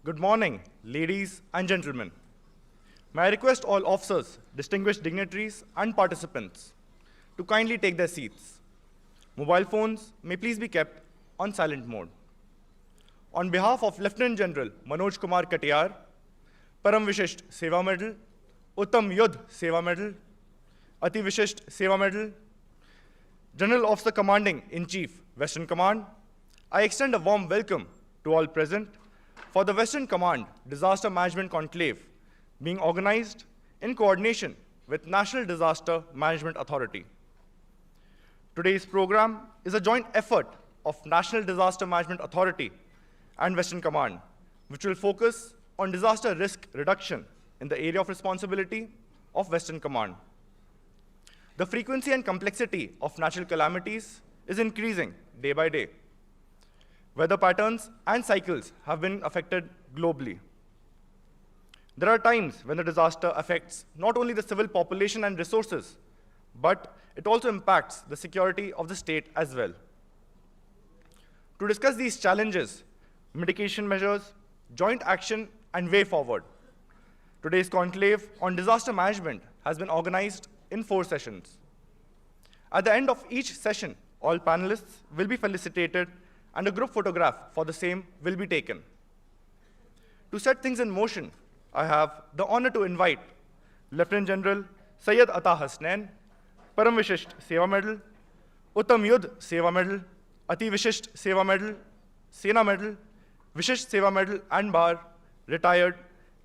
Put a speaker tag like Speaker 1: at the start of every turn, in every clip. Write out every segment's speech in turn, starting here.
Speaker 1: Good morning, ladies and gentlemen. May I request all officers, distinguished dignitaries, and participants to kindly take their seats. Mobile phones may please be kept on silent mode. On behalf of Lieutenant General Manoj Kumar Katiyar, Param Vishisht Seva Medal, Uttam Yudh Seva Medal, Ati Vishisht Seva Medal, General Officer Commanding-in-Chief, Western Command, I extend a warm welcome to all present for the Western Command Disaster Management Conclave being organized in coordination with National Disaster Management Authority. Today's program is a joint effort of National Disaster Management Authority and Western Command, which will focus on disaster risk reduction in the area of responsibility of Western Command. The frequency and complexity of natural calamities is increasing day by day. Weather patterns and cycles have been affected globally. There are times when the disaster affects not only the civil population and resources, but it also impacts the security of the state as well. To discuss these challenges, mitigation measures, joint action, and way forward, today's conclave on disaster management has been organized in 4 sessions. At the end of each session, all panelists will be felicitated and a group photograph for the same will be taken. To set things in motion, I have the honor to invite Lieutenant General Syed Ata Hasnain, Param Vishisht Seva Medal, Uttam Yudh Seva Medal, Ati Vishisht Seva Medal, Sena Medal, Vishisht Seva Medal, and Bar, retired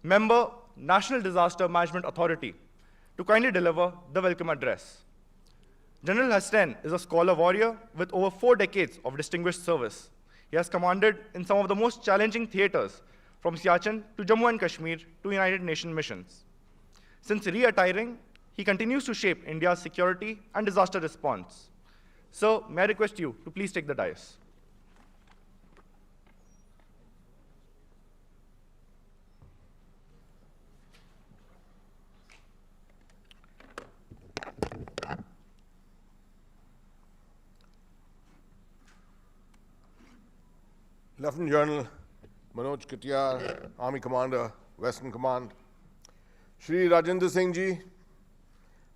Speaker 1: member, National Disaster Management Authority, to kindly deliver the welcome address. General Hasnain is a scholar warrior with over 4 decades of distinguished service. He has commanded in some of the most challenging theaters, from Siachen to Jammu and Kashmir to United Nations missions. Since re-attiring, he continues to shape India's security and disaster response. Sir, may I request you to please take the dais.
Speaker 2: Lieutenant General Manoj Katiyar, Army Commander, Western Command. Shri Rajendra Singh Ji,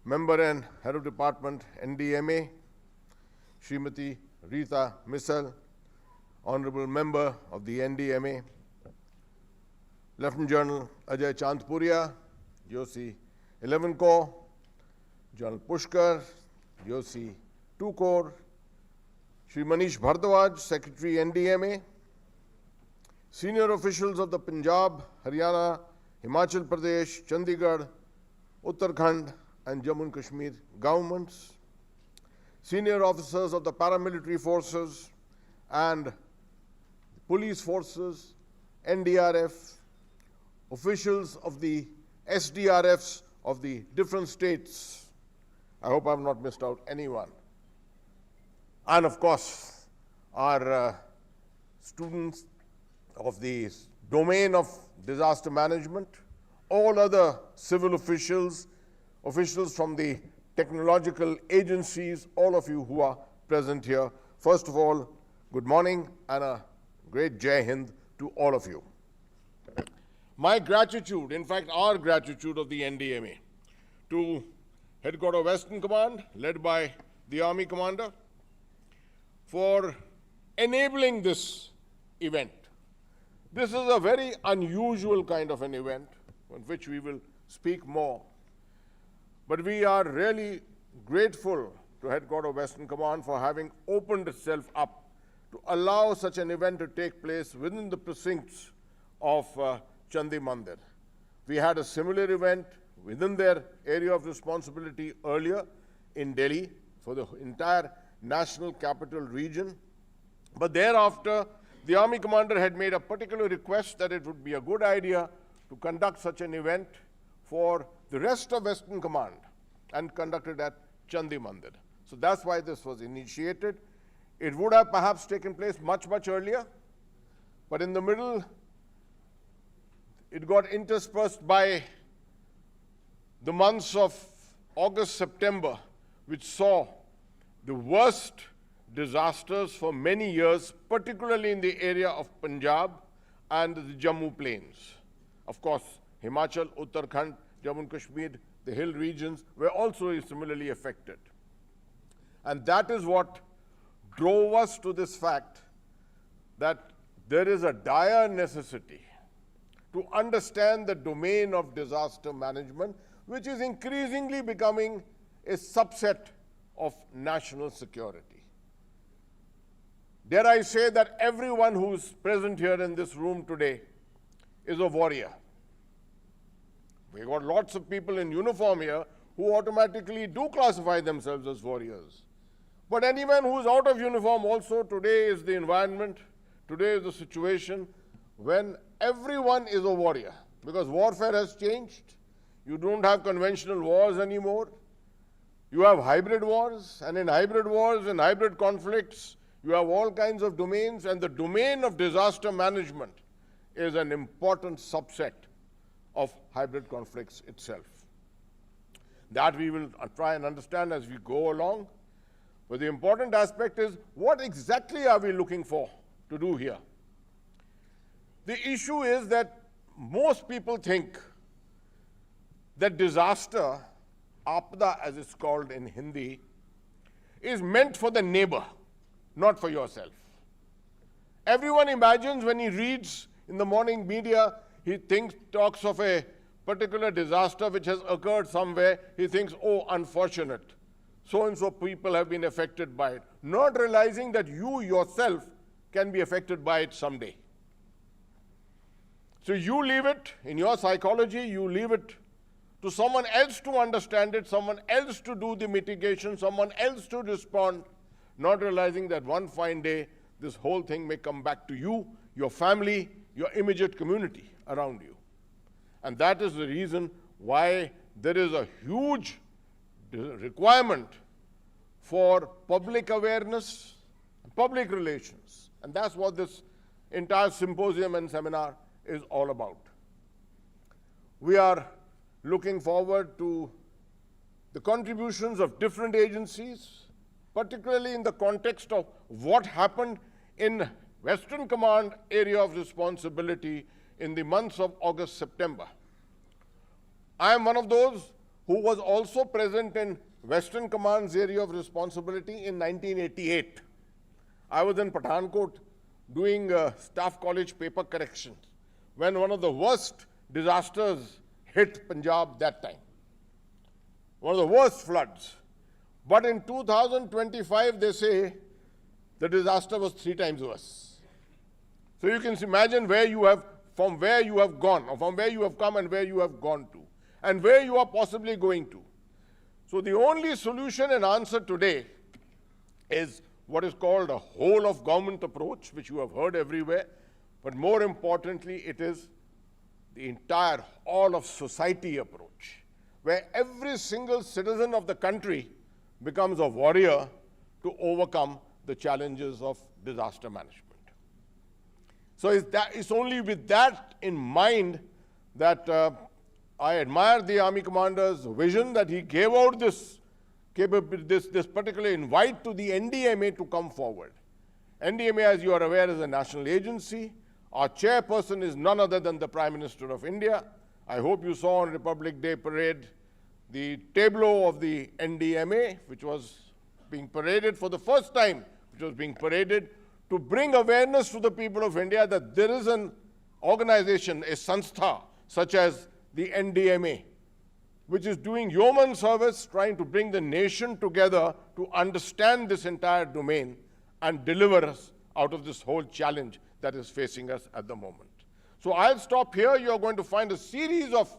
Speaker 2: Member and Head of Department, NDMA. Srimati Rita Missel, Honorable Member of the NDMA. Lieutenant General Ajay Chandpuria, GOC 11 Corps. General Pushkar, GOC 2 Corps. Shri Manish Bhardwaj, Secretary NDMA. Senior officials of the Punjab, Haryana, Himachal Pradesh, Chandigarh, Uttarakhand, and Jammu and Kashmir governments. Senior officers of the paramilitary forces and police forces, NDRF, officials of the SDRFs of the different states. I hope I have not missed out anyone. And of course, our students of the domain of disaster management, all other civil officials, officials from the technological agencies, all of you who are present here. First of all, good morning and a great Jai Hind to all of you. My gratitude, in fact our gratitude of the NDMA, to Headquarters Western Command, led by the Army Commander, for enabling this event. This is a very unusual kind of an event, on which we will speak more. But we are really grateful to Headquarters Western Command for having opened itself up to allow such an event to take place within the precincts of Chandi Mandir. We had a similar event within their area of responsibility earlier in Delhi for the entire national capital region. But thereafter, the Army Commander had made a particular request that it would be a good idea to conduct such an event for the rest of Western Command and conducted at Chandi Mandir. So that's why this was initiated. It would have perhaps taken place much, much earlier, but in the middle, it got interspersed by the months of August, September, which saw the worst disasters for many years, particularly in the area of Punjab and the Jammu plains. Of course, Himachal, Uttarakhand, Jammu and Kashmir, the hill regions were also similarly affected. And that is what drove us to this fact that there is a dire necessity to understand the domain of disaster management, which is increasingly becoming a subset of national security. Dare I say that everyone who's present here in this room today is a warrior. We've got lots of people in uniform here who automatically do classify themselves as warriors. But anyone who is out of uniform also, today is the environment, today is the situation when everyone is a warrior, because warfare has changed. You don't have conventional wars anymore. You have hybrid wars, and in hybrid wars and hybrid conflicts, you have all kinds of domains, and the domain of disaster management is an important subset of hybrid conflicts itself. That we will try and understand as we go along. But the important aspect is, what exactly are we looking for to do here? The issue is that most people think that disaster, Apada as it's called in Hindi, is meant for the neighbor, not for yourself. Everyone imagines when he reads in the morning media, he talks of a particular disaster which has occurred somewhere, he thinks, oh, unfortunate. So-and-so people have been affected by it, not realizing that you yourself can be affected by it someday. So you leave it, in your psychology, you leave it to someone else to understand it, someone else to do the mitigation, someone else to respond, not realizing that one fine day, this whole thing may come back to you, your family, your immediate community around you. And that is the reason why there is a huge requirement for public awareness, public relations. And that's what this entire symposium and seminar is all about. We are looking forward to the contributions of different agencies, particularly in the context of what happened in Western Command area of responsibility in the months of August, September. I am one of those who was also present in Western Command's area of responsibility in 1988. I was in Pathankot doing staff college paper corrections when one of the worst disasters hit Punjab that time. One of the worst floods. But in 2025, they say the disaster was 3 times worse. So you can imagine where you have, from where you have gone, or from where you have come and where you have gone to, and where you are possibly going to. So the only solution and answer today is what is called a whole of government approach, which you have heard everywhere. But more importantly, it is the entire all of society approach, where every single citizen of the country becomes a warrior to overcome the challenges of disaster management. So it's only with that in mind that I admire the Army Commander's vision that he gave out this particular invite to the NDMA to come forward. NDMA, as you are aware, is a national agency. Our chairperson is none other than the Prime Minister of India. I hope you saw on Republic Day parade the tableau of the NDMA, which was being paraded for the first time, which was being paraded to bring awareness to the people of India that there is an organization, a sanstha, such as the NDMA, which is doing yeoman service, trying to bring the nation together to understand this entire domain and deliver us out of this whole challenge that is facing us at the moment. So I'll stop here. You're going to find a series of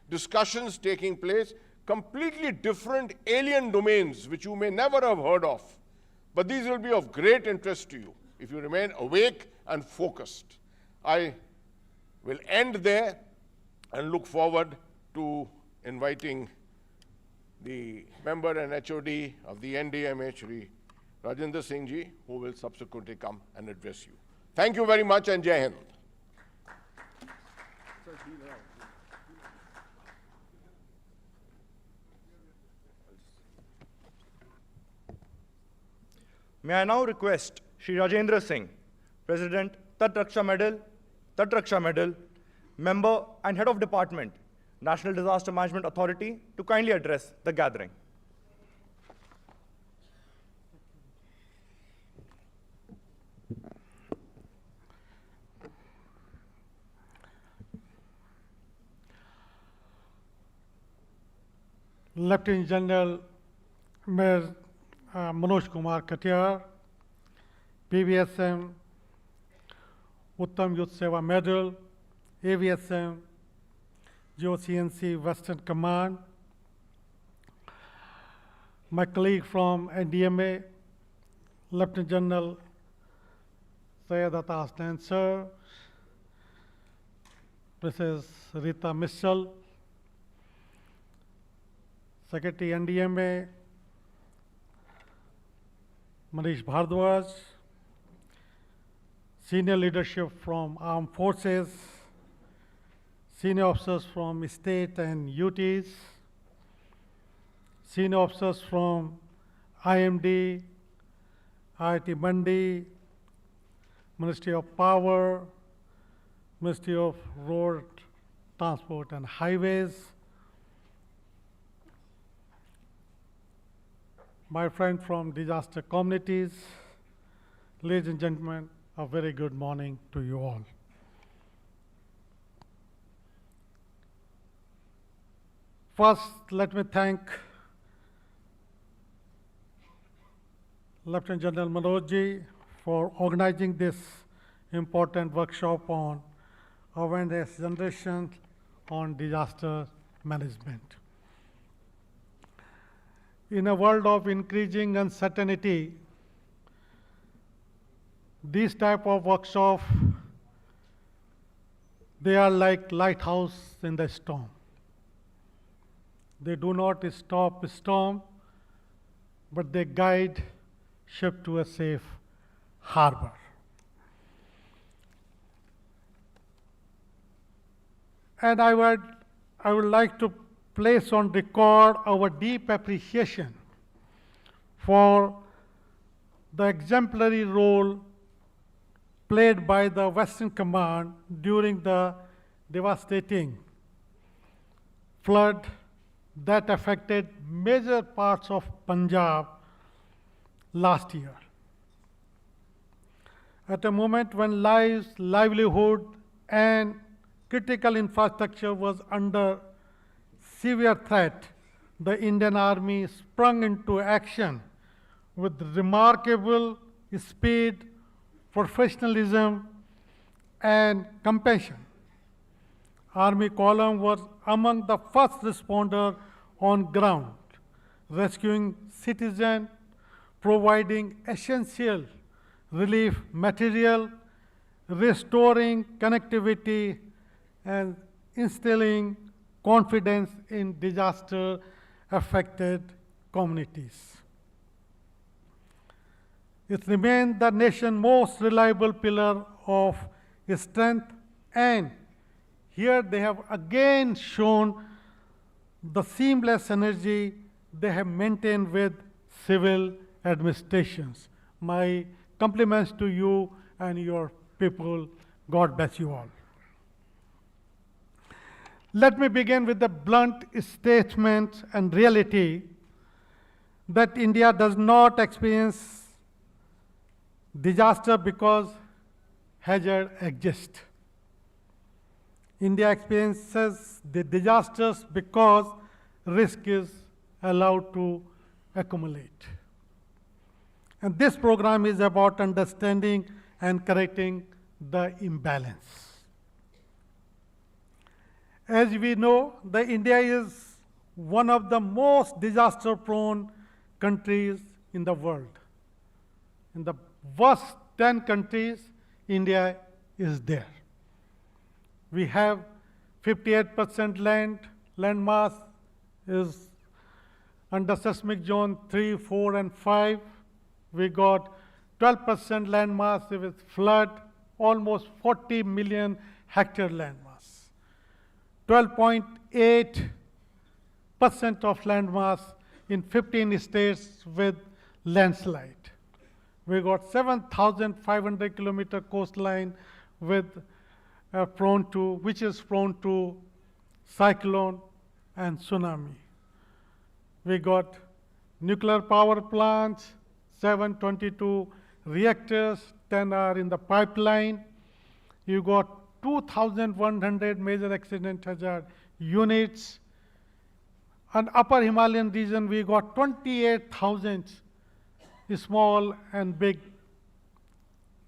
Speaker 2: discussions taking place, completely different alien domains which you may never have heard of. But these will be of great interest to you if you remain awake and focused. I will end there and look forward to inviting the member and HOD of the NDMA, Shri Rajendra Singh Ji, who will subsequently come and address you. Thank you very much, and Jai Hind.
Speaker 1: May I now request Shri Rajendra Singh, President, Tat Raksha Medal, Tat Raksha Medal, member and head of department, National Disaster Management Authority, to kindly address the gathering.
Speaker 3: Lieutenant General Mayor Manoj Kumar Katiyar, PVSM, Uttam Youth Seva Medal, AVSM, GOCNC Western Command, my colleague from NDMA, Lieutenant General Syed Atas Hasnain Sir, Mrs. Rita Mitchell, Secretary NDMA, Manish Bhardwaj, senior leadership from armed forces, senior officers from state and UTs, senior officers from IMD, IIT Mandi, Ministry of Power, Ministry of Road Transport and Highways, my friend from disaster communities, ladies and gentlemen, a very good morning to you all. First, let me thank Lieutenant General Manoj ji for organizing this important workshop on awareness generation on disaster management. In a world of increasing uncertainty, these type of workshops, they are like lighthouse in the storm. They do not stop storm, but they guide ship to a safe harbor. And I would like to place on record our deep appreciation for the exemplary role played by the Western Command during the devastating flood that affected major parts of Punjab last year. At a moment when lives, livelihood, and critical infrastructure was under severe threat, the Indian Army sprung into action with remarkable speed, professionalism, and compassion. Army column was among the first responder on ground, rescuing citizens, providing essential relief material, restoring connectivity, and instilling confidence in disaster-affected communities. It remained the nation's most reliable pillar of strength, and here they have again shown the seamless energy they have maintained with civil administrations. My compliments to you and your people. God bless you all. Let me begin with the blunt statement and reality that India does not experience disaster because hazard exists. India experiences the disasters because risk is allowed to accumulate. And this program is about understanding and correcting the imbalance. As we know, India is one of the most disaster-prone countries in the world. In the worst 10 countries, India is there. We have 58% land mass is under seismic zone 3, 4, and 5. We got 12% land mass with flood, almost 40 million hectare land mass. 12.8% of land mass in 15 states with landslide. We got 7,500 kilometer coastline with which is prone to cyclone and tsunami. We got nuclear power plants, 722 reactors, 10 are in the pipeline. You got 2,100 major accident hazard units. And upper Himalayan region, we got 28,000 small and big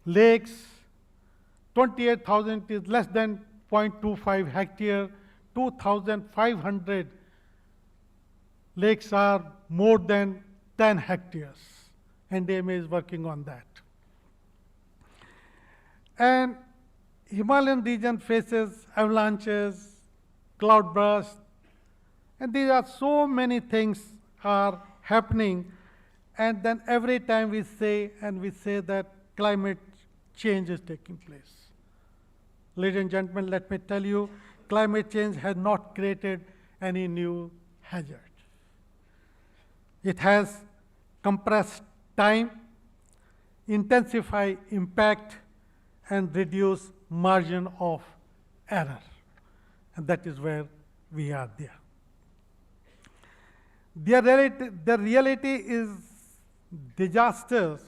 Speaker 3: lakes. 28,000 is less than 0.25 hectare. 2,500 lakes are more than 10 hectares. NDMA is working on that. And Himalayan region faces avalanches, cloudbursts, and these are so many things are happening. And then every time we say that climate change is taking place. Ladies and gentlemen, let me tell you, climate change has not created any new hazard. It has compressed time, intensify impact, and reduce margin of error. And that is where we are there. The reality is disasters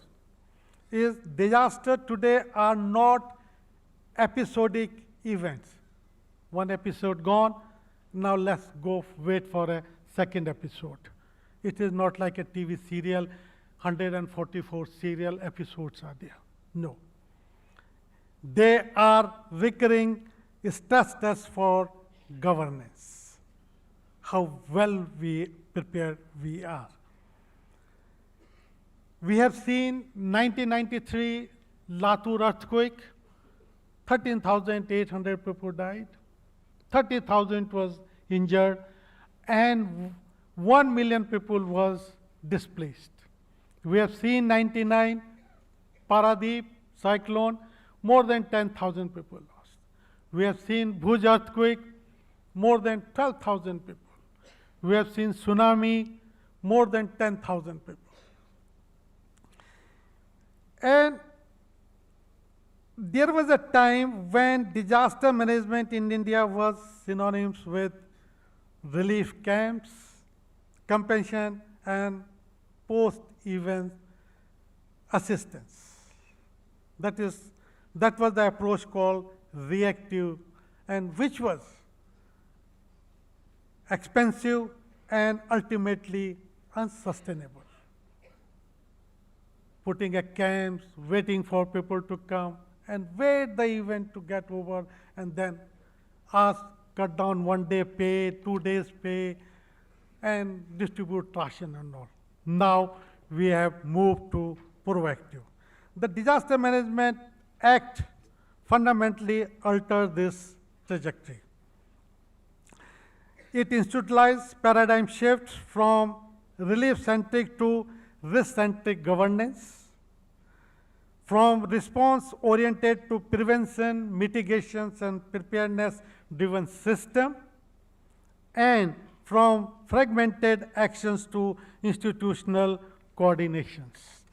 Speaker 3: today are not episodic events. One episode gone, now let's go wait for a second episode. It is not like a TV serial, 144 serial episodes are there. No. They are recurring stress tests for governance, how well prepared we are. We have seen 1993 Latur earthquake, 13,800 people died, 30,000 was injured, and 1 million people was displaced. We have seen 99 Paradeep cyclone, more than 10,000 people lost. We have seen Bhuj earthquake, more than 12,000 people. We have seen tsunami, more than 10,000 people. And there was a time when disaster management in India was synonymous with relief camps, compassion, and post-event assistance. That was the approach called reactive, and which was expensive and ultimately unsustainable. Putting a camps, waiting for people to come, and wait the event to get over, and then cut down 1 day pay, 2 days pay, and distribute ration and all. Now we have moved to proactive. The Disaster Management Act fundamentally altered this trajectory. It institutionalized paradigm shifts from relief-centric to risk-centric governance, from response-oriented to prevention, mitigations, and preparedness-driven system, and from fragmented actions to institutional coordinations.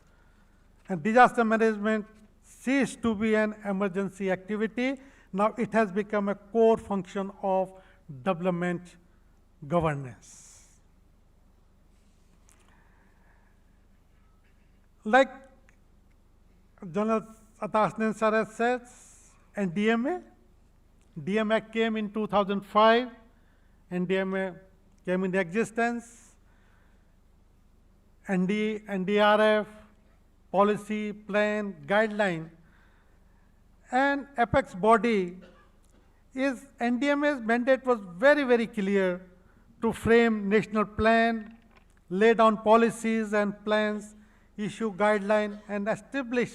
Speaker 3: And disaster management ceased to be an emergency activity. Now it has become a core function of development governance. Like General Atasnan sir has said, NDMA came in 2005. NDMA came into existence. NDRF, policy, plan, guideline, and apex body is NDMA's mandate was very, very clear to frame national plan, lay down policies and plans, issue guidelines, and establish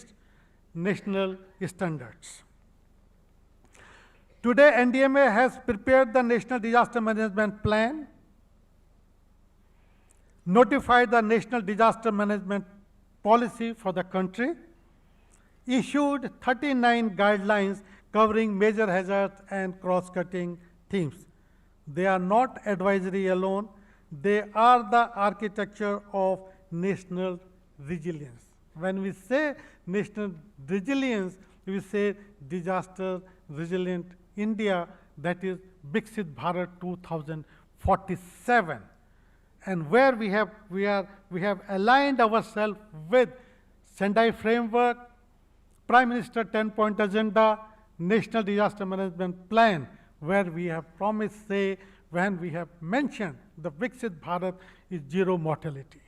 Speaker 3: national standards. Today, NDMA has prepared the National Disaster Management Plan, notified the National Disaster Management Policy for the country, issued 39 guidelines covering major hazards and cross-cutting themes. They are not advisory alone, they are the architecture of national resilience. When we say national resilience, we say disaster resilient India, that is Viksit Bharat 2047. And where we have aligned ourselves with Sendai Framework, Prime Minister 10-point agenda, National Disaster Management Plan, where we have promised, say, when we have mentioned the Viksit Bharat is zero mortality.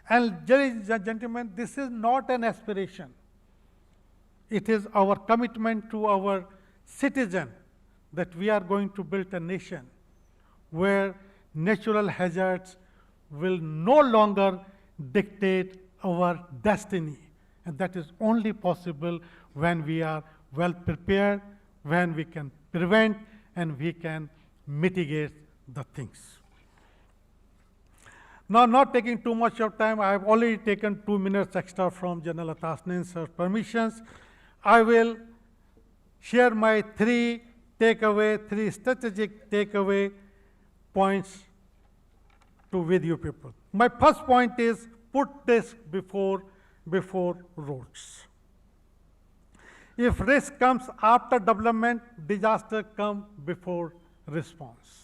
Speaker 3: And ladies and gentlemen, this is not an aspiration. It is our commitment to our citizen that we are going to build a nation where natural hazards will no longer dictate our destiny. And that is only possible when we are well prepared, when we can prevent and we can mitigate the things. Now, not taking too much of time, I have already taken 2 minutes extra from General Atasnin's permissions. I will share my three strategic takeaway points with you people. My first point is put this before roads. If risk comes after development, disaster comes before response.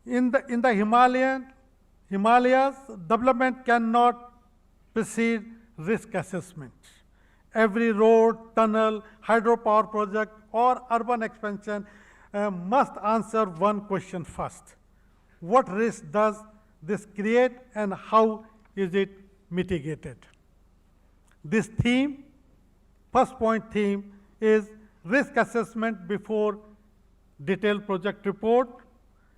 Speaker 3: In the Himalayas, development cannot precede risk assessment. Every road, tunnel, hydropower project, or urban expansion must answer one question first. What risk does this create and how is it mitigated? This theme, first point theme, is risk assessment before detailed project report,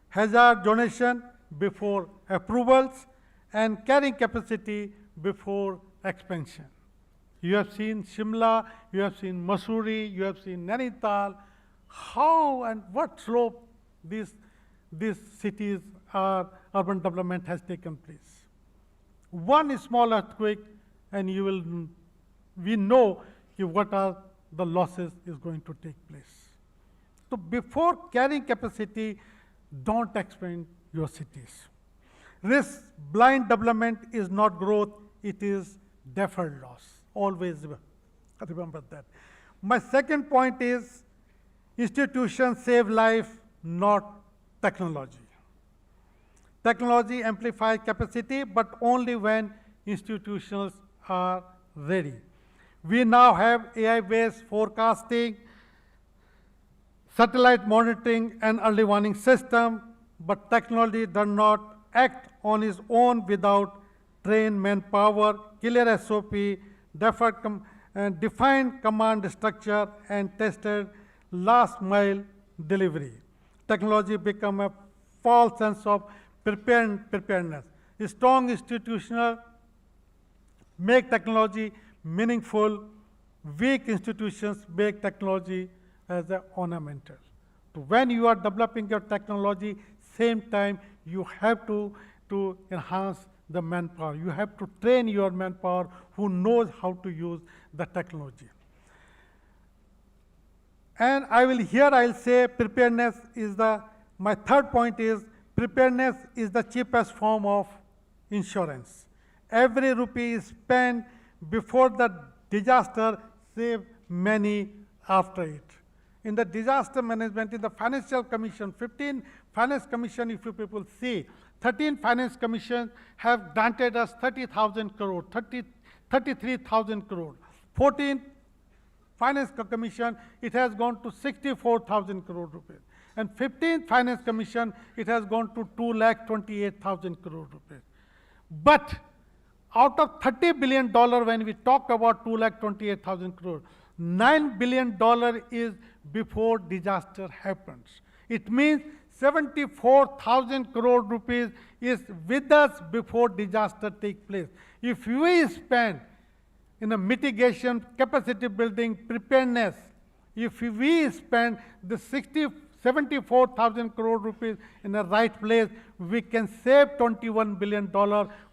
Speaker 3: hazard donation before approvals, and carrying capacity before expansion. You have seen Shimla, you have seen Mussoorie, you have seen Nainital, how and what slope these cities urban development has taken place. One small earthquake and we know what are the losses is going to take place. So before carrying capacity, don't expand your cities. Risk blind development is not growth, it is deferred loss. Always remember that. My second point is institutions save life, not technology. Technology amplifies capacity, but only when institutions are ready. We now have AI-based forecasting, satellite monitoring, and early warning system, but technology does not act on its own without trained manpower, clear SOP, defined command structure, and tested last mile delivery. Technology becomes a false sense of preparedness. A strong institutional make technology meaningful. Weak institutions make technology as an ornamental. So when you are developing your technology, same time you have to enhance the manpower. You have to train your manpower who knows how to use the technology. And I'll say preparedness is my third point is preparedness is the cheapest form of insurance. Every rupee spent before the disaster saves many after it. In the disaster management, in the Financial Commission, 15 Finance Commission, if you people see, 13 Finance Commission have granted us 30,000 crore, 33,000 crore. 14 Finance Commission, it has gone to 64,000 crore rupees. And 15th Finance Commission, it has gone to 2,28,000 crore rupees. But out of $30 billion, when we talk about 2,28,000 crore, $9 billion is before disaster happens. It means 74,000 crore rupees is with us before disaster takes place. If we spend in a mitigation, capacity building, preparedness, if we spend the 74,000 crore rupees in the right place, we can save $21 billion,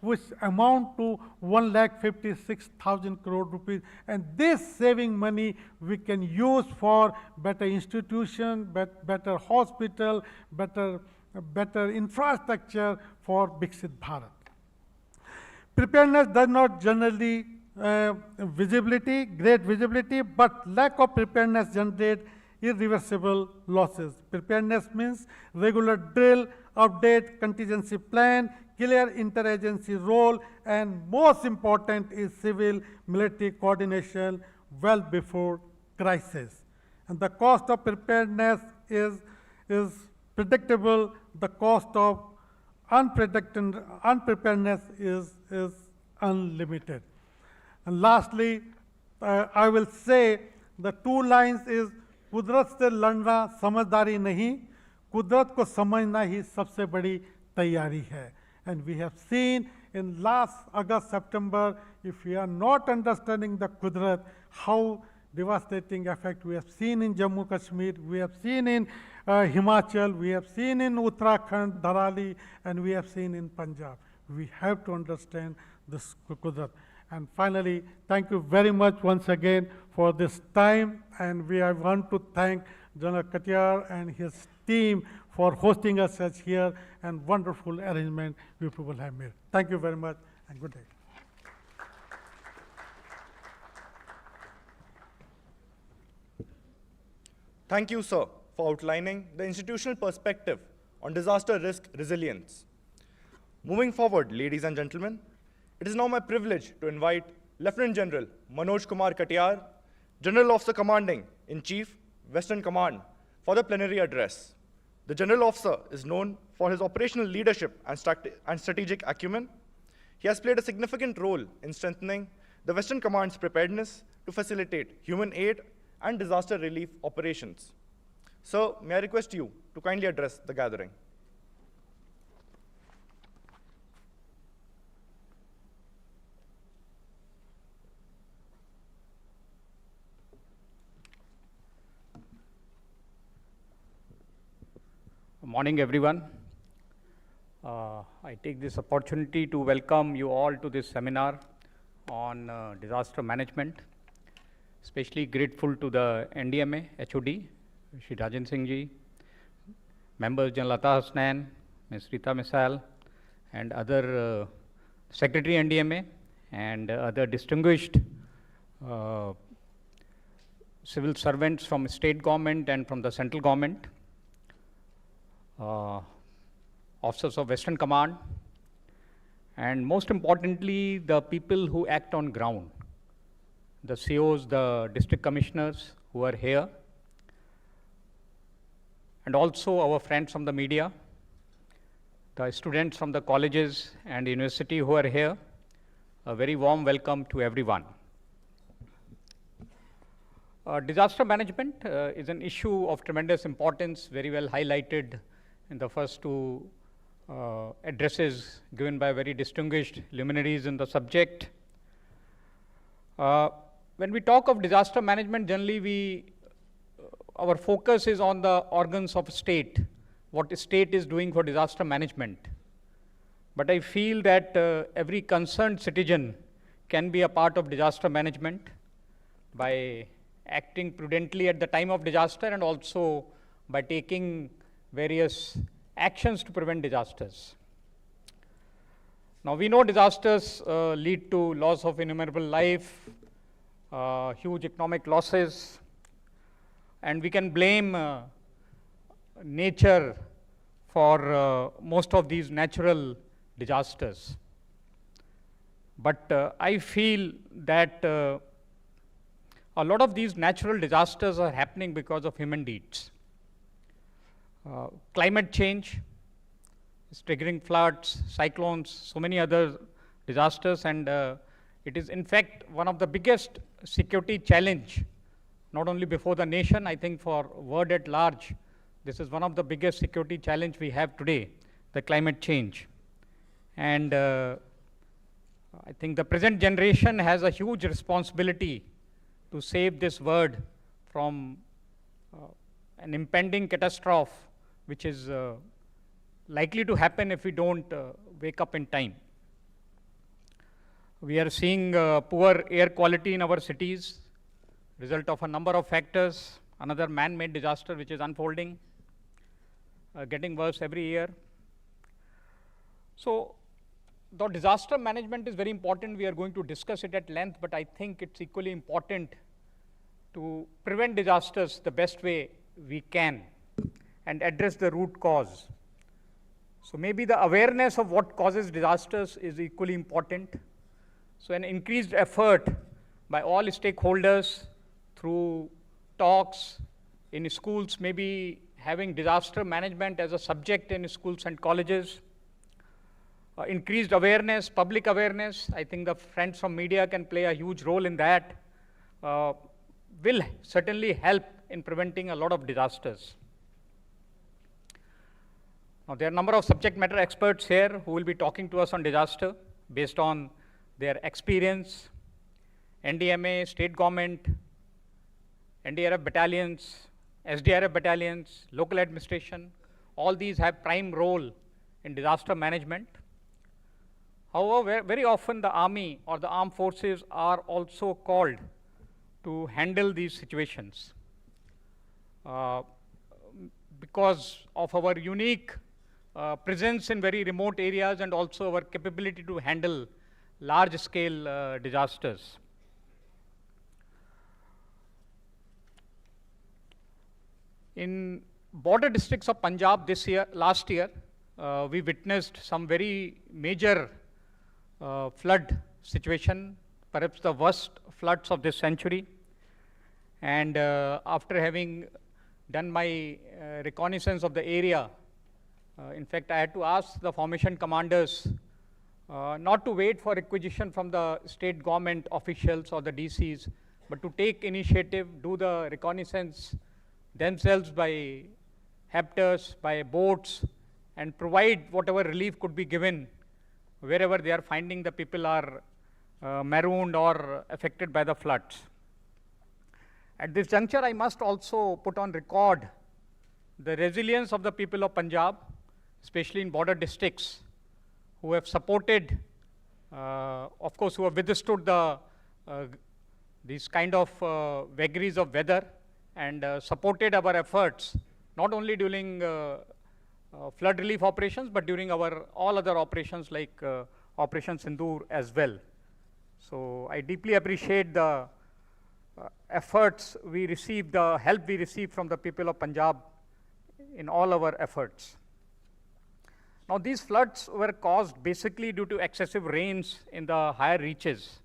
Speaker 3: which amount to 1,56,000 crore rupees. And this saving money we can use for better institution, better hospital, better infrastructure for Viksit Bharat. Preparedness does not generally visibility, great visibility, but lack of preparedness generate irreversible losses. Preparedness means regular drill, update, contingency plan, clear interagency role, and most important is civil-military coordination well before crisis. And the cost of preparedness is predictable. The cost of unpreparedness is unlimited. And lastly, I will say the two lines is कुदरत से लड़ना समझदारी नहीं, कुदरत को समझना ही सबसे बड़ी तैयारी है. And we have seen in last August, September, if we are not understanding the Kudrat, how devastating effect we have seen in Jammu Kashmir, we have seen in Himachal, we have seen in Uttarakhand, Dharali, and we have seen in Punjab. We have to understand this Kudrat. And finally, thank you very much once again for this time, and I want to thank General Katiyar and his team for hosting us such here and wonderful arrangement you people have made. Thank you very much and good day.
Speaker 1: Thank you, sir, for outlining the institutional perspective on disaster risk resilience. Moving forward, ladies and gentlemen, it is now my privilege to invite Lieutenant General Manoj Kumar Katiyar, General Officer Commanding in Chief, Western Command, for the plenary address. The General Officer is known for his operational leadership and strategic acumen. He has played a significant role in strengthening the Western Command's preparedness to facilitate human aid and disaster relief operations. Sir, may I request you to kindly address the gathering.
Speaker 4: Morning, everyone. I take this opportunity to welcome you all to this seminar on disaster management. Especially grateful to the NDMA, HOD, Shri Rajan Singh ji, members General Lata Hasnan, Ms. Rita Misal, and other Secretary NDMA, and other distinguished civil servants from state government and from the central government. Officers of Western Command, and most importantly, the people who act on ground, the COs, the district commissioners who are here, and also our friends from the media, the students from the colleges and university who are here. A very warm welcome to everyone. Disaster management is an issue of tremendous importance, very well highlighted in the first two addresses given by very distinguished luminaries in the subject. When we talk of disaster management, generally our focus is on the organs of state, what the state is doing for disaster management. But I feel that every concerned citizen can be a part of disaster management by acting prudently at the time of disaster and also by taking various actions to prevent disasters. Now we know disasters lead to loss of innumerable life, huge economic losses, and we can blame nature for most of these natural disasters. But I feel that a lot of these natural disasters are happening because of human deeds. Climate change is triggering floods, cyclones, so many other disasters, and it is in fact one of the biggest security challenge, not only before the nation, I think for world at large. This is one of the biggest security challenge we have today, the climate change. And I think the present generation has a huge responsibility to save this world from an impending catastrophe, which is likely to happen if we don't wake up in time. We are seeing poor air quality in our cities, result of a number of factors, another man-made disaster which is unfolding, getting worse every year. So though disaster management is very important, we are going to discuss it at length, but I think it's equally important to prevent disasters the best way we can and address the root cause. So maybe the awareness of what causes disasters is equally important. So an increased effort by all stakeholders through talks in schools, maybe having disaster management as a subject in schools and colleges, increased awareness, public awareness. I think the friends from media can play a huge role in that, will certainly help in preventing a lot of disasters. Now, there are a number of subject matter experts here who will be talking to us on disaster based on their experience. NDMA, state government, NDRF battalions, SDRF battalions, local administration, all these have prime role in disaster management. However, very often the army or the armed forces are also called to handle these situations because of our unique presence in very remote areas and also our capability to handle large-scale disasters. In border districts of Punjab last year, we witnessed some very major flood situation, perhaps the worst floods of this century. And after having done my reconnaissance of the area, in fact, I had to ask the formation commanders not to wait for requisition from the state government officials or the DCs, but to take initiative, do the reconnaissance themselves by hepters, by boats, and provide whatever relief could be given wherever they are finding the people are marooned or affected by the floods. At this juncture, I must also put on record the resilience of the people of Punjab, especially in border districts, who have supported, of course, who have withstood these kind of vagaries of weather and supported our efforts, not only during flood relief operations, but during our all other operations like Operation Sindoor as well. So I deeply appreciate the efforts we received, the help we received from the people of Punjab in all our efforts. Now, these floods were caused basically due to excessive rains in the higher reaches.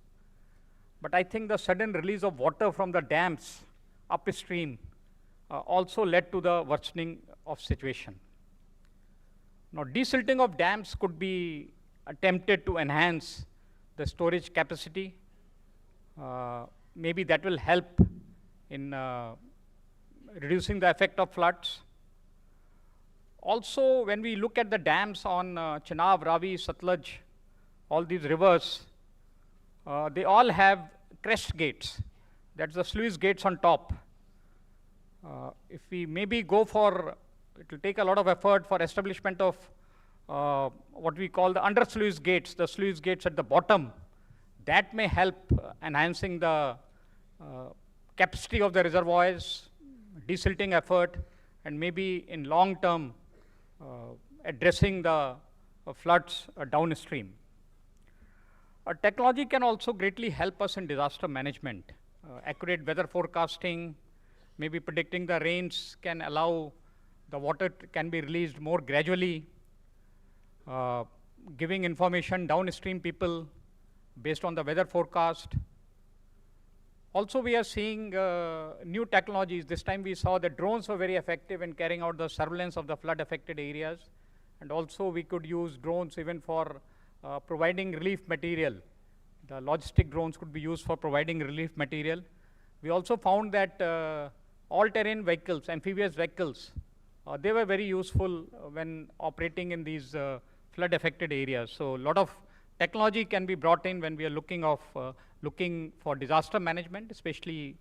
Speaker 4: But I think the sudden release of water from the dams upstream also led to the worsening of situation. Now, desilting of dams could be attempted to enhance the storage capacity. Maybe that will help in reducing the effect of floods. Also, when we look at the dams on Chenab, Ravi, Satluj, all these rivers, they all have crest gates. That's the sluice gates on top. If we maybe go for, it will take a lot of effort for establishment of what we call the under sluice gates, the sluice gates at the bottom. That may help enhancing the capacity of the reservoirs, desilting effort, and maybe in long term addressing the floods downstream. Technology can also greatly help us in disaster management. Accurate weather forecasting, maybe predicting the rains can allow the water can be released more gradually, giving information downstream people based on the weather forecast. Also, we are seeing new technologies. This time we saw that drones were very effective in carrying out the surveillance of the flood affected areas. And also we could use drones even for providing relief material. The logistic drones could be used for providing relief material. We also found that all-terrain vehicles, amphibious vehicles, they were very useful when operating in these flood affected areas. So a lot of technology can be brought in when we are looking for disaster management, especially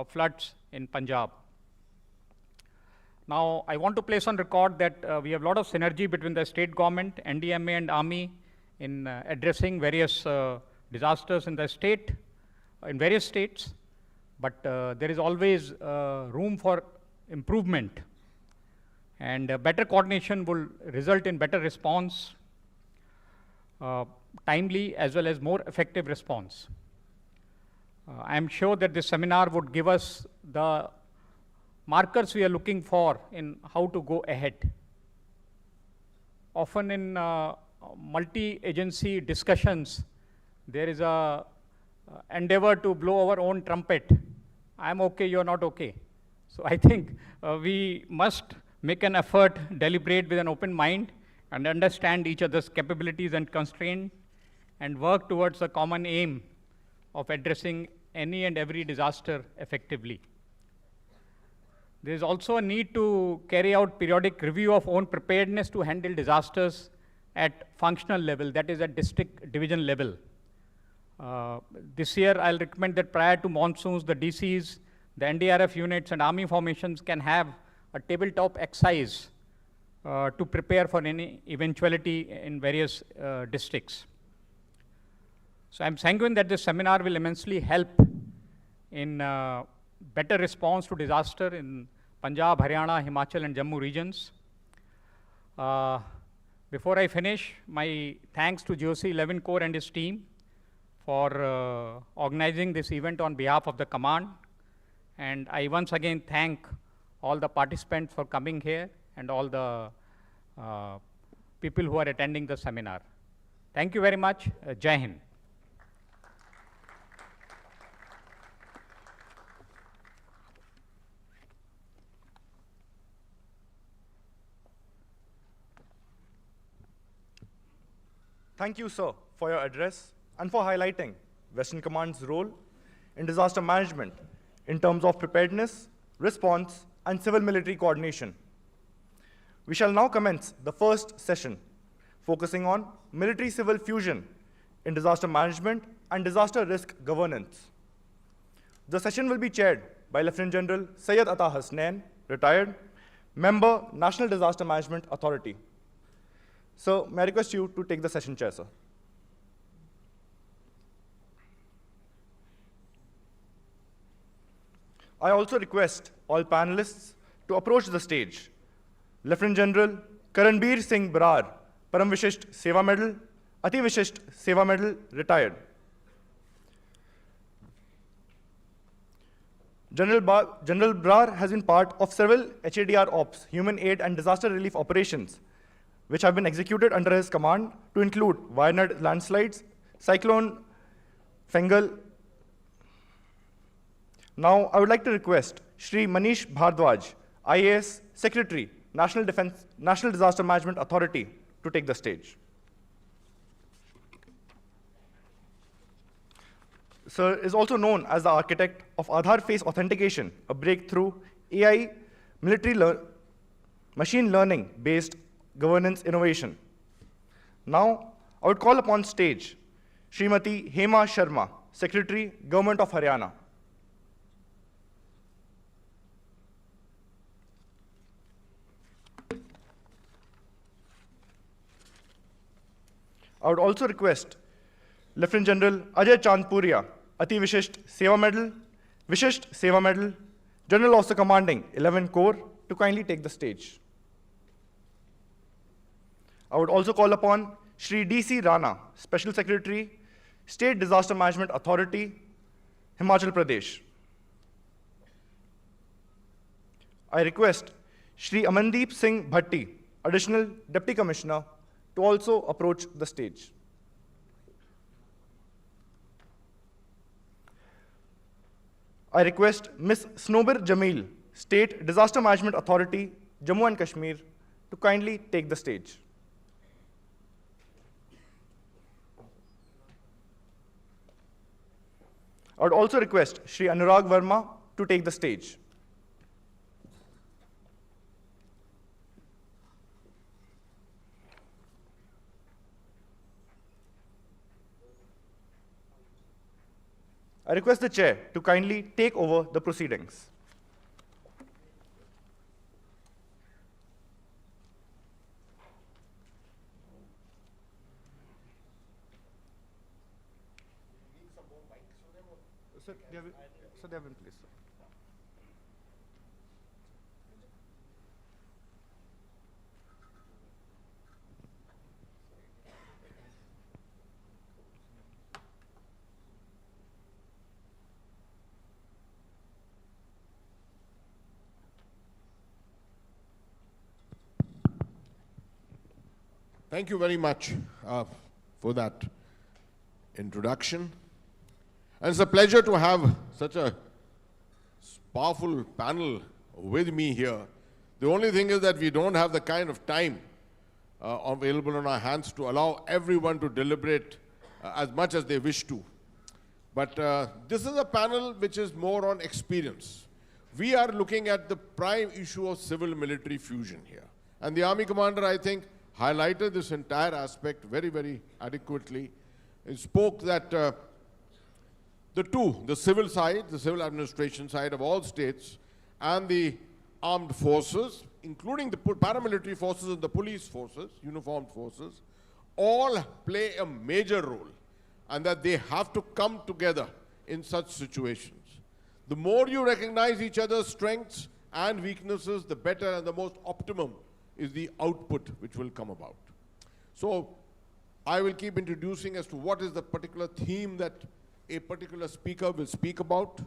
Speaker 4: floods in Punjab. Now, I want to place on record that we have a lot of synergy between the state government, NDMA and Army in addressing various disasters in the state, in various states, but there is always room for improvement, and better coordination will result in better response. timely as well as more effective response. I am sure that this seminar would give us the markers we are looking for in how to go ahead. Often in multi-agency discussions, there is a endeavor to blow our own trumpet. I'm okay, you're not okay. So I think we must make an effort, deliberate with an open mind, and understand each other's capabilities and constraints, and work towards a common aim of addressing any and every disaster effectively. There is also a need to carry out periodic review of own preparedness to handle disasters at functional level, that is at district division level. This year, I'll recommend that prior to monsoons, the DCs, the NDRF units, and army formations can have a tabletop exercise to prepare for any eventuality in various districts. So I'm sanguine that this seminar will immensely help in better response to disaster in Punjab, Haryana, Himachal, and Jammu regions. Before I finish, my thanks to GOC 11 Corps and his team for organizing this event on behalf of the command. And I once again thank all the participants for coming here and all the people who are attending the seminar. Thank you very much. Jai Hind.
Speaker 1: Thank you, sir, for your address and for highlighting Western Command's role in disaster management in terms of preparedness, response, and civil-military coordination. We shall now commence the first session, focusing on military-civil fusion in disaster management and disaster risk governance. The session will be chaired by Lieutenant General Syed Ata Hasnain, retired, member, National Disaster Management Authority. So, may I request you to take the session chair, sir. I also request all panelists to approach the stage. Lieutenant General Karanbir Singh Brar, Param Vishisht Seva Medal, Ati Vishisht Seva Medal, retired. General Brar has been part of several HADR ops, human aid and disaster relief operations, which have been executed under his command to include Wayanad landslides, Cyclone Fengal. Now, I would like to request Shri Manish Bhardwaj, IAS Secretary, National Disaster Management Authority, to take the stage. Sir is also known as the architect of Aadhaar Face Authentication, a breakthrough AI machine learning-based governance innovation. Now, I would call upon stage Srimati Hema Sharma, Secretary, Government of Haryana. I would also request Lieutenant General Ajay Chandpuria, Ati Vishisht Seva Medal, General Officer Commanding 11 Corps, to kindly take the stage. I would also call upon Shri D.C. Rana, Special Secretary, State Disaster Management Authority, Himachal Pradesh. I request Shri Amandeep Singh Bhatti, Additional Deputy Commissioner, to also approach the stage. I request Ms. Snobir Jameel, State Disaster Management Authority, Jammu and Kashmir, to kindly take the stage. I would also request Shri Anurag Verma to take the stage. I request the chair to kindly take over the proceedings. Sir, they have been placed.
Speaker 2: Thank you very much for that introduction. And it's a pleasure to have such a powerful panel with me here. The only thing is that we don't have the kind of time available on our hands to allow everyone to deliberate as much as they wish to. But this is a panel which is more on experience. We are looking at the prime issue of civil-military fusion here. And the Army Commander, I think, highlighted this entire aspect very, very adequately. He spoke that the civil side, the civil administration side of all states, and the armed forces, including the paramilitary forces and the police forces, uniformed forces, all play a major role, and that they have to come together in such situations. The more you recognize each other's strengths and weaknesses, the better and the most optimum is the output which will come about. So I will keep introducing as to what is the particular theme that a particular speaker will speak about.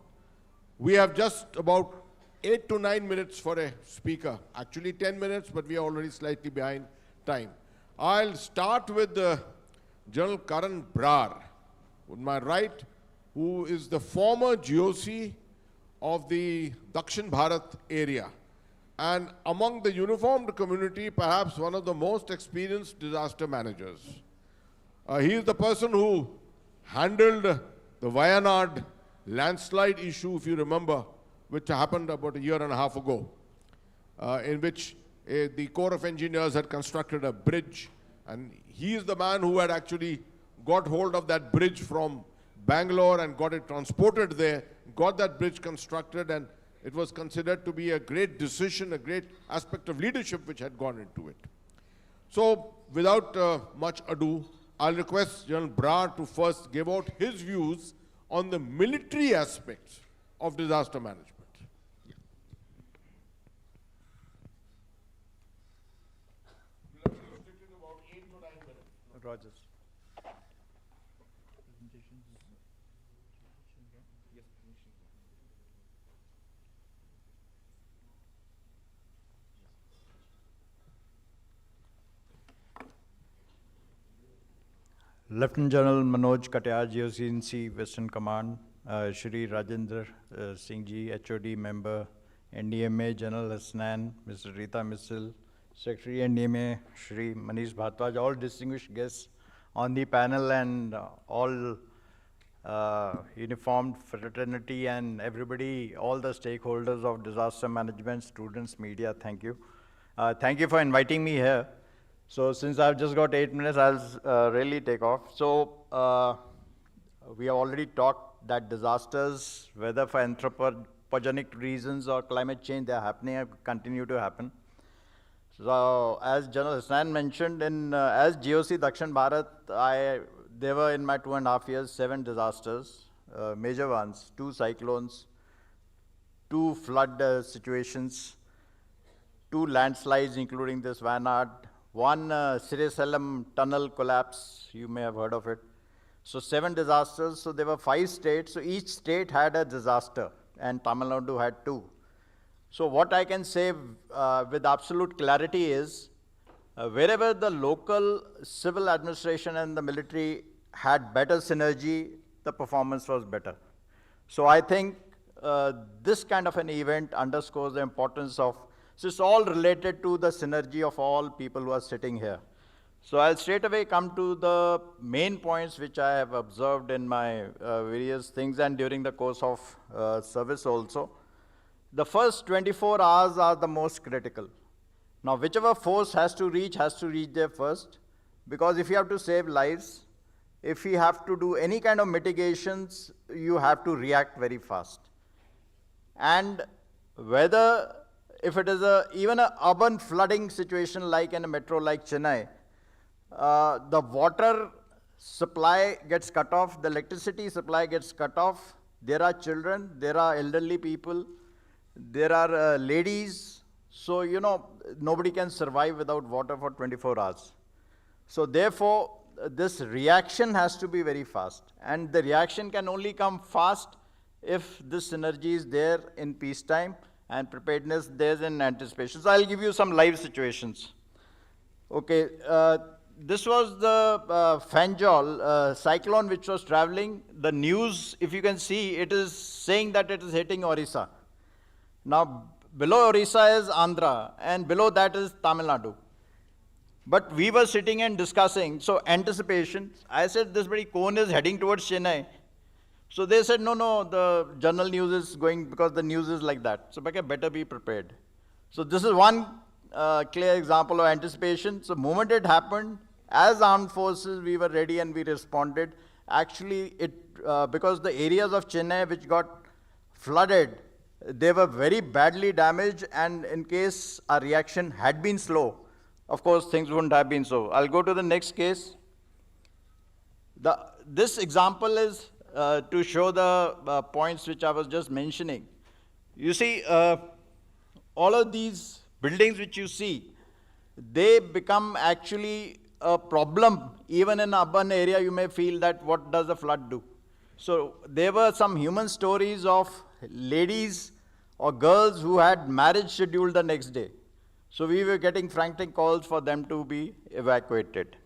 Speaker 2: We have just about 8 to 9 minutes for a speaker. Actually 10 minutes, but we are already slightly behind time. I'll start with General Karan Brar, on my right, who is the former GOC of the Dakshin Bharat area. And among the uniformed community, perhaps one of the most experienced disaster managers. He is the person who handled the Wayanad landslide issue, if you remember, which happened about a year and a half ago, in which the Corps of Engineers had constructed a bridge. And he is the man who had actually got hold of that bridge from Bangalore and got it transported there, got that bridge constructed, and it was considered to be a great decision, a great aspect of leadership which had gone into it. So, without much ado, I'll request General Brar to first give out his views on the military aspects of disaster management.
Speaker 1: Rogers.
Speaker 5: Lieutenant General Manoj Katyar, GOC Western Command, Shri Rajendra Singh Ji, HOD member, NDMA, General Hasnan, Mr. Rita Missil, Secretary NDMA, Shri Manish Bharadwaj, all distinguished guests on the panel, and all uniformed fraternity and everybody, all the stakeholders of disaster management, students, media, thank you. Thank you for inviting me here. So since I've just got 8 minutes, I'll really take off. So we have already talked that disasters, whether for anthropogenic reasons or climate change, they are happening and continue to happen. So as General Hasnan mentioned, as GOC Dakshin Bharat, there were in my 2.5 years 7 disasters, major ones, 2 cyclones, 2 flood situations, 2 landslides, including this Wayanad, 1 Sirisalam tunnel collapse, you may have heard of it. So 7 disasters, so there were 5 states, so each state had a disaster, and Tamil Nadu had 2. So what I can say with absolute clarity is, wherever the local civil administration and the military had better synergy, the performance was better. So I think this kind of an event underscores the importance of, so it's all related to the synergy of all people who are sitting here. So I'll straight away come to the main points which I have observed in my various things and during the course of service also. The first 24 hours are the most critical. Now, whichever force has to reach there first, because if you have to save lives, if you have to do any kind of mitigations, you have to react very fast. And whether, if it is even an urban flooding situation like in a metro like Chennai, the water supply gets cut off, the electricity supply gets cut off, there are children, there are elderly people, there are ladies, so nobody can survive without water for 24 hours. So therefore, this reaction has to be very fast, and the reaction can only come fast if this synergy is there in peacetime and preparedness there's in anticipation. So I'll give you some live situations. Okay, this was the Fanjol cyclone which was traveling. The news, if you can see, it is saying that it is hitting Orissa. Now, below Orissa is Andhra, and below that is Tamil Nadu. But we were sitting and discussing, so anticipation. I said, this very cone is heading towards Chennai. So they said, no, no, the journal news is going, because the news is like that. So better be prepared. So this is one clear example of anticipation. So the moment it happened, as armed forces, we were ready and we responded. Actually, because the areas of Chennai which got flooded, they were very badly damaged, and in case our reaction had been slow, of course, things wouldn't have been so. I'll go to the next case. This example is to show the points which I was just mentioning. You see, all of these buildings which you see, they become actually a problem. Even in urban area, you may feel that what does a flood do? So there were some human stories of ladies or girls who had marriage scheduled the next day. So we were getting frantic calls for them to be evacuated.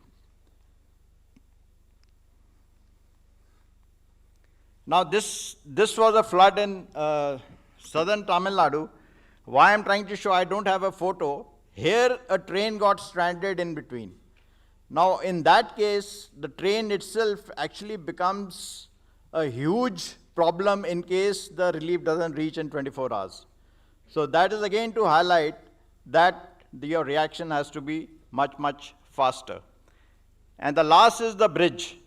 Speaker 5: Now this was a flood in southern Tamil Nadu. Why I'm trying to show, I don't have a photo. Here a train got stranded in between. Now in that case, the train itself actually becomes a huge problem in case the relief doesn't reach in 24 hours. So that is again to highlight that your reaction has to be much, much faster. And the last is the bridge.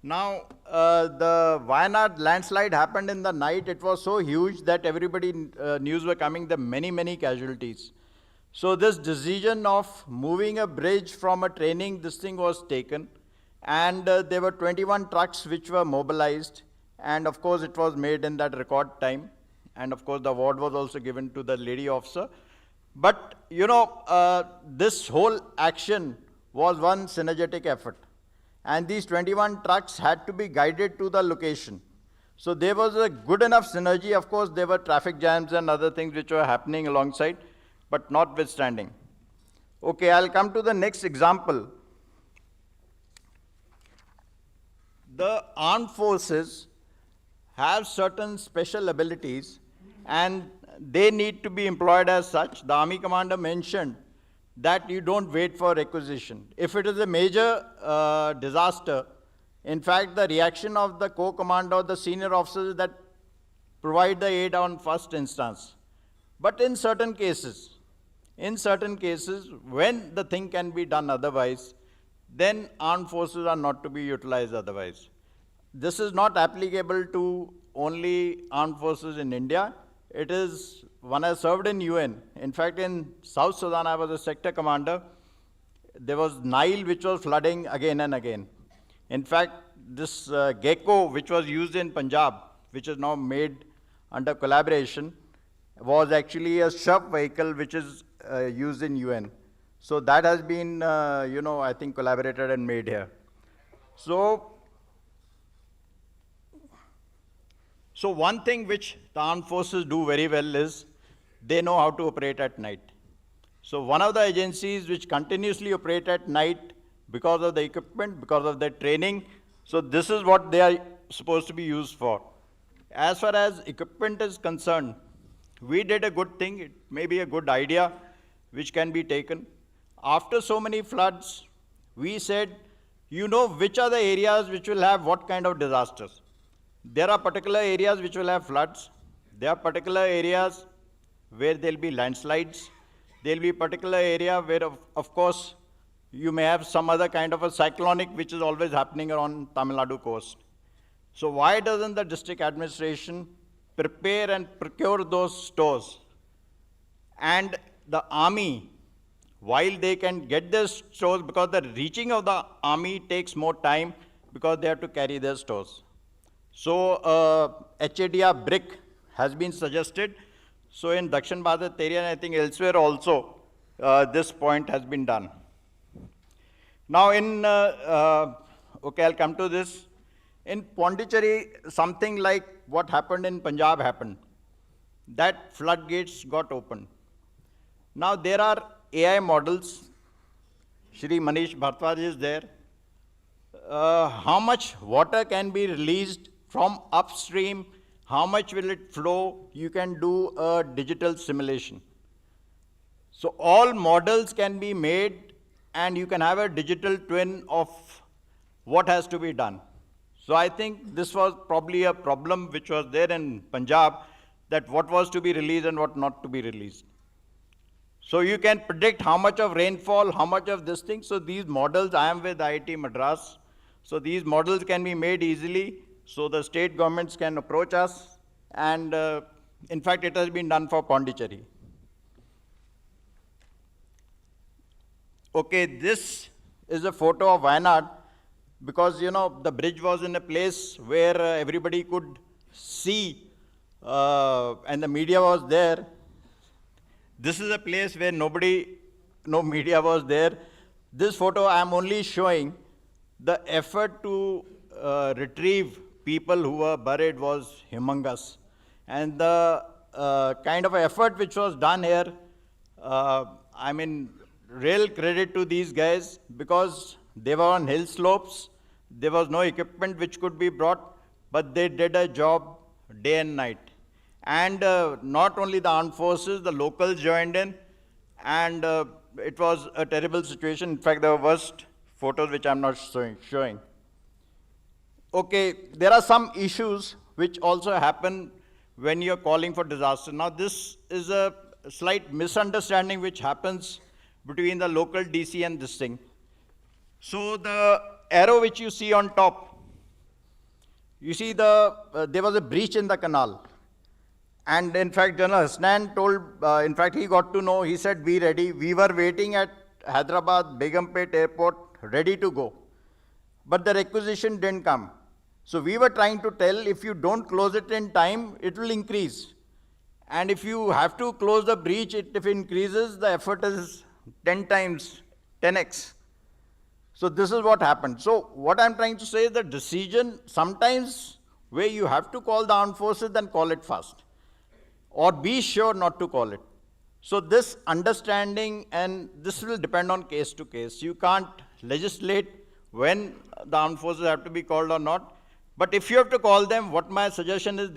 Speaker 5: Now, the Wayanad landslide happened in the night. It was so huge that everybody, news were coming, there many, many casualties. So this decision of moving a bridge from a training, this thing was taken. And there were 21 trucks which were mobilized. And of course, it was made in that record time. And of course, the award was also given to the lady officer. But, you know, this whole action was one synergetic effort. And these 21 trucks had to be guided to the location. So there was a good enough synergy. Of course, there were traffic jams and other things which were happening alongside, but notwithstanding. Okay, I'll come to the next example. The armed forces have certain special abilities, and they need to be employed as such. The Army commander mentioned that you don't wait for requisition. If it is a major disaster, in fact, the reaction of the co-commander or the senior officers is that provide the aid on first instance. But in certain cases, when the thing can be done otherwise, then armed forces are not to be utilized otherwise. This is not applicable to only armed forces in India. It is, when I served in UN, in fact in South Sudan I was a sector commander, there was Nile which was flooding again and again. In fact, this gecko which was used in Punjab, which is now made under collaboration, was actually a shove vehicle which is used in UN. So that has been, I think collaborated and made here. So one thing which the armed forces do very well is they know how to operate at night. So one of the agencies which continuously operate at night because of the equipment, because of their training, so this is what they are supposed to be used for. As far as equipment is concerned, we did a good thing. It may be a good idea which can be taken. After so many floods, we said, you know which are the areas which will have what kind of disasters. There are particular areas which will have floods. There are particular areas where there will be landslides. There will be particular area where, of course, you may have some other kind of a cyclonic which is always happening around Tamil Nadu coast. So why doesn't the district administration prepare and procure those stores? And the army, while they can get their stores, because the reaching of the army takes more time because they have to carry their stores. So HADR brick has been suggested. So in Dakshin Bharat area, and I think elsewhere also, this point has been done. Now okay, I'll come to this. In Pondicherry, something like what happened in Punjab happened. That floodgates got opened. Now there are AI models Shri Manish Bharadwaj is there. How much water can be released from upstream? How much will it flow? You can do a digital simulation. So all models can be made and you can have a digital twin of what has to be done. So I think this was probably a problem which was there in Punjab, that what was to be released and what not to be released. So you can predict how much of rainfall, how much of this thing. So these models, I am with IIT Madras. So these models can be made easily. So the state governments can approach us. And in fact, it has been done for Pondicherry. Okay, this is a photo of Wayanad, because the bridge was in a place where everybody could see, and the media was there. This is a place where no media was there. This photo I am only showing the effort to retrieve people who were buried was humongous. And the kind of effort which was done here, I mean, real credit to these guys, because they were on hill slopes. There was no equipment which could be brought, but they did a job day and night. And not only the armed forces, the locals joined in, and it was a terrible situation. In fact, there were worst photos which I'm not showing. Okay, there are some issues which also happen when you're calling for disaster. Now, this is a slight misunderstanding which happens between the local DC and this thing. So the arrow which you see on top, you see there was a breach in the canal. And in fact, General Hasnan told, in fact, he got to know, he said, be ready. We were waiting at Hyderabad, Begumpet Airport, ready to go. But the requisition didn't come. So we were trying to tell, if you don't close it in time, it will increase. And if you have to close the breach, if it increases, the effort is 10 times, 10x. So this is what happened. So what I'm trying to say is the decision, sometimes where you have to call the armed forces, then call it fast. Or be sure not to call it. So this understanding, and this will depend on case to case. You can't legislate when the armed forces have to be called or not. But if you have to call them, what my suggestion is,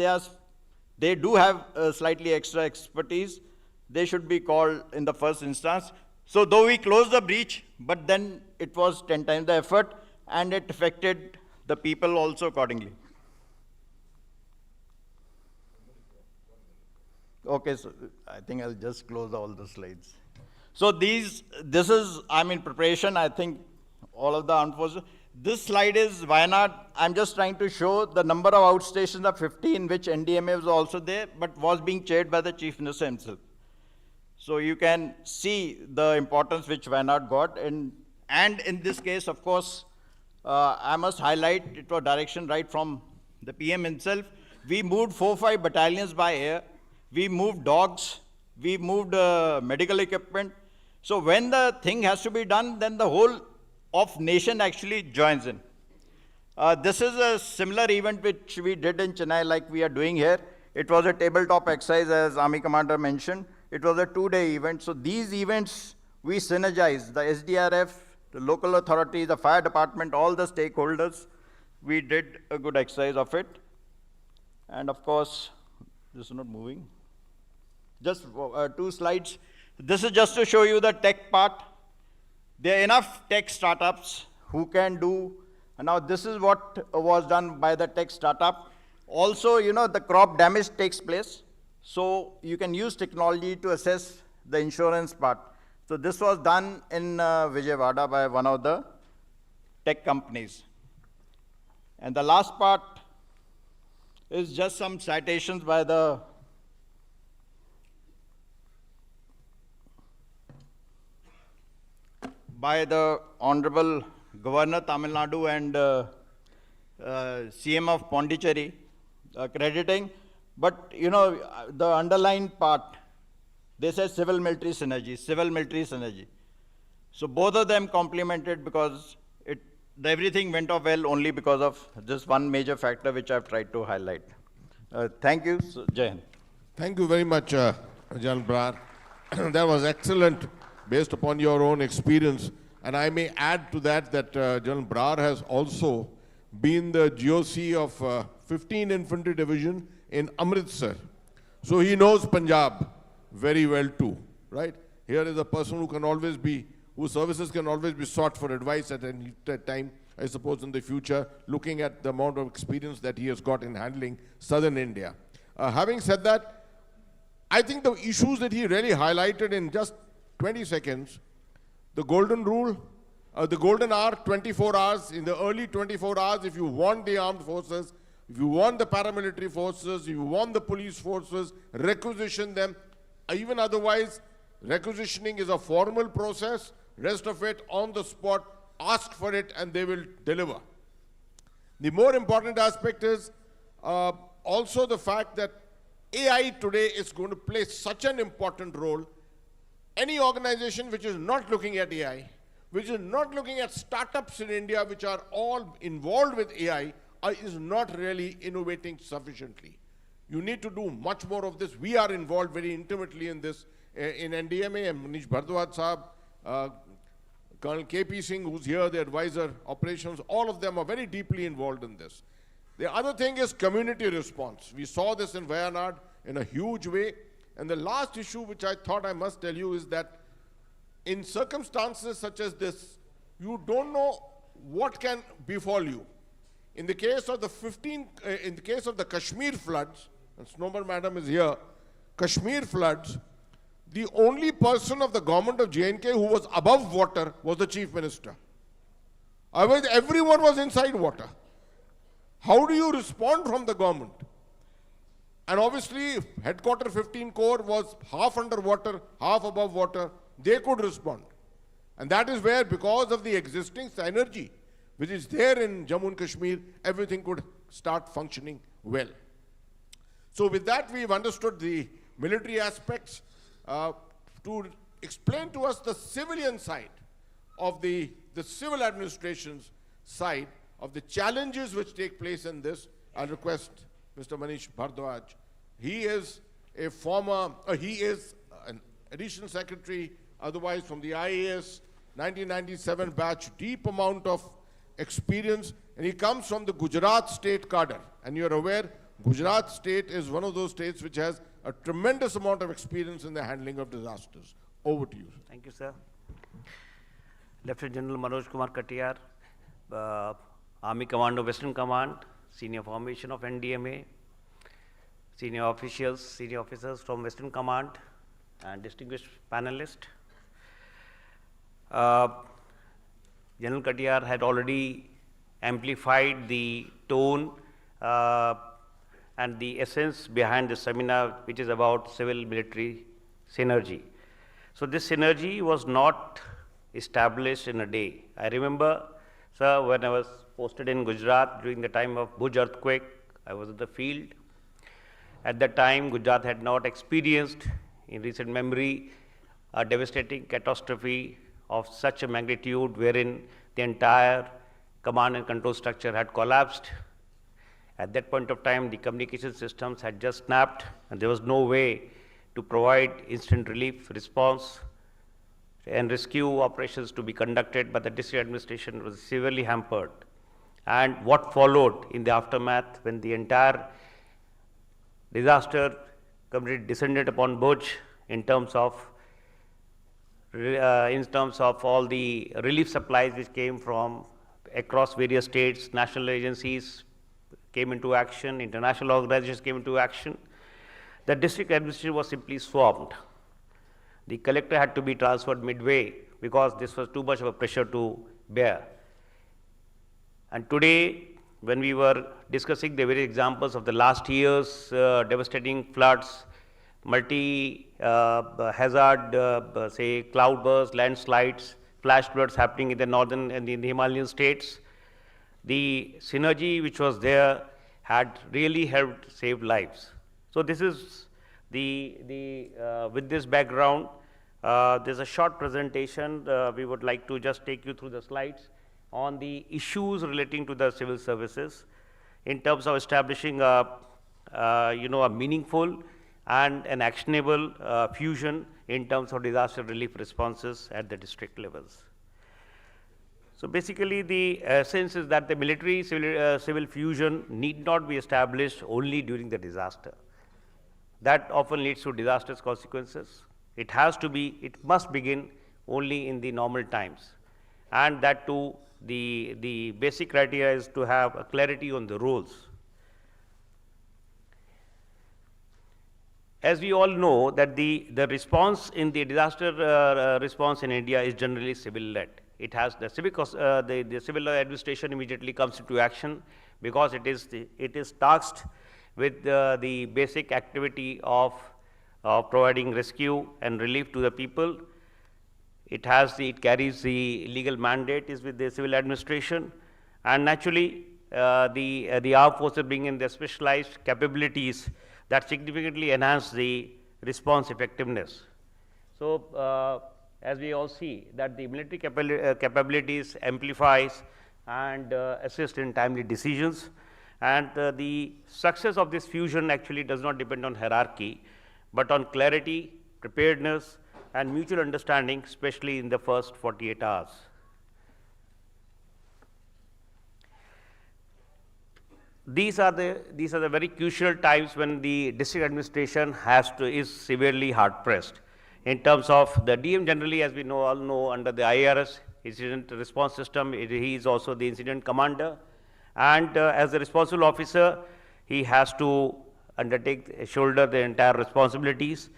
Speaker 5: they do have slightly extra expertise. They should be called in the first instance. So though we closed the breach, but then it was 10 times the effort, and it affected the people also accordingly. Okay, so I think I'll just close all the slides. So this is, I'm in preparation, I think all of the armed forces. This slide is Wayanad. I'm just trying to show the number of outstations of 50, in which NDMA was also there, but was being chaired by the Chief Minister himself. So you can see the importance which Wayanad got. And in this case, of course, I must highlight, it was direction right from the PM himself. We moved 4 or 5 battalions by air. We moved dogs. We moved medical equipment. So when the thing has to be done, then the whole of nation actually joins in. This is a similar event which we did in Chennai, like we are doing here. It was a tabletop exercise, as Army Commander mentioned. It was a 2-day event. So these events, we synergize, the SDRF, the local authorities, the fire department, all the stakeholders. We did a good exercise of it. And of course, this is not moving. Just 2 slides. This is just to show you the tech part. There are enough tech startups who can do, and now this is what was done by the tech startup. Also, the crop damage takes place. So you can use technology to assess the insurance part. So this was done in Vijayawada by one of the tech companies. And the last part is just some citations by the Honorable Governor Tamil Nadu and CM of Pondicherry, crediting. But, the underlined part, they said civil-military synergy. So both of them complemented, because everything went off well only because of this one major factor which I've tried to highlight. Thank you. So, Jai Hind.
Speaker 2: Thank you very much, General Brar. That was excellent, based upon your own experience. And I may add to that that General Brar has also been the GOC of 15 Infantry Division in Amritsar. So he knows Punjab very well too, right? Here is a person who can always be, whose services can always be sought for advice at any time, I suppose in the future, looking at the amount of experience that he has got in handling southern India. Having said that, I think the issues that he really highlighted in just 20 seconds, the golden rule, the golden hour, 24 hours, in the early 24 hours, if you want the armed forces, if you want the paramilitary forces, if you want the police forces, requisition them. Even otherwise, requisitioning is a formal process. Rest of it, on the spot, ask for it and they will deliver. The more important aspect is also the fact that AI today is going to play such an important role. Any organization which is not looking at AI, which is not looking at startups in India which are all involved with AI, is not really innovating sufficiently. You need to do much more of this. We are involved very intimately in this in NDMA, and Manish Bhardwaj Saab, Colonel KP Singh, who's here, the advisor, operations, all of them are very deeply involved in this. The other thing is community response. We saw this in Wayanad in a huge way. And the last issue which I thought I must tell you is that in circumstances such as this, you don't know what can befall you. In the case of the Kashmir floods, and Snowball Madam is here, Kashmir floods, the only person of the government of J&K who was above water was the Chief Minister. Otherwise, everyone was inside water. How do you respond from the government? And obviously, Headquarter 15 Corps was half underwater, half above water. They could respond. And that is where, because of the existing synergy, which is there in Jammu and Kashmir, everything could start functioning well. So with that, we've understood the military aspects. To explain to us the civilian side of the civil administration's side of the challenges which take place in this, I'll request Mr. Manish Bhardwaj. He is a former, he is an additional secretary, otherwise from the IAS 1997 batch, deep amount of experience, and he comes from the Gujarat state cadre. And you're aware, Gujarat state is one of those states which has a tremendous amount of experience in the handling of disasters. Over to you, sir.
Speaker 6: Thank you, sir. Lieutenant General Manoj Kumar Katiyar, Army Commando Western Command, Senior Formation of NDMA, senior officers from Western Command, and distinguished panelists. General Katiyar had already amplified the tone and the essence behind the seminar, which is about civil-military synergy. So this synergy was not established in a day. I remember, sir, when I was posted in Gujarat during the time of Bhuj earthquake, I was at the field. At that time, Gujarat had not experienced, in recent memory, a devastating catastrophe of such a magnitude wherein the entire command and control structure had collapsed. At that point of time, the communication systems had just snapped, and there was no way to provide instant relief response and rescue operations to be conducted, but the district administration was severely hampered. And what followed in the aftermath, when the entire disaster community descended upon Bhuj in terms of all the relief supplies which came from across various states, national agencies came into action, international organizations came into action. The district administration was simply swamped. The collector had to be transferred midway because this was too much of a pressure to bear. And today, when we were discussing the various examples of the last year's devastating floods, multi-hazard, say, cloudbursts, landslides, flash floods happening in the northern and in the Himalayan states, the synergy which was there had really helped save lives. So this is with this background, there's a short presentation. We would like to just take you through the slides on the issues relating to the civil services in terms of establishing a meaningful and an actionable fusion in terms of disaster relief responses at the district levels. So basically, the sense is that the military civil fusion need not be established only during the disaster. That often leads to disastrous consequences. It must begin only in the normal times. And that too, the basic criteria is to have a clarity on the roles. As we all know that the response in the disaster response in India is generally civil-led. It has the civil administration immediately comes into action because it is tasked with the basic activity of providing rescue and relief to the people. It carries the legal mandate is with the civil administration, and naturally the armed forces bring in their specialized capabilities that significantly enhance the response effectiveness. So as we all see that the military capabilities amplifies and assist in timely decisions, and the success of this fusion actually does not depend on hierarchy, but on clarity, preparedness, and mutual understanding, especially in the first 48 hours. These are the very crucial times when the district administration is severely hard pressed. In terms of the DM generally, as we all know, under the IRS incident response system, he is also the incident commander, and as a responsible officer, he has to shoulder the entire responsibilities.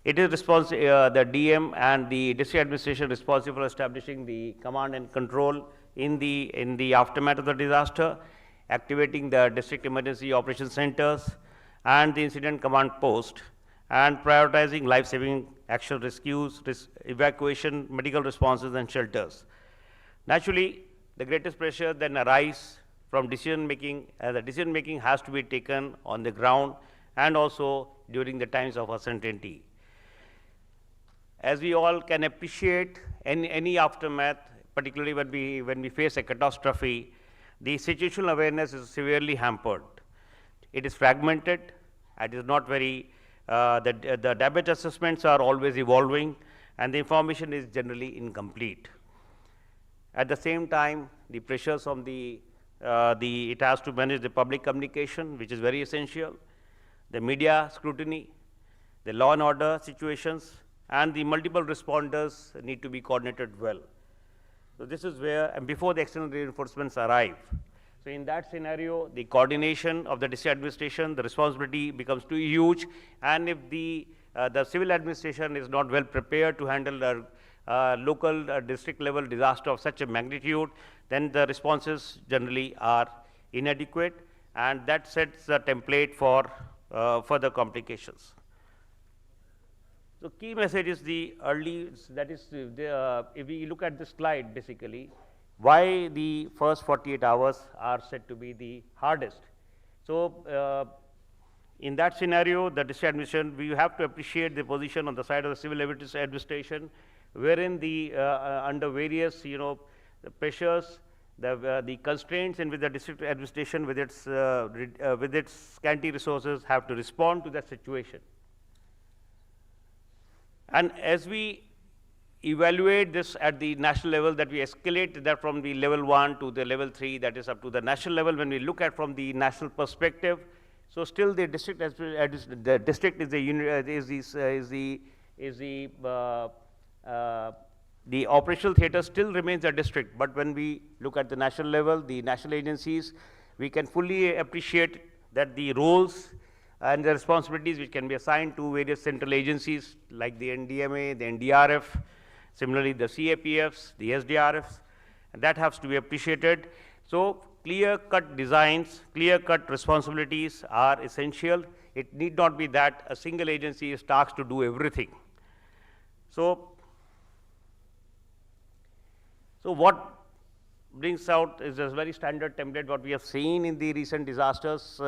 Speaker 6: It is the DM and the district administration responsible for establishing the command and control in the aftermath of the disaster, activating the district emergency operation centers and the incident command post, and prioritizing life-saving action rescues, evacuation, medical responses, and shelters. Naturally, the greatest pressure then arises from decision making, as the decision making has to be taken on the ground and also during the times of uncertainty. As we all can appreciate, any aftermath, particularly when we face a catastrophe, the situational awareness is severely hampered. It is fragmented. It is not very. The damage assessments are always evolving, and the information is generally incomplete. At the same time, the pressures from it has to manage the public communication, which is very essential, the media scrutiny, the law and order situations, and the multiple responders need to be coordinated well. So this is where, and before the external reinforcements arrive. So in that scenario, the coordination of the district administration, the responsibility becomes too huge, and if the civil administration is not well prepared to handle the local district level disaster of such a magnitude, then the responses generally are inadequate, and that sets the template for further complications. So key message is if we look at this slide, basically, why the first 48 hours are said to be the hardest. So in that scenario, the district administration, we have to appreciate the position on the side of the civil administration, wherein under various the pressures, the constraints in which the district administration with its scanty resources have to respond to that situation. And as we evaluate this at the national level, that we escalate that from the level 1 to the level 3, that is up to the national level, when we look at from the national perspective, so still the district is the operational theater still remains a district, but when we look at the national level, the national agencies, we can fully appreciate that the roles and the responsibilities which can be assigned to various central agencies like the NDMA, the NDRF, similarly the CAPFs, the SDRFs, and that has to be appreciated. So clear-cut designs, clear-cut responsibilities are essential. It need not be that a single agency is tasked to do everything. So what brings out is a very standard template what we have seen in the recent disasters,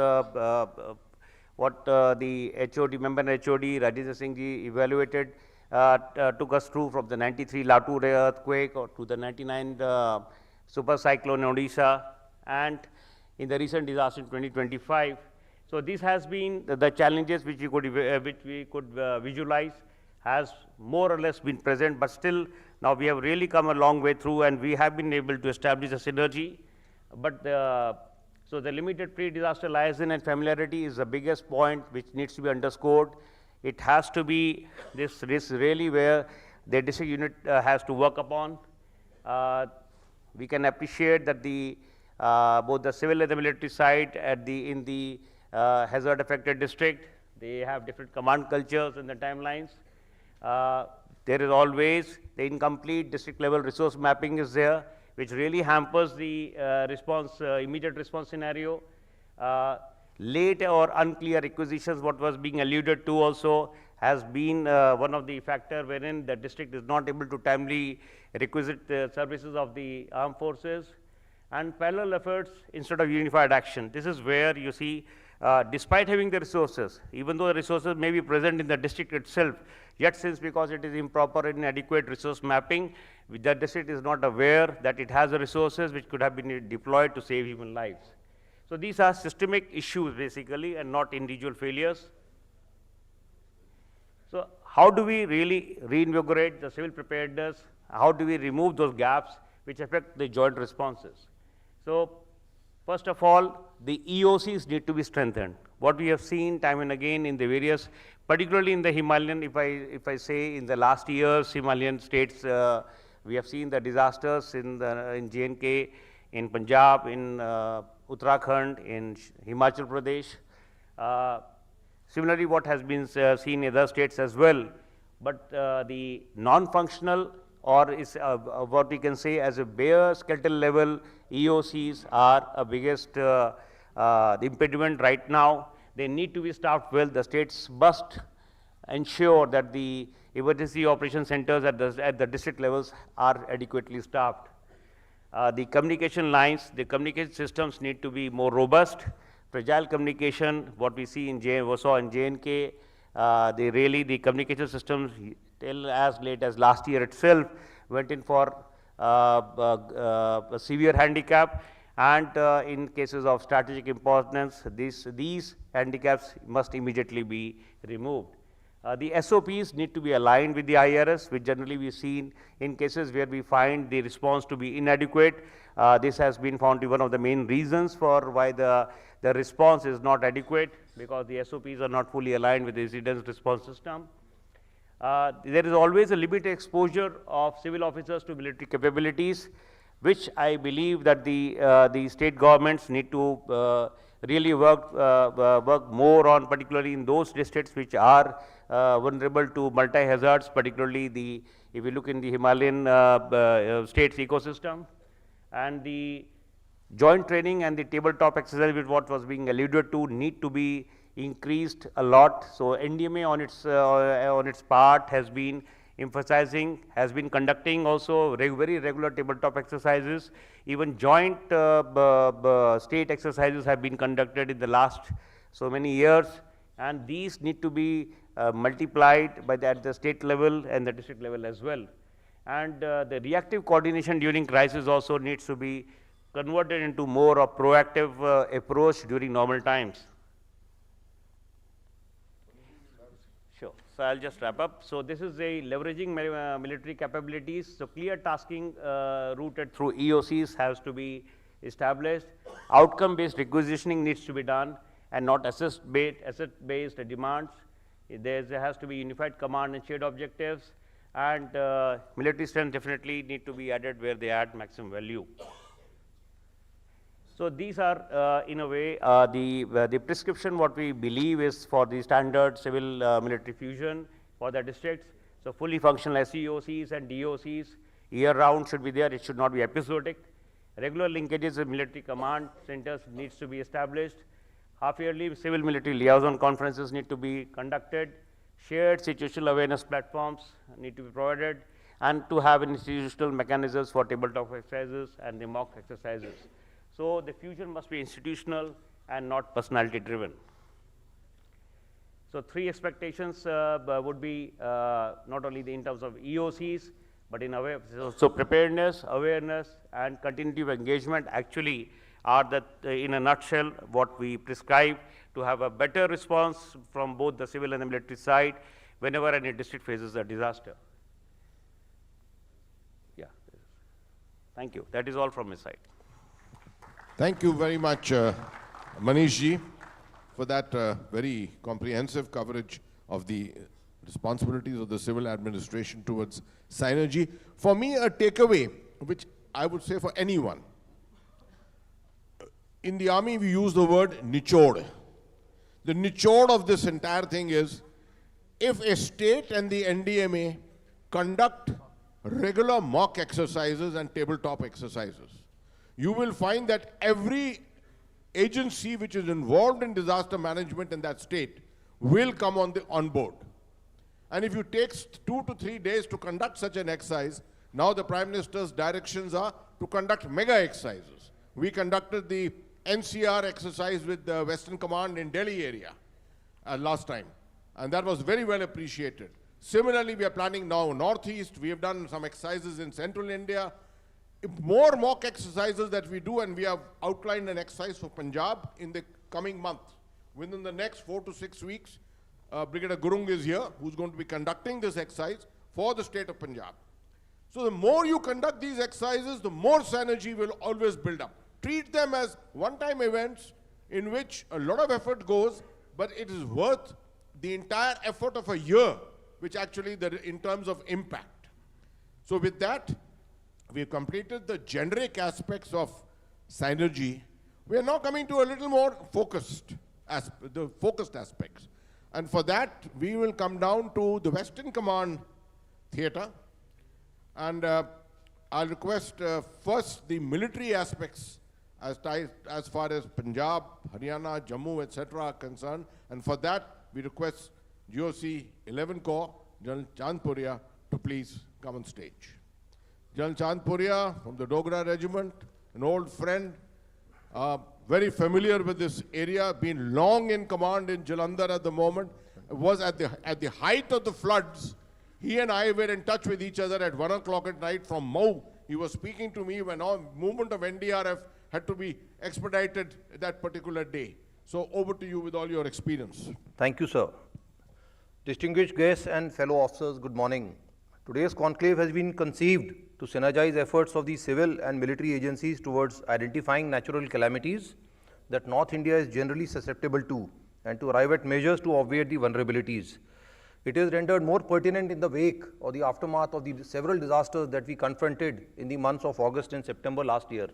Speaker 6: what the HOD, member HOD, Rajesh Singh ji evaluated, took us through from the 93 Latur earthquake or to the 99 super cyclone in Odisha, and in the recent disaster in 2025. So this has been the challenges which we could visualize, has more or less been present, but still now we have really come a long way through, and we have been able to establish a synergy. But so the limited pre-disaster liaison and familiarity is the biggest point which needs to be underscored. It has to be this really where the district unit has to work upon. We can appreciate that the both the civil and the military side in the hazard affected district, they have different command cultures and the timelines. There is always the incomplete district level resource mapping is there, which really hampers the immediate response scenario. Late or unclear requisitions, what was being alluded to also, has been one of the factor wherein the district is not able to timely requisite the services of the armed forces, and parallel efforts instead of unified action. This is where you see, despite having the resources, even though the resources may be present in the district itself, yet since because it is improper and inadequate resource mapping, the district is not aware that it has the resources which could have been deployed to save human lives. So these are systemic issues basically and not individual failures. So how do we really reinvigorate the civil preparedness? How do we remove those gaps which affect the joint responses? So first of all, the EOCs need to be strengthened. What we have seen time and again in the various, particularly in the Himalayan, if I say in the last years, Himalayan states, we have seen the disasters in J&K, in Punjab, in Uttarakhand, in Himachal Pradesh. Similarly, what has been seen in other states as well. But the non-functional or is what we can say as a bare skeletal level EOCs are a biggest the impediment right now. They need to be staffed well. The states must ensure that the emergency operation centers at the district levels are adequately staffed. The communication lines, the communication systems need to be more robust. Fragile communication, what we see in saw in J&K, the communication systems till as late as last year itself went in for a severe handicap, and in cases of strategic importance, these handicaps must immediately be removed. The SOPs need to be aligned with the IRS, which generally we see in cases where we find the response to be inadequate. This has been found to be one of the main reasons for why the response is not adequate, because the SOPs are not fully aligned with the incident response system. There is always a limited exposure of civil officers to military capabilities, which I believe that the state governments need to really work more on, particularly in those districts which are vulnerable to multi-hazards, particularly if you look in the Himalayan states ecosystem. And the joint training and the tabletop exercise with what was being alluded to need to be increased a lot. So NDMA on its part has been emphasizing, has been conducting also very regular tabletop exercises. Even joint state exercises have been conducted in the last so many years, and these need to be multiplied at the state level and the district level as well. And the reactive coordination during crisis also needs to be converted into more of proactive approach during normal times. Sure. So I'll just wrap up. So this is a leveraging military capabilities. So clear tasking routed through EOCs has to be established. Outcome-based requisitioning needs to be done, and not asset-based demands. There has to be unified command and shared objectives, and military strength definitely need to be added where they add maximum value. So these are, in a way, the prescription what we believe is for the standard civil military fusion for the districts. So fully functional SEOCs and DOCs year-round should be there. It should not be episodic. Regular linkages with military command centers needs to be established. Half-yearly civil military liaison conferences need to be conducted. Shared situational awareness platforms need to be provided, and to have institutional mechanisms for tabletop exercises and the mock exercises. So the fusion must be institutional and not personality driven. So three expectations would be not only in terms of EOCs, but in a way, so preparedness, awareness, and continuity of engagement actually are in a nutshell what we prescribe to have a better response from both the civil and the military side. whenever any district faces a disaster. Yeah. Thank you. That is all from my side.
Speaker 2: Thank you very much, Manish ji, for that very comprehensive coverage of the responsibilities of the civil administration towards synergy. For me, a takeaway, which I would say for anyone, in the army we use the word nichod. The nichod of this entire thing is, if a state and the NDMA conduct regular mock exercises and tabletop exercises, you will find that every agency which is involved in disaster management in that state will come on board. And if you take 2 to 3 days to conduct such an exercise, now the Prime Minister's directions are to conduct mega exercises. We conducted the NCR exercise with the Western Command in Delhi area last time, and that was very well appreciated. Similarly, we are planning now Northeast. We have done some exercises in Central India. More mock exercises that we do, and we have outlined an exercise for Punjab in the coming month. Within the next 4 to 6 weeks, Brigadier Gurung is here, who's going to be conducting this exercise for the state of Punjab. So the more you conduct these exercises, the more synergy will always build up. Treat them as one-time events in which a lot of effort goes, but it is worth the entire effort of a year, which actually, in terms of impact. So with that, we have completed the generic aspects of synergy. We are now coming to a little more focused aspects. And for that, we will come down to the Western Command theatre. And I'll request first the military aspects as far as Punjab, Haryana, Jammu, etc. are concerned. And for that, we request GOC 11 Corps, General Chandpuria, to please come on stage. General Chandpuria from the Dogra Regiment, an old friend, very familiar with this area, been long in command in Jalandhar at the moment, was at the height of the floods. He and I were in touch with each other at 1 o'clock at night from Mau. He was speaking to me when all movement of NDRF had to be expedited that particular day. So over to you with all your experience.
Speaker 7: Thank you, sir. Distinguished guests and fellow officers, good morning. Today's conclave has been conceived to synergize efforts of the civil and military agencies towards identifying natural calamities that North India is generally susceptible to, and to arrive at measures to obviate the vulnerabilities. It is rendered more pertinent in the wake or the aftermath of the several disasters that we confronted in the months of August and September last year.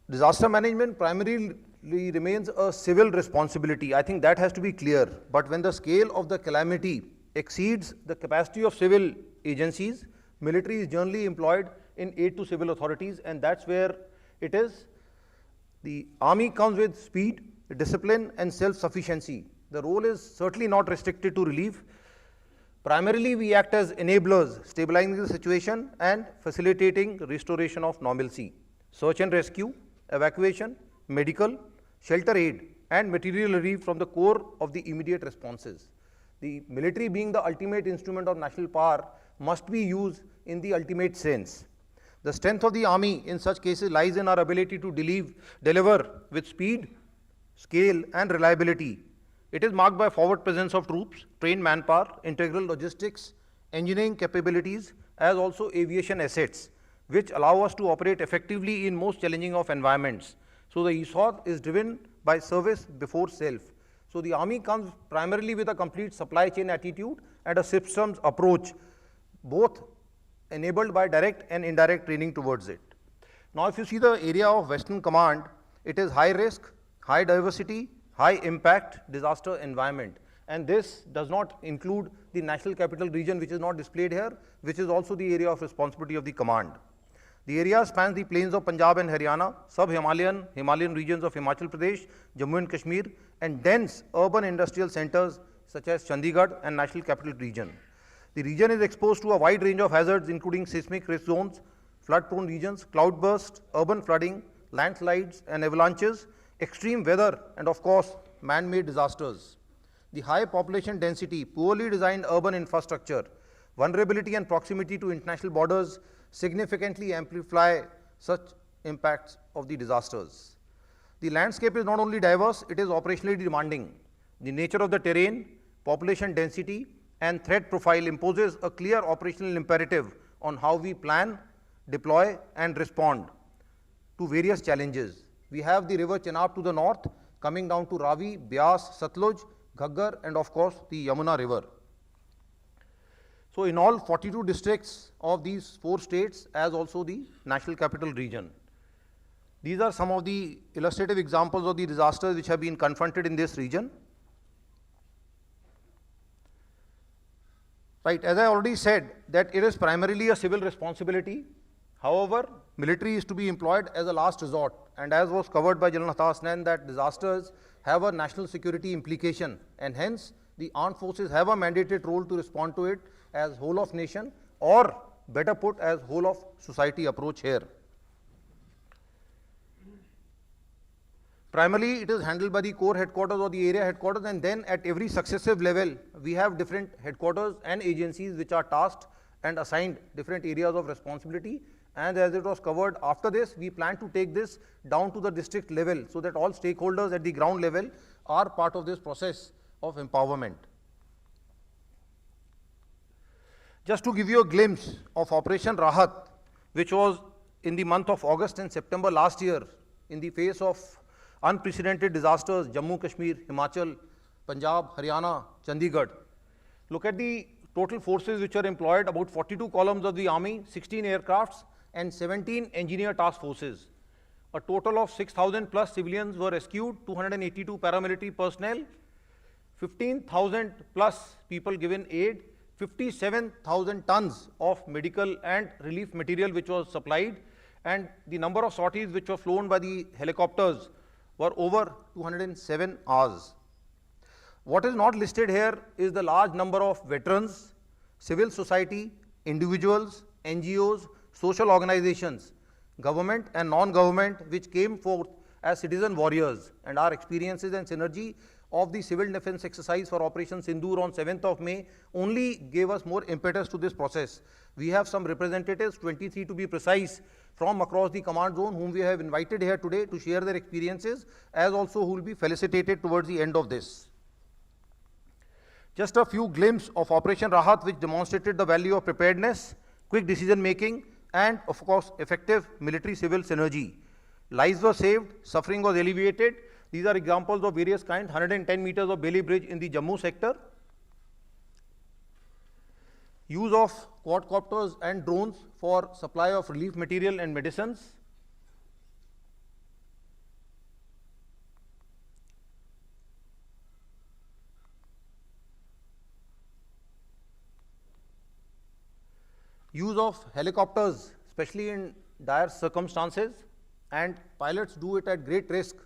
Speaker 7: Disaster management primarily remains a civil responsibility. I think that has to be clear. But when the scale of the calamity exceeds the capacity of civil agencies, military is generally employed in aid to civil authorities, and that's where it is. The army comes with speed, discipline, and self-sufficiency. The role is certainly not restricted to relief. Primarily, we act as enablers, stabilizing the situation and facilitating restoration of normalcy. Search and rescue, evacuation, medical, shelter aid, and material relief from the core of the immediate responses. The military, being the ultimate instrument of national power, must be used in the ultimate sense. The strength of the army in such cases lies in our ability to deliver with speed, scale, and reliability. It is marked by forward presence of troops, trained manpower, integral logistics, engineering capabilities, as also aviation assets, which allow us to operate effectively in most challenging of environments. So the ethos is driven by service before self. So the army comes primarily with a complete supply chain attitude and a systems approach, both enabled by direct and indirect training towards it. Now, if you see the area of Western Command, it is high risk, high diversity, high impact disaster environment. And this does not include the National Capital Region, which is not displayed here, which is also the area of responsibility of the command. The area spans the plains of Punjab and Haryana, Himalayan regions of Himachal Pradesh, Jammu and Kashmir, and dense urban industrial centers such as Chandigarh and National Capital Region. The region is exposed to a wide range of hazards, including seismic risk zones, flood-prone regions, cloudbursts, urban flooding, landslides and avalanches, extreme weather, and of course, man-made disasters. The high population density, poorly designed urban infrastructure, vulnerability and proximity to international borders significantly amplify such impacts of the disasters. The landscape is not only diverse, it is operationally demanding. The nature of the terrain, population density, and threat profile imposes a clear operational imperative on how we plan, deploy, and respond to various challenges. We have the river Chenab to the north, coming down to Ravi, Beas, Satluj, Ghaggar, and of course the Yamuna river. So in all 42 districts of these 4 states, as also the National Capital Region. These are some of the illustrative examples of the disasters which have been confronted in this region. Right, as I already said, that it is primarily a civil responsibility. However, military is to be employed as a last resort, and as was covered by General Atta Hasnain, that disasters have a national security implication, and hence the armed forces have a mandated role to respond to it as whole of nation, or better put, as whole of society approach here. Primarily, it is handled by the corps headquarters or the area headquarters, and then at every successive level, we have different headquarters and agencies which are tasked and assigned different areas of responsibility. And as it was covered after this, we plan to take this down to the district level so that all stakeholders at the ground level are part of this process of empowerment. Just to give you a glimpse of Operation Rahat, which was in the month of August and September last year, in the face of unprecedented disasters, Jammu, Kashmir, Himachal, Punjab, Haryana, Chandigarh. Look at the total forces which are employed, about 42 columns of the army, 16 aircrafts, and 17 engineer task forces. A total of 6,000 plus civilians were rescued, 282 paramilitary personnel, 15,000 plus people given aid, 57,000 tons of medical and relief material which was supplied, and the number of sorties which were flown by the helicopters were over 207 hours. What is not listed here is the large number of veterans, civil society, individuals, NGOs, social organizations, government and non-government, which came forth as citizen warriors, and our experiences and synergy of the civil defense exercise for Operation Sindoor on 7th of May only gave us more impetus to this process. We have some representatives, 23 to be precise, from across the command zone whom we have invited here today to share their experiences, as also who will be felicitated towards the end of this. Just a few glimpses of Operation Rahat, which demonstrated the value of preparedness, quick decision making, and of course effective military-civil synergy. Lives were saved, suffering was alleviated. These are examples of various kinds, 110 meters of Bailey Bridge in the Jammu sector. Use of quadcopters and drones for supply of relief material and medicines. Use of helicopters, especially in dire circumstances, and pilots do it at great risk.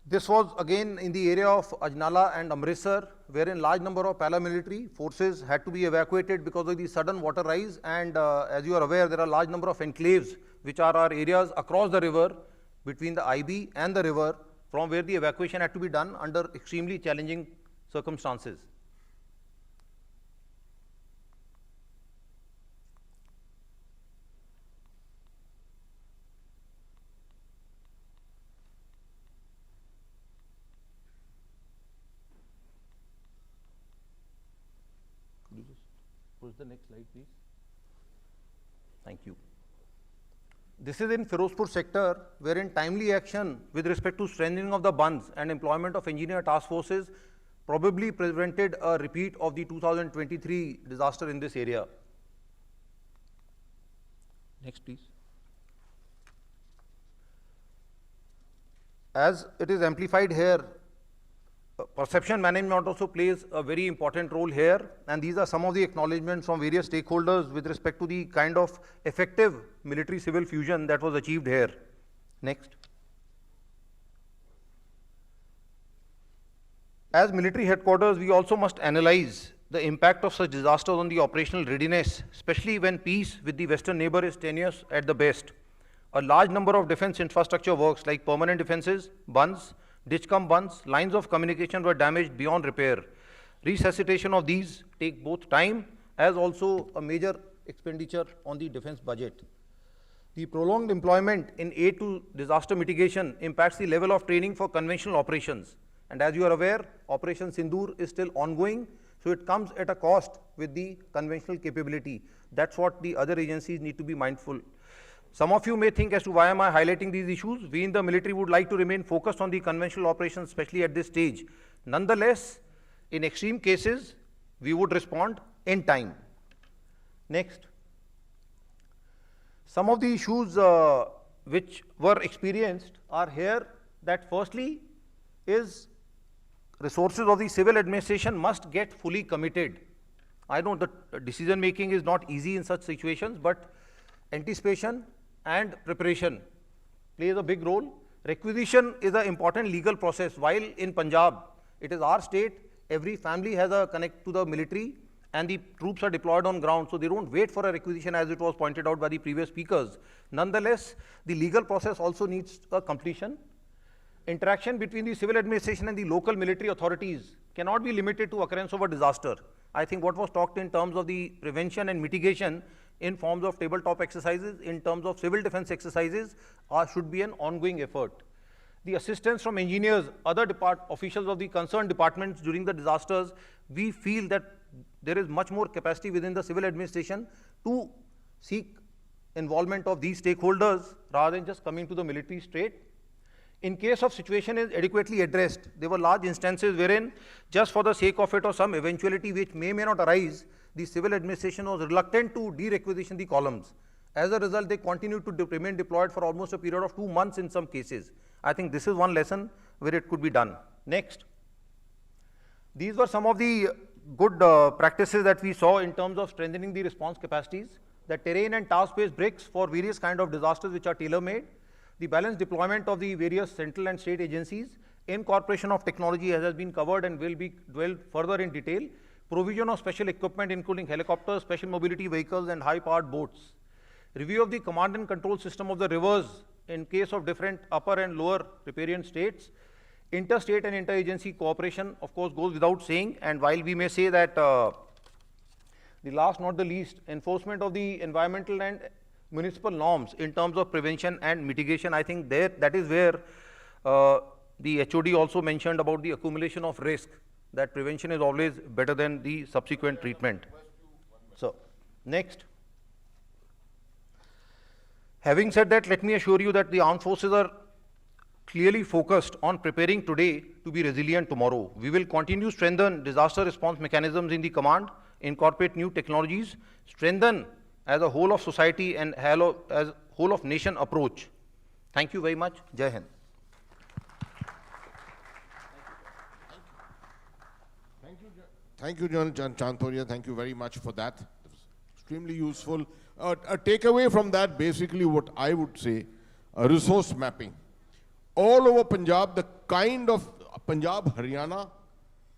Speaker 7: This was again in the area of Ajnala and Amritsar, wherein large number of paramilitary forces had to be evacuated because of the sudden water rise, and as you are aware, there are large number of enclaves which are our areas across the river between the IB and the river, from where the evacuation had to be done under extremely challenging circumstances. Push the next slide, please. Thank you. This is in Firozpur sector, wherein timely action with respect to strengthening of the bunds and employment of engineer task forces probably prevented a repeat of the 2023 disaster in this area. Next, please. As it is amplified here, perception management also plays a very important role here, and these are some of the acknowledgements from various stakeholders with respect to the kind of effective military-civil fusion that was achieved here. Next. As military headquarters, we also must analyze the impact of such disasters on the operational readiness, especially when peace with the western neighbor is tenuous at the best. A large number of defense infrastructure works like permanent defenses, bunds, ditch cum bunds, lines of communication were damaged beyond repair. Resuscitation of these take both time as also a major expenditure on the defense budget. The prolonged employment in aid to disaster mitigation impacts the level of training for conventional operations. And as you are aware, Operation Sindoor is still ongoing, so it comes at a cost with the conventional capability. That's what the other agencies need to be mindful. Some of you may think as to why am I highlighting these issues. We in the military would like to remain focused on the conventional operations, especially at this stage. Nonetheless, in extreme cases, we would respond in time. Next. Some of the issues which were experienced are here, that firstly is resources of the civil administration must get fully committed. I know that decision making is not easy in such situations, but anticipation and preparation plays a big role. Requisition is an important legal process. While in Punjab, it is our state, every family has a connect to the military and the troops are deployed on ground, so they don't wait for a requisition as it was pointed out by the previous speakers. Nonetheless, the legal process also needs a completion. Interaction between the civil administration and the local military authorities cannot be limited to occurrence of a disaster. I think what was talked in terms of the prevention and mitigation in forms of tabletop exercises, in terms of civil defense exercises, should be an ongoing effort. The assistance from engineers, other officials of the concerned departments during the disasters, we feel that there is much more capacity within the civil administration to seek involvement of these stakeholders rather than just coming to the military straight. In case of situation is adequately addressed, there were large instances wherein just for the sake of it or some eventuality which may not arise, the civil administration was reluctant to de-requisition the columns. As a result, they continued to remain deployed for almost a period of 2 months in some cases. I think this is one lesson where it could be done. Next. These were some of the good practices that we saw in terms of strengthening the response capacities, the terrain and task-based bricks for various kind of disasters which are tailor-made, the balanced deployment of the various central and state agencies, incorporation of technology as has been covered and will be dwelled further in detail, provision of special equipment including helicopters, special mobility vehicles and high-powered boats, review of the command and control system of the rivers in case of different upper and lower riparian states. Interstate and interagency cooperation, of course, goes without saying, and while we may say that the last not the least, enforcement of the environmental and municipal norms in terms of prevention and mitigation, I think that is where the HOD also mentioned about the accumulation of risk, that prevention is always better than the subsequent treatment. So, next. Having said that, let me assure you that the armed forces are clearly focused on preparing today to be resilient tomorrow. We will continue to strengthen disaster response mechanisms in the command, incorporate new technologies, strengthen as a whole of society and as whole of nation approach. Thank you very much. Jai Hind.
Speaker 2: Thank you, John Chantoria. Thank you very much for that. Extremely useful. A takeaway from that, basically what I would say, resource mapping. All over Punjab, the kind of Punjab, Haryana,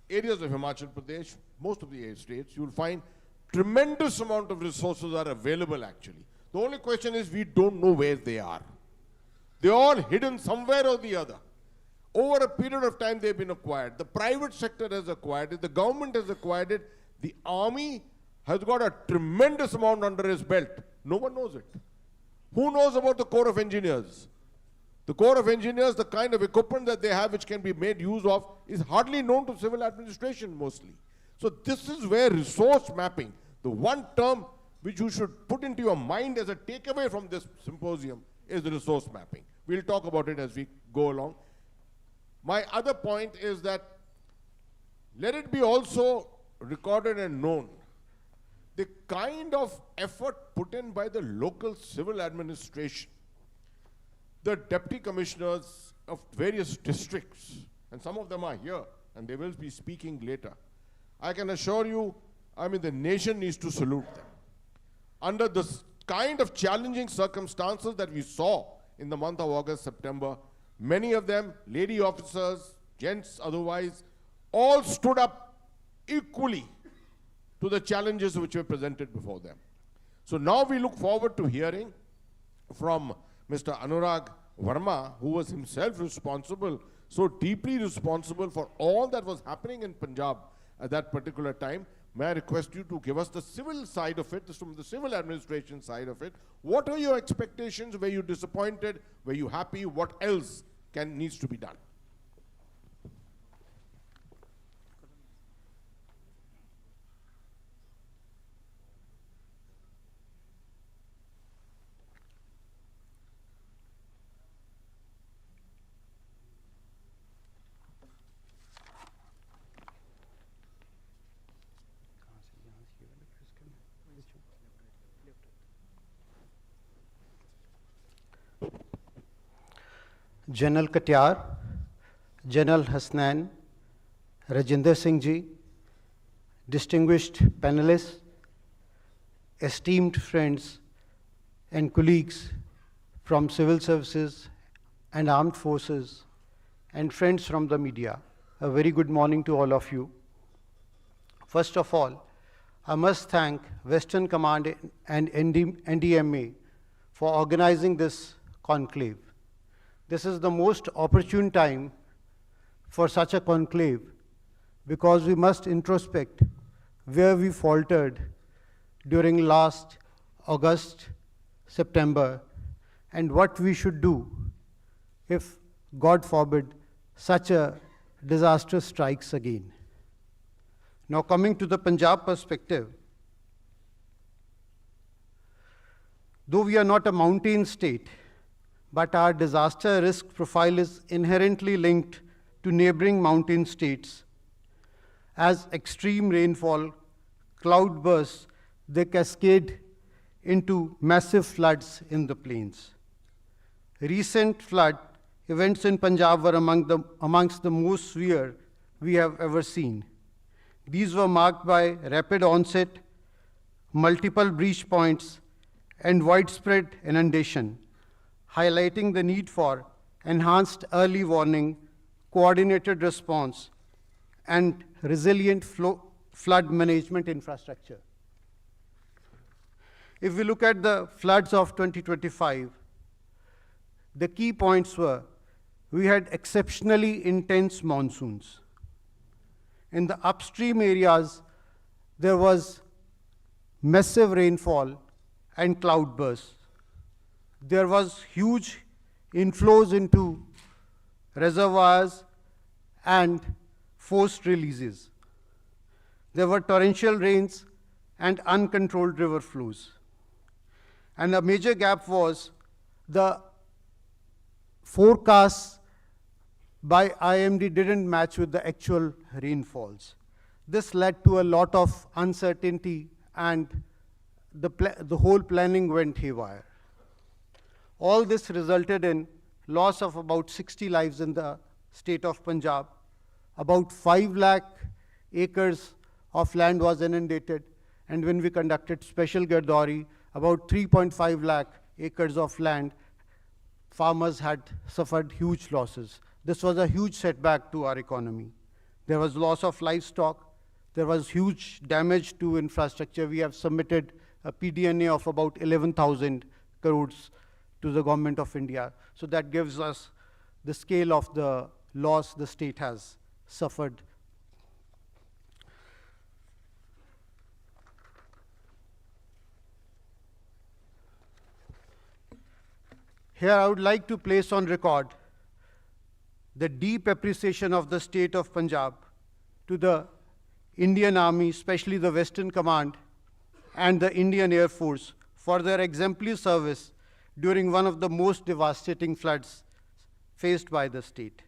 Speaker 2: areas of Himachal Pradesh, most of the states, you will find tremendous amount of resources are available actually. The only question is we don't know where they are. They're all hidden somewhere or the other. Over a period of time they've been acquired. The private sector has acquired it, the government has acquired it, the army has got a tremendous amount under his belt. No one knows it. Who knows about the Corps of Engineers? The Corps of Engineers, the kind of equipment that they have which can be made use of is hardly known to civil administration mostly. So this is where resource mapping, the one term which you should put into your mind as a takeaway from this symposium is the resource mapping. We'll talk about it as we go along. My other point is that let it be also recorded and known the kind of effort put in by the local civil administration, the deputy commissioners of various districts, and some of them are here and they will be speaking later. I can assure you, the nation needs to salute them. Under this kind of challenging circumstances that we saw in the month of August, September, many of them, lady officers, gents otherwise, all stood up equally to the challenges which were presented before them. So now we look forward to hearing from Mr. Anurag Verma, who was himself responsible, so deeply responsible for all that was happening in Punjab at that particular time. May I request you to give us the civil side of it, from the civil administration side of it. What are your expectations? Were you disappointed? Were you happy? What else needs to be done?
Speaker 8: General Katyar, General Hasnan, Rajinder Singh ji, distinguished panelists, esteemed friends and colleagues from civil services and armed forces, and friends from the media, a very good morning to all of you. First of all, I must thank Western Command and NDMA for organizing this conclave. This is the most opportune time for such a conclave because we must introspect where we faltered during last August, September, and what we should do if, God forbid, such a disaster strikes again. Now coming to the Punjab perspective, though we are not a mountain state, but our disaster risk profile is inherently linked to neighboring mountain states. As extreme rainfall, cloudbursts, they cascade into massive floods in the plains. Recent flood events in Punjab were amongst the most severe we have ever seen. These were marked by rapid onset, multiple breach points, and widespread inundation, highlighting the need for enhanced early warning, coordinated response, and resilient flood management infrastructure. If we look at the floods of 2025, the key points were, we had exceptionally intense monsoons. In the upstream areas, there was massive rainfall and cloudbursts. There was huge inflows into reservoirs and forced releases. There were torrential rains and uncontrolled river flows. And a major gap was the forecasts by IMD didn't match with the actual rainfalls. This led to a lot of uncertainty and the whole planning went haywire. All this resulted in loss of about 60 lives in the state of Punjab. About 5 lakh acres of land was inundated, and when we conducted special Gardori, about 3.5 lakh acres of land, farmers had suffered huge losses. This was a huge setback to our economy. There was loss of livestock. There was huge damage to infrastructure. We have submitted a PDNA of about 11,000 crores to the government of India. So that gives us the scale of the loss the state has suffered. Here I would like to place on record the deep appreciation of the state of Punjab to the Indian Army, especially the Western Command and the Indian Air Force for their exemplary service during one of the most devastating floods faced by the state.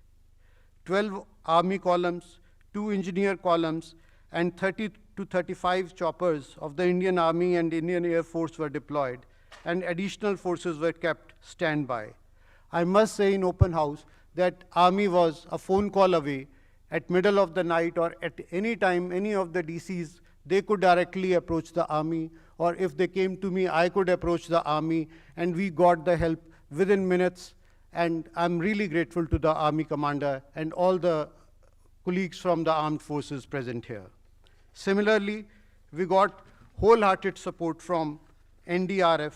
Speaker 8: 12 Army columns, 2 engineer columns, and 30 to 35 choppers of the Indian Army and Indian Air Force were deployed, and additional forces were kept standby. I must say in open house that Army was a phone call away at middle of the night or at any time, any of the DCs, they could directly approach the Army, or if they came to me, I could approach the Army, and we got the help within minutes. And I'm really grateful to the Army commander and all the colleagues from the armed forces present here. Similarly, we got wholehearted support from NDRF,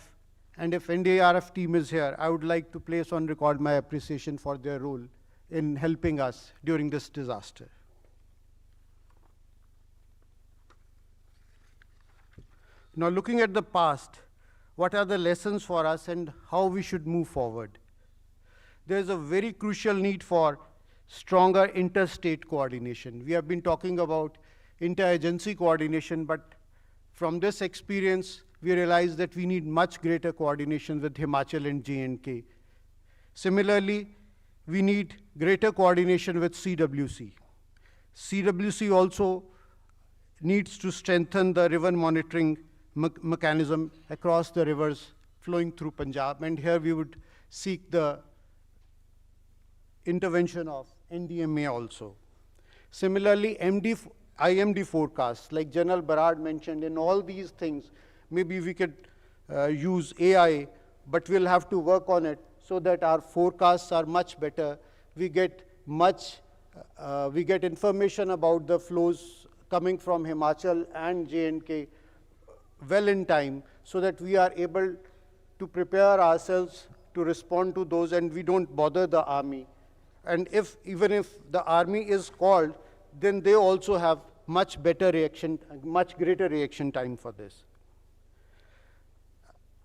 Speaker 8: and if NDRF team is here, I would like to place on record my appreciation for their role in helping us during this disaster. Now, looking at the past, what are the lessons for us and how we should move forward? There is a very crucial need for stronger interstate coordination. We have been talking about interagency coordination, but from this experience, we realize that we need much greater coordination with Himachal and J&K. Similarly, we need greater coordination with CWC. CWC also needs to strengthen the river monitoring mechanism across the rivers flowing through Punjab, and here we would seek the intervention of NDMA also. Similarly, IMD forecasts, like General Barad mentioned, in all these things, maybe we could use AI, but we'll have to work on it so that our forecasts are much better. We get information about the flows coming from Himachal and J&K well in time, so that we are able to prepare ourselves to respond to those, and we don't bother the army. And even if the army is called, then they also have much better reaction, much greater reaction time for this.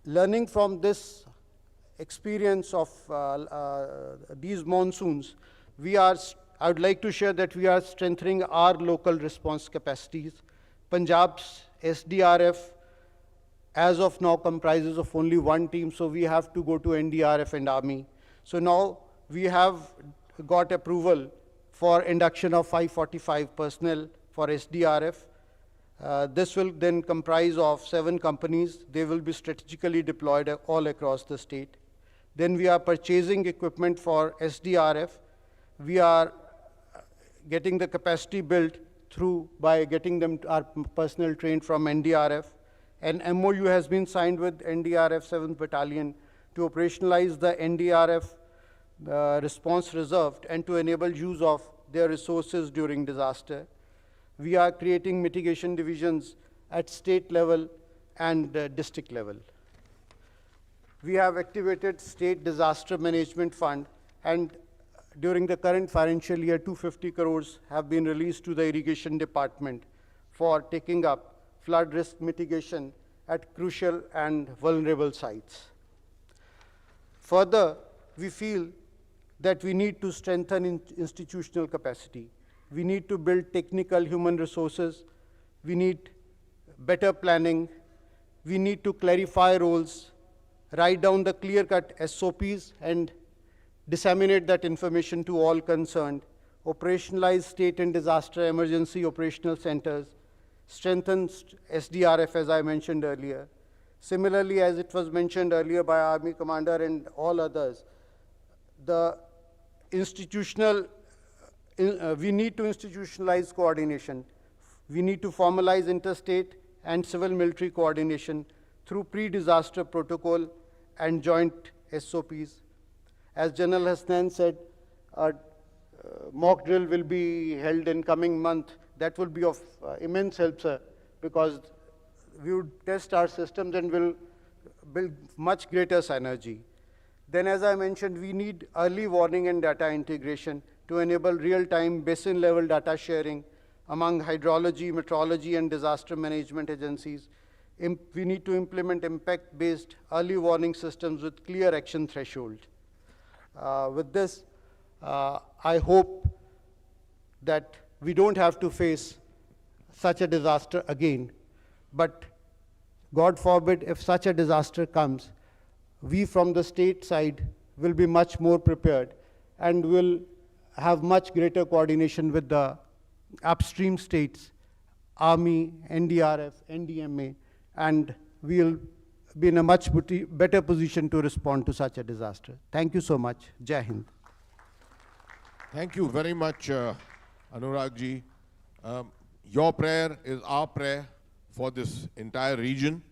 Speaker 8: Learning from this experience of these monsoons, I would like to share that we are strengthening our local response capacities. Punjab's SDRF, as of now, comprises of only one team, so we have to go to NDRF and Army. So now we have got approval for induction of 545 personnel for SDRF. This will then comprise of 7 companies. They will be strategically deployed all across the state. Then we are purchasing equipment for SDRF. We are getting the capacity built by getting them our personnel trained from NDRF. An MOU has been signed with NDRF 7th Battalion to operationalize the NDRF response reserve and to enable use of their resources during disaster. We are creating mitigation divisions at state level and district level. We have activated State Disaster Management Fund, and during the current financial year, 250 crores have been released to the Irrigation Department for taking up flood risk mitigation at crucial and vulnerable sites. Further, we feel that we need to strengthen institutional capacity. We need to build technical human resources. We need better planning. We need to clarify roles, write down the clear-cut SOPs, and disseminate that information to all concerned, operationalize state and disaster emergency operational centers, strengthen SDRF, as I mentioned earlier. Similarly, as it was mentioned earlier by Army Commander and all others, we need to institutionalize coordination. We need to formalize interstate and civil military coordination through pre-disaster protocol and joint SOPs. As General Hasnan said, a mock drill will be held in coming month. That will be of immense help, sir, because we would test our systems and will build much greater synergy. Then, as I mentioned, we need early warning and data integration to enable real-time basin-level data sharing among hydrology, meteorology, and disaster management agencies. We need to implement impact-based early warning systems with clear action threshold. With this, I hope that we don't have to face such a disaster again, but God forbid if such a disaster comes, we from the state side will be much more prepared and will have much greater coordination with the upstream states, Army, NDRF, NDMA, and we'll be in a much better position to respond to such a disaster. Thank you so much. Jai Hind.
Speaker 2: Thank you very much, Anurag ji. Your prayer is our prayer for this entire region.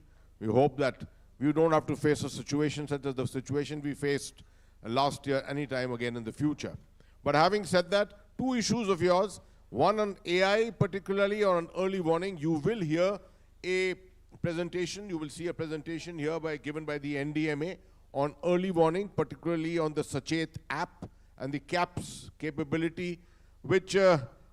Speaker 2: We hope that we don't have to face a situation such as the situation we faced last year anytime again in the future. But having said that, 2 issues of yours, one on AI particularly, or on early warning. You will hear a presentation, you will see a presentation here given by the NDMA on early warning, particularly on the Sachet app and the CAPS capability, which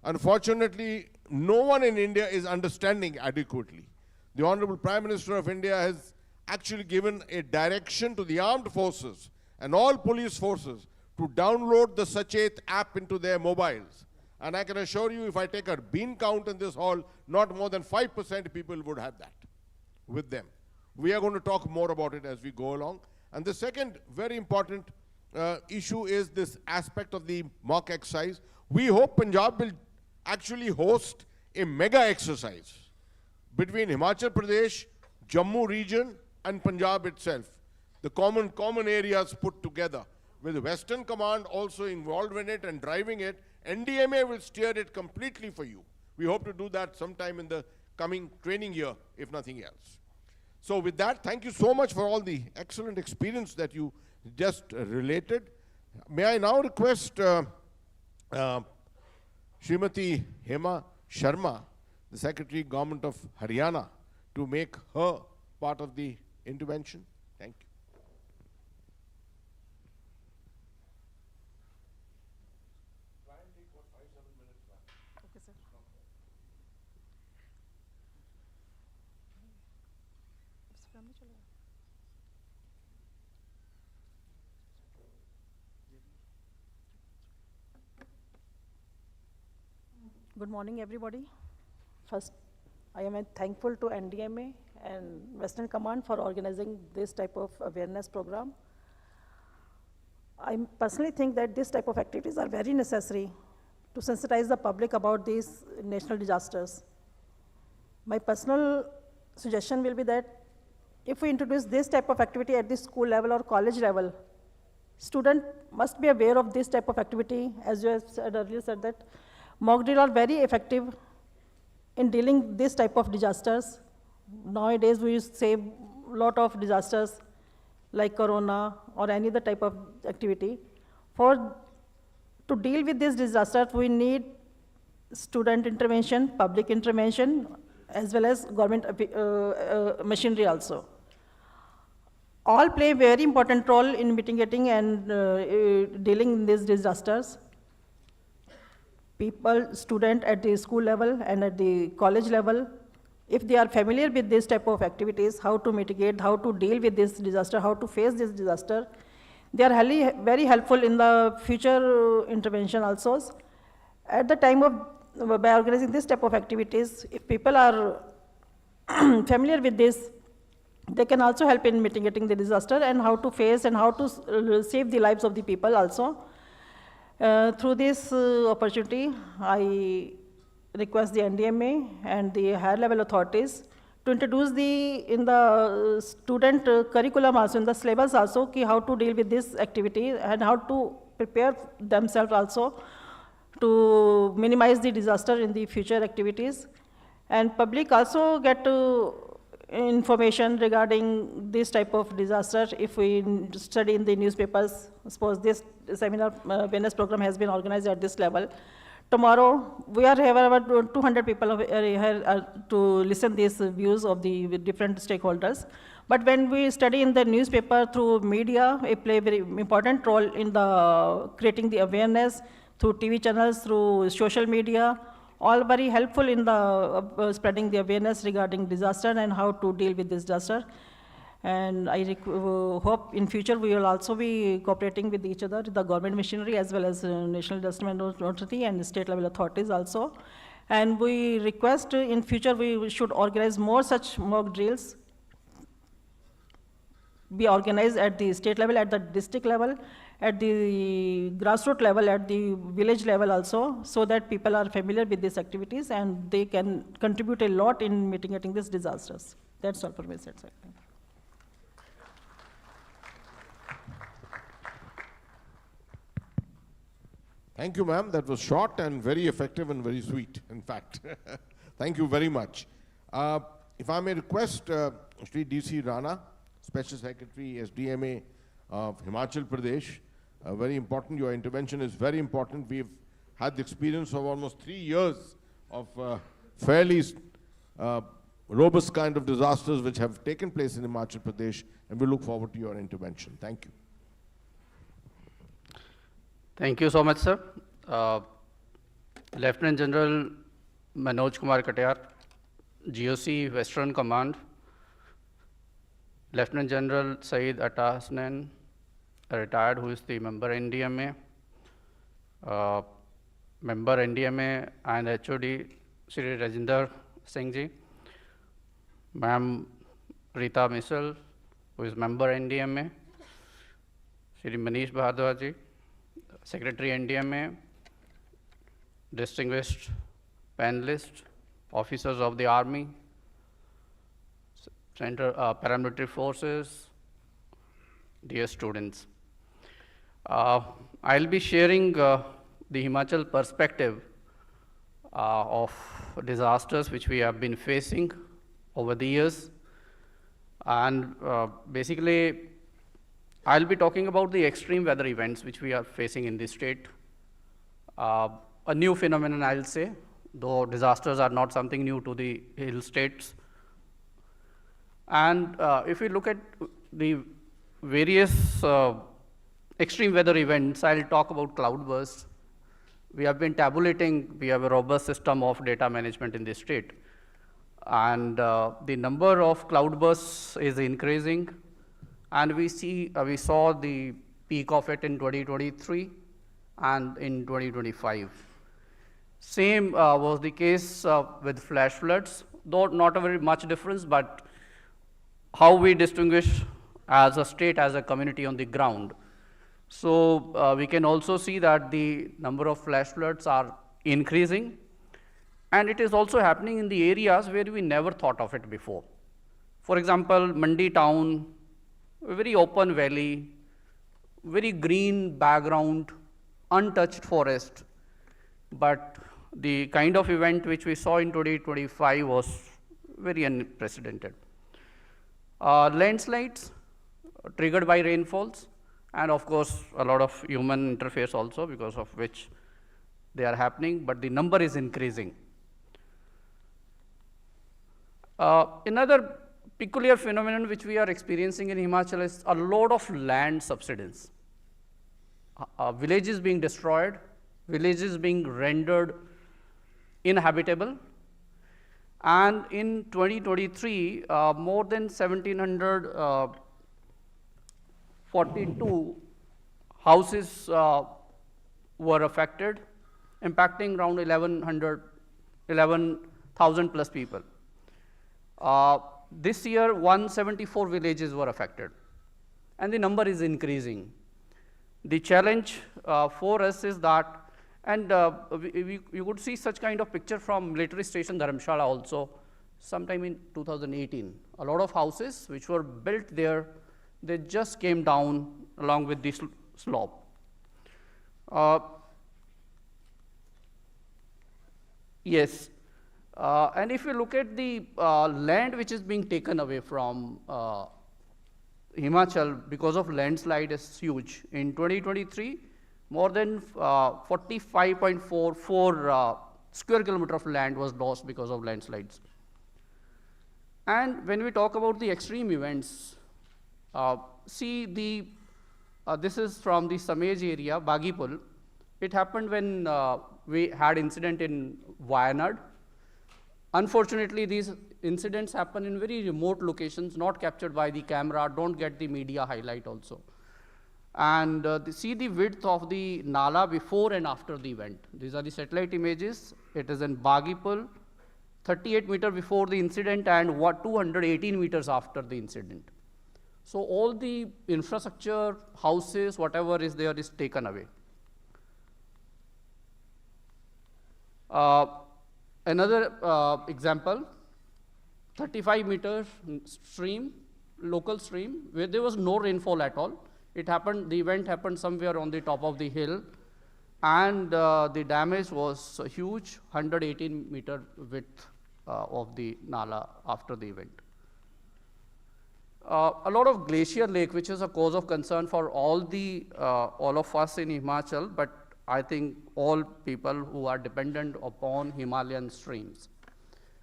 Speaker 2: unfortunately no one in India is understanding adequately. the Honorable Prime Minister of India has actually given a direction to the armed forces and all police forces to download the Sachet app into their mobiles. And I can assure you, if I take a bean count in this hall, not more than 5% people would have that with them. We are going to talk more about it as we go along. And the second very important issue is this aspect of the mock exercise. We hope Punjab will actually host a mega exercise between Himachal Pradesh, Jammu region, and Punjab itself. The common areas put together, with the Western Command also involved in it and driving it. NDMA will steer it completely for you. We hope to do that sometime in the coming training year, if nothing else. So with that, thank you so much for all the excellent experience that you just related. May I now request Srimati Hema Sharma, the Secretary Government of Haryana, to make her part of the intervention. Thank you.
Speaker 9: Okay, sir. Good morning, everybody. First, I am thankful to NDMA and Western Command for organizing this type of awareness program. I personally think that this type of activities are very necessary to sensitize the public about these national disasters. My personal suggestion will be that if we introduce this type of activity at the school level or college level, student must be aware of this type of activity. As you have said earlier, said that mock drill are very effective in dealing this type of disasters. Nowadays, we save a lot of disasters like Corona or any other type of activity. To deal with this disaster, we need student intervention, public intervention, as well as government machinery also. All play a very important role in mitigating and dealing in these disasters. People, student at the school level and at the college level, if they are familiar with this type of activities, how to mitigate, how to deal with this disaster, how to face this disaster, they are very helpful in the future intervention also. At the time of, by organizing this type of activities, if people are familiar with this, they can also help in mitigating the disaster and how to face and how to save the lives of the people also. Through this opportunity, I request the NDMA and the higher level authorities to introduce in the student curriculum also, in the syllabus also, how to deal with this activity and how to prepare themselves also to minimize the disaster in the future activities. And public also get information regarding this type of disaster. If we study in the newspapers, suppose this seminar awareness program has been organized at this level. Tomorrow, we are have about 200 people here to listen these views of the different stakeholders. But when we study in the newspaper through media, it play a very important role in the creating the awareness through TV channels, through social media, all very helpful in the spreading the awareness regarding disaster and how to deal with this disaster. And I hope in future we will also be cooperating with each other, the government machinery as well as National Disaster Management Authority and state level authorities also. And we request in future we should organize more such mock drills, be organized at the state level, at the district level, at the grassroots level, at the village level also, so that people are familiar with these activities and they can contribute a lot in mitigating these disasters. That's all for me, sir.
Speaker 2: Thank you, ma'am. That was short and very effective and very sweet, in fact. Thank you very much. If I may request Shri D.C. Rana, Special Secretary, SDMA of Himachal Pradesh, very important. Your intervention is very important. We've had the experience of almost 3 years of fairly robust kind of disasters which have taken place in Himachal Pradesh, and we look forward to your intervention. Thank you.
Speaker 10: Thank you so much, sir. Lieutenant General Manoj Kumar Katayar, GOC Western Command, Lieutenant General Saeed Atta Hasnain, retired, who is the member NDMA, member NDMA and HOD Shri Rajinder Singh ji, Ma'am Rita Misal, who is member NDMA, Shri Manish Bhardwaj ji, Secretary NDMA, distinguished panelists, officers of the Army, paramilitary forces, dear students. I'll be sharing the Himachal perspective of disasters which we have been facing over the years. And basically, I'll be talking about the extreme weather events which we are facing in the state. A new phenomenon, I'll say, though disasters are not something new to the hill states. And if we look at the various extreme weather events, I'll talk about cloudbursts. We have been tabulating, we have a robust system of data management in the state. And the number of cloudbursts is increasing. And we saw the peak of it in 2023 and in 2025. Same was the case with flash floods, though not a very much difference, but how we distinguish as a state, as a community on the ground. So we can also see that the number of flash floods are increasing, and it is also happening in the areas where we never thought of it before. For example, Mandi town, a very open valley, very green background, untouched forest, but the kind of event which we saw in 2025 was very unprecedented. Landslides triggered by rainfalls, and of course a lot of human interface also, because of which they are happening, but the number is increasing. Another peculiar phenomenon which we are experiencing in Himachal is a lot of land subsidence. Villages being destroyed, villages being rendered inhabitable. And in 2023, more than 1,742 houses were affected, impacting around 11,000 plus people. This year, 174 villages were affected, and the number is increasing. The challenge for us is that, and you could see such kind of picture from military station Dharamshala also, sometime in 2018. A lot of houses which were built there, they just came down along with the slope. Yes, and if you look at the land which is being taken away from Himachal because of landslide is huge. In 2023, more than 45.44 square kilometer of land was lost because of landslides. And when we talk about the extreme events, see this is from the Samej area, Bagipul. It happened when we had incident in Wayanad. Unfortunately, these incidents happen in very remote locations, not captured by the camera, don't get the media highlight also. And see the width of the Nala before and after the event. These are the satellite images. It is in Bagipul, 38 meters before the incident and 218 meters after the incident. So all the infrastructure, houses, whatever is there is taken away. Another example, 35-meter stream, local stream, where there was no rainfall at all. It happened, the event happened somewhere on the top of the hill, and the damage was huge, 118-meter width of the Nala after the event. A lot of glacier lake, which is a cause of concern for all of us in Himachal, but I think all people who are dependent upon Himalayan streams.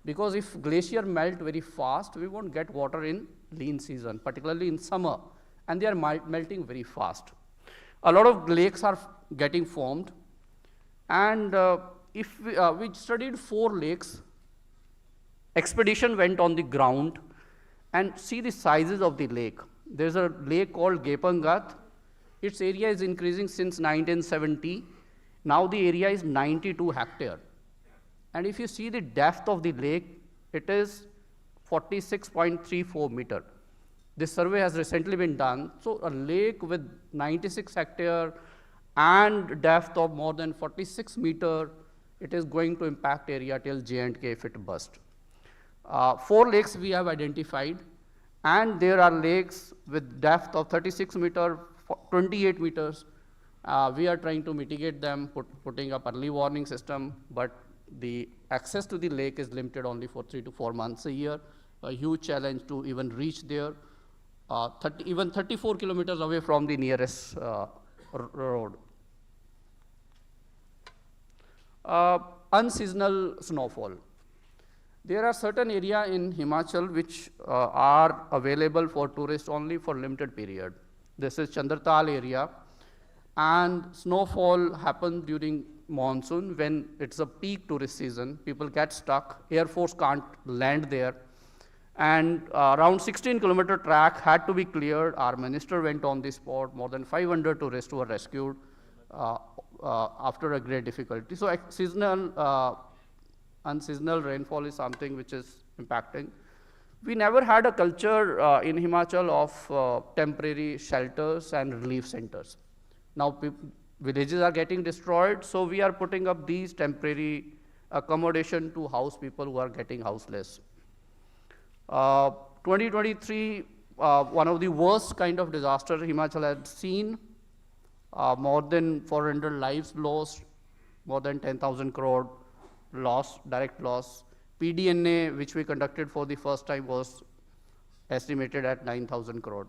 Speaker 10: Because if glacier melt very fast, we won't get water in lean season, particularly in summer, and they are melting very fast. A lot of lakes are getting formed, and if we studied 4 lakes expedition went on the ground and see the sizes of the lake. There's a lake called Gepangat. Its area is increasing since 1970. Now the area is 92 hectare. And if you see the depth of the lake, it is 46.34 meter. This survey has recently been done. So a lake with 96 hectare and depth of more than 46 meter, it is going to impact area till J&K if it burst. 4 lakes we have identified, and there are lakes with depth of 36 meter, 28 meters. We are trying to mitigate them, putting up early warning system, but the access to the lake is limited only for 3 to 4 months a year. A huge challenge to even reach there, even 34 kilometers away from the nearest road. Unseasonal snowfall. There are certain areas in Himachal which are available for tourists only for limited period. This is Chandratal area, and snowfall happens during monsoon when it's a peak tourist season. People get stuck, Air Force can't land there, and around 16-kilometer track had to be cleared. Our minister went on the spot. More than 500 tourists were rescued after a great difficulty. So unseasonal rainfall is something which is impacting. We never had a culture in Himachal of temporary shelters and relief centers. Now villages are getting destroyed, so we are putting up these temporary accommodation to house people who are getting houseless. 2023, one of the worst kind of disaster Himachal had seen. More than 400 lives lost, more than 10,000 crore loss, direct loss. PDNA, which we conducted for the first time, was estimated at 9,000 crore.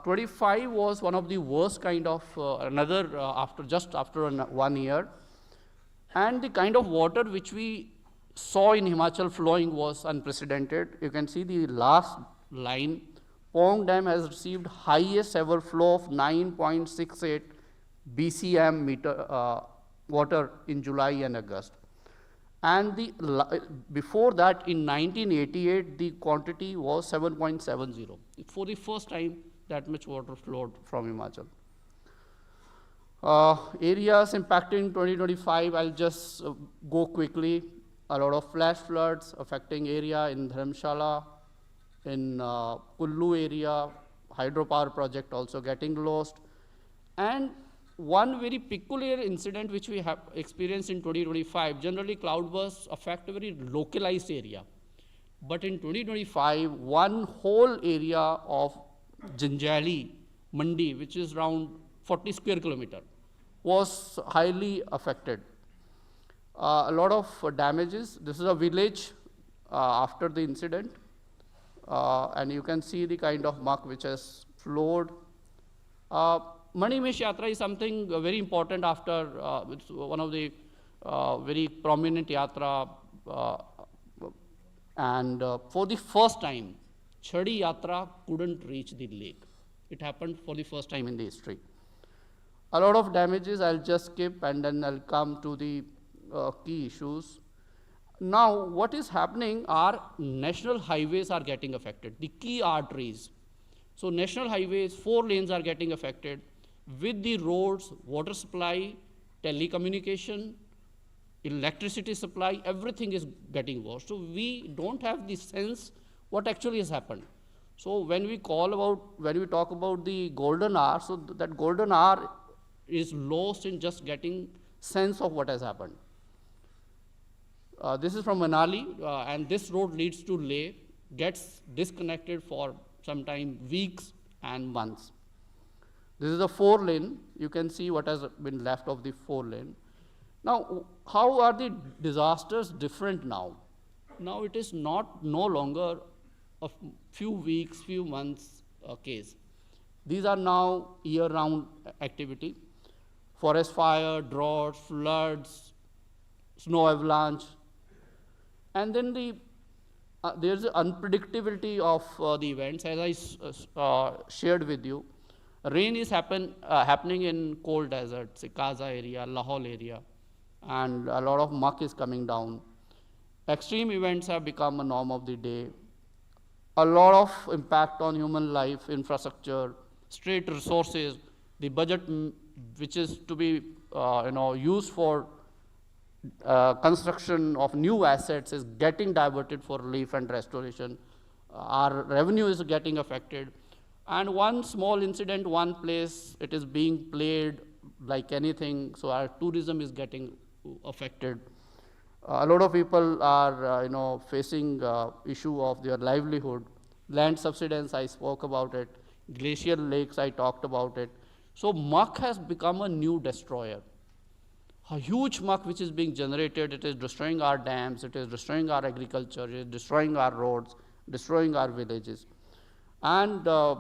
Speaker 10: 25 was one of the worst kind of just after 1 year. And the kind of water which we saw in Himachal flowing was unprecedented. You can see the last line. Pong Dam has received highest ever flow of 9.68 BCM water in July and August. And before that, in 1988, the quantity was 7.70. For the first time, that much water flowed from Himachal. Areas impacting 2025, I'll just go quickly. A lot of flash floods affecting area in Dharamshala, in Kullu area, hydropower project also getting lost. And one very peculiar incident which we have experienced in 2025, generally cloudbursts affect a very localized area. But in 2025, one whole area of Janjali, Mandi, which is around 40 square kilometer, was highly affected. A lot of damages. This is a village after the incident. And you can see the kind of muck which has flowed. Manimesh Yatra is something very important after, it's one of the very prominent yatra. And for the first time, Chhadi Yatra couldn't reach the lake. It happened for the first time in the history. A lot of damages, I'll just skip and then I'll come to the key issues. Now, what is happening are national highways are getting affected, the key arteries. So national highways, 4 lanes are getting affected. With the roads, water supply, telecommunication, electricity supply, everything is getting worse. So we don't have the sense what actually has happened. So when we talk about the golden hour, so that golden hour is lost in just getting sense of what has happened. This is from Manali, and this road leads to Leh, gets disconnected for sometime weeks and months. This is a 4 lane. You can see what has been left of the 4 lane. Now, how are the disasters different now? Now it is no longer a few weeks, few months case. These are now year-round activity. Forest fire, droughts, floods, snow avalanche. And then there's the unpredictability of the events. As I shared with you, rain is happening in cold deserts, Kaza area, Lahore area, and a lot of muck is coming down. Extreme events have become a norm of the day. A lot of impact on human life, infrastructure, state resources, the budget which is to be used for construction of new assets is getting diverted for relief and restoration. Our revenue is getting affected. And one small incident, one place, it is being played like anything, so our tourism is getting affected. A lot of people are facing issue of their livelihood. Land subsidence, I spoke about it. Glacial lakes, I talked about it. So muck has become a new destroyer. A huge muck which is being generated, it is destroying our dams, it is destroying our agriculture, it is destroying our roads, destroying our villages. And the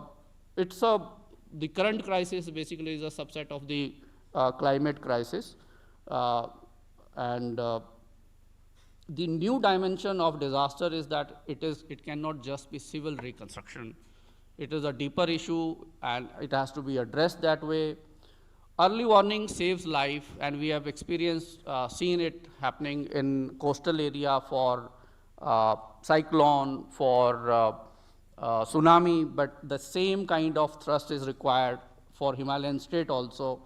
Speaker 10: current crisis basically is a subset of the climate crisis. The new dimension of disaster is that it cannot just be civil reconstruction. It is a deeper issue and it has to be addressed that way. Early warning saves life, and we have seen it happening in coastal area for cyclone, for tsunami, but the same kind of thrust is required for Himalayan state also.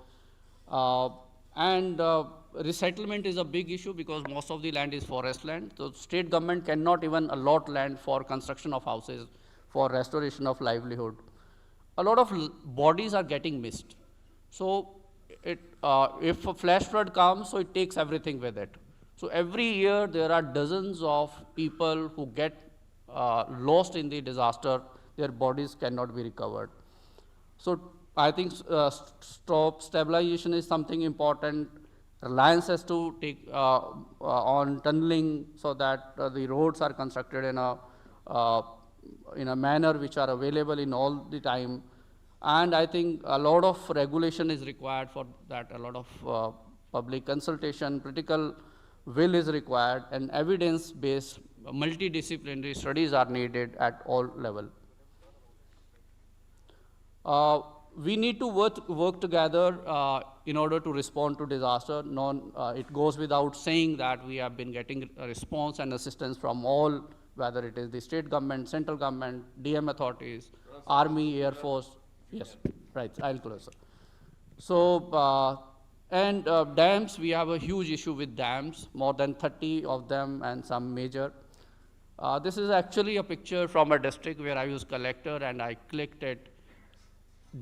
Speaker 10: Resettlement is a big issue because most of the land is forest land. So state government cannot even allot land for construction of houses, for restoration of livelihood. A lot of bodies are getting missed. So if a flash flood comes, so it takes everything with it. So every year there are dozens of people who get lost in the disaster, their bodies cannot be recovered. So I think stabilization is something important. Reliance has to take on tunneling so that the roads are constructed in a manner which are available in all the time. And I think a lot of regulation is required for that, a lot of public consultation, political will is required, and evidence-based multidisciplinary studies are needed at all levels. We need to work together in order to respond to disaster. It goes without saying that we have been getting a response and assistance from all, whether it is the state government, central government, DM authorities, Army, Air Force. Yes, right, I'll close, sir. So, dams, we have a huge issue with dams, more than 30 of them and some major. This is actually a picture from a district where I was collector and I clicked it,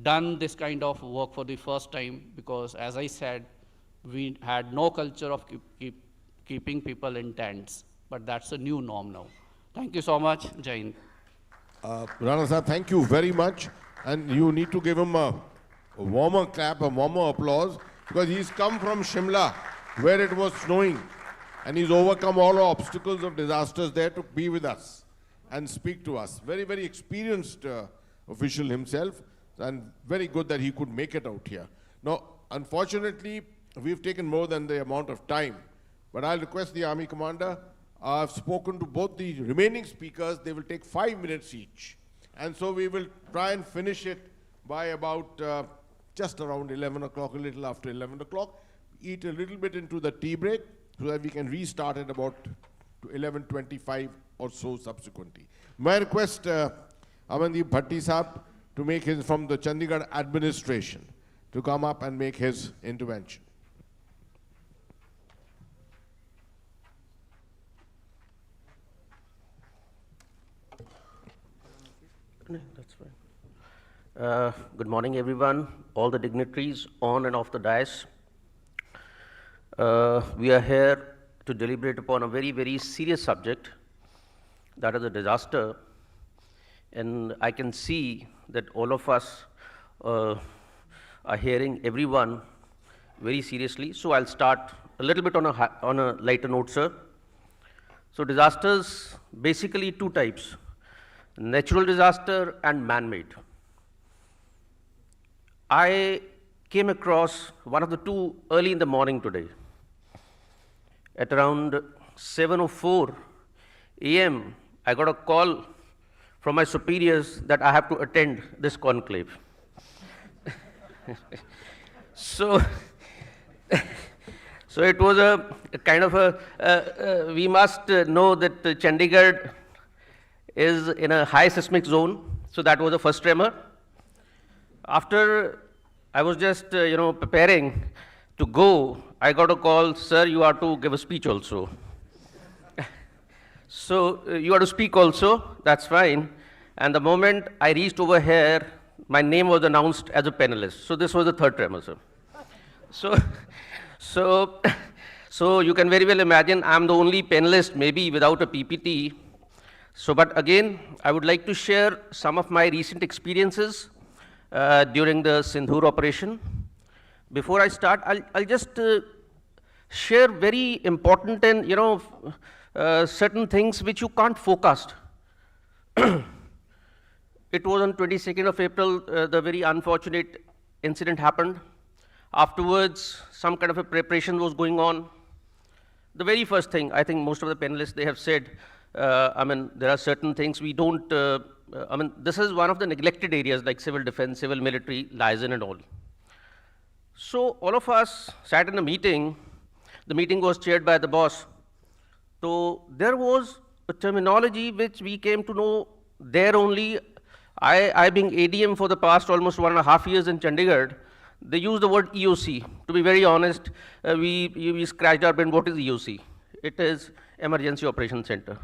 Speaker 10: done this kind of work for the first time because, as I said, we had no culture of keeping people in tents, but that's a new norm now. Thank you so much, Jai Hind.
Speaker 2: Rana sir, thank you very much. And you need to give him a warmer clap, a warmer applause, because he's come from Shimla, where it was snowing, and he's overcome all the obstacles of disasters there to be with us and speak to us. Very, very experienced official himself, and very good that he could make it out here. Now, unfortunately, we've taken more than the amount of time, but I'll request the Army Commander. I've spoken to both the remaining speakers. They will take 5 minutes each. And so we will try and finish it by about just around 11 o'clock, a little after 11 o'clock. Eat a little bit into the tea break so that we can restart at about 11:25 or so subsequently. May I request Amandeep Bhatti Saab to make his, from the Chandigarh administration, to come up and make his intervention.
Speaker 11: That's fine. Good morning, everyone, all the dignitaries on and off the dais. We are here to deliberate upon a very, very serious subject, that is a disaster. And I can see that all of us are hearing everyone very seriously. So I'll start a little bit on a lighter note, sir. So disasters, basically two types: natural disaster and man-made. I came across one of the two early in the morning today. At around 7:04 a.m., I got a call from my superiors that I have to attend this conclave. So So it was a kind of a, we must know that Chandigarh is in a high seismic zone. So that was the first tremor. After I was just, preparing to go, I got a call, sir, you are to give a speech also. So you are to speak also, that's fine. And the moment I reached over here, my name was announced as a panelist. So this was the third tremor, sir. So you can very well imagine I'm the only panelist maybe without a PPT. So, but again, I would like to share some of my recent experiences during the Sindhur operation. Before I start, I'll just share very important and, certain things which you can't forecast. It was on 22nd of April, the very unfortunate incident happened. Afterwards, some kind of a preparation was going on. The very first thing, I think most of the panelists, they have said, there are certain things we don't, this is one of the neglected areas like civil defense, civil military, liaison and all. So all of us sat in a meeting. The meeting was chaired by the boss. So there was a terminology which we came to know there only. I being ADM for the past almost 1.5 years in Chandigarh, they use the word EOC. To be very honest, we scratched our brain, what is EOC? It is Emergency Operation Center.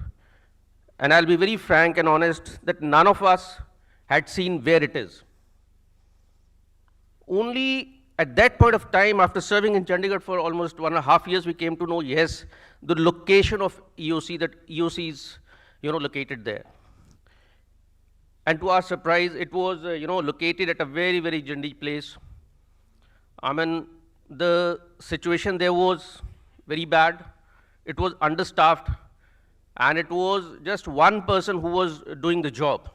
Speaker 11: And I'll be very frank and honest that none of us had seen where it is. Only at that point of time, after serving in Chandigarh for almost 1.5 years, we came to know, yes, the location of EOC, that EOC is, located there. And to our surprise, it was, located at a very, very generic place. The situation there was very bad. It was understaffed, and it was just one person who was doing the job.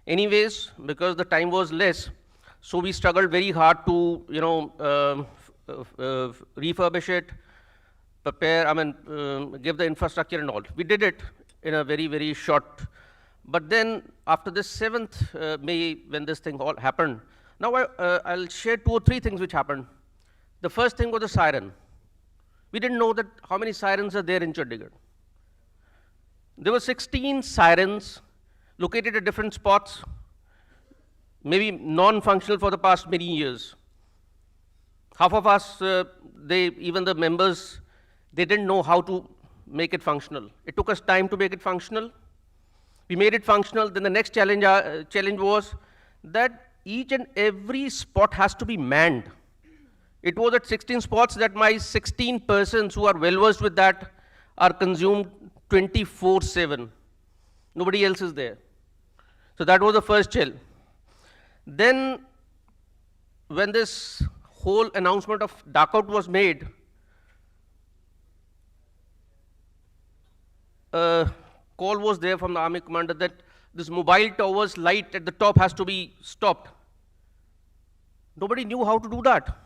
Speaker 11: Anyways, because the time was less, so we struggled very hard to, refurbish it, prepare, give the infrastructure and all. We did it in a very, very short. But then after this 7th May, when this thing all happened, now I'll share 2 or 3 things which happened. The first thing was the siren. We didn't know that how many sirens are there in Chandigarh. There were 16 sirens located at different spots, maybe non-functional for the past many years. Half of us, even the members, they didn't know how to make it functional. It took us time to make it functional. We made it functional. Then the next challenge was that each and every spot has to be manned. It was at 16 spots that my 16 persons who are well versed with that are consumed 24/7. Nobody else is there. So that was the first challenge. Then when this whole announcement of dark out was made, call was there from the army commander that this mobile tower's light at the top has to be stopped. Nobody knew how to do that.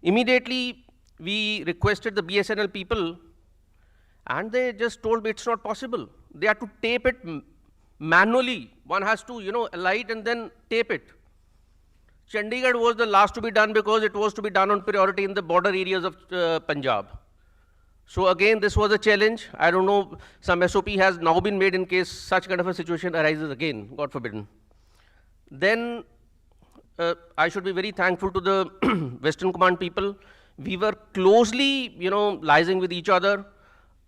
Speaker 11: Immediately, we requested the BSNL people, and they just told me it's not possible. They had to tape it manually. One has to, alight and then tape it. Chandigarh was the last to be done because it was to be done on priority in the border areas of Punjab. So again, this was a challenge. I don't know, some SOP has now been made in case such kind of a situation arises again, God forbidden. Then I should be very thankful to the Western Command people. We were closely, liaising with each other.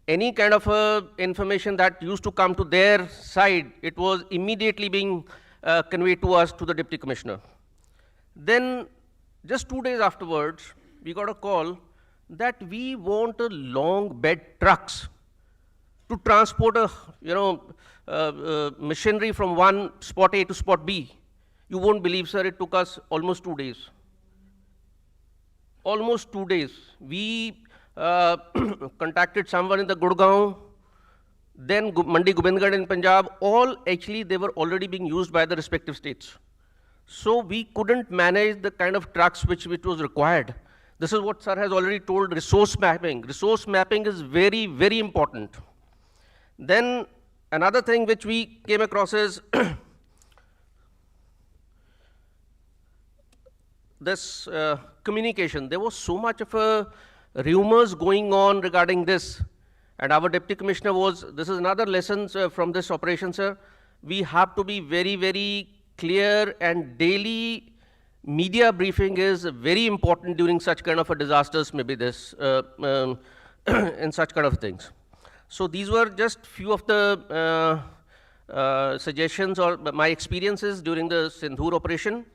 Speaker 11: Any kind of information that used to come to their side, it was immediately being conveyed to us, to the Deputy Commissioner. Then, just 2 days afterwards, we got a call that we want a long bed trucks to transport machinery from one spot A to spot B. You won't believe, sir, it took us almost 2 days. Almost 2 days. We contacted someone in the Gurgaon, then Mandi Gobindgarh in Punjab. All actually, they were already being used by the respective states. So we couldn't manage the kind of trucks which was required. This is what sir has already told, resource mapping. Resource mapping is very, very important. Then another thing which we came across is this communication. There was so much of a rumors going on regarding this. And our Deputy Commissioner this is another lesson from this operation, sir. We have to be very, very clear, and daily media briefing is very important during such kind of a disasters, maybe this, and such kind of things. So these were just few of the suggestions or my experiences during the Sindhur operation.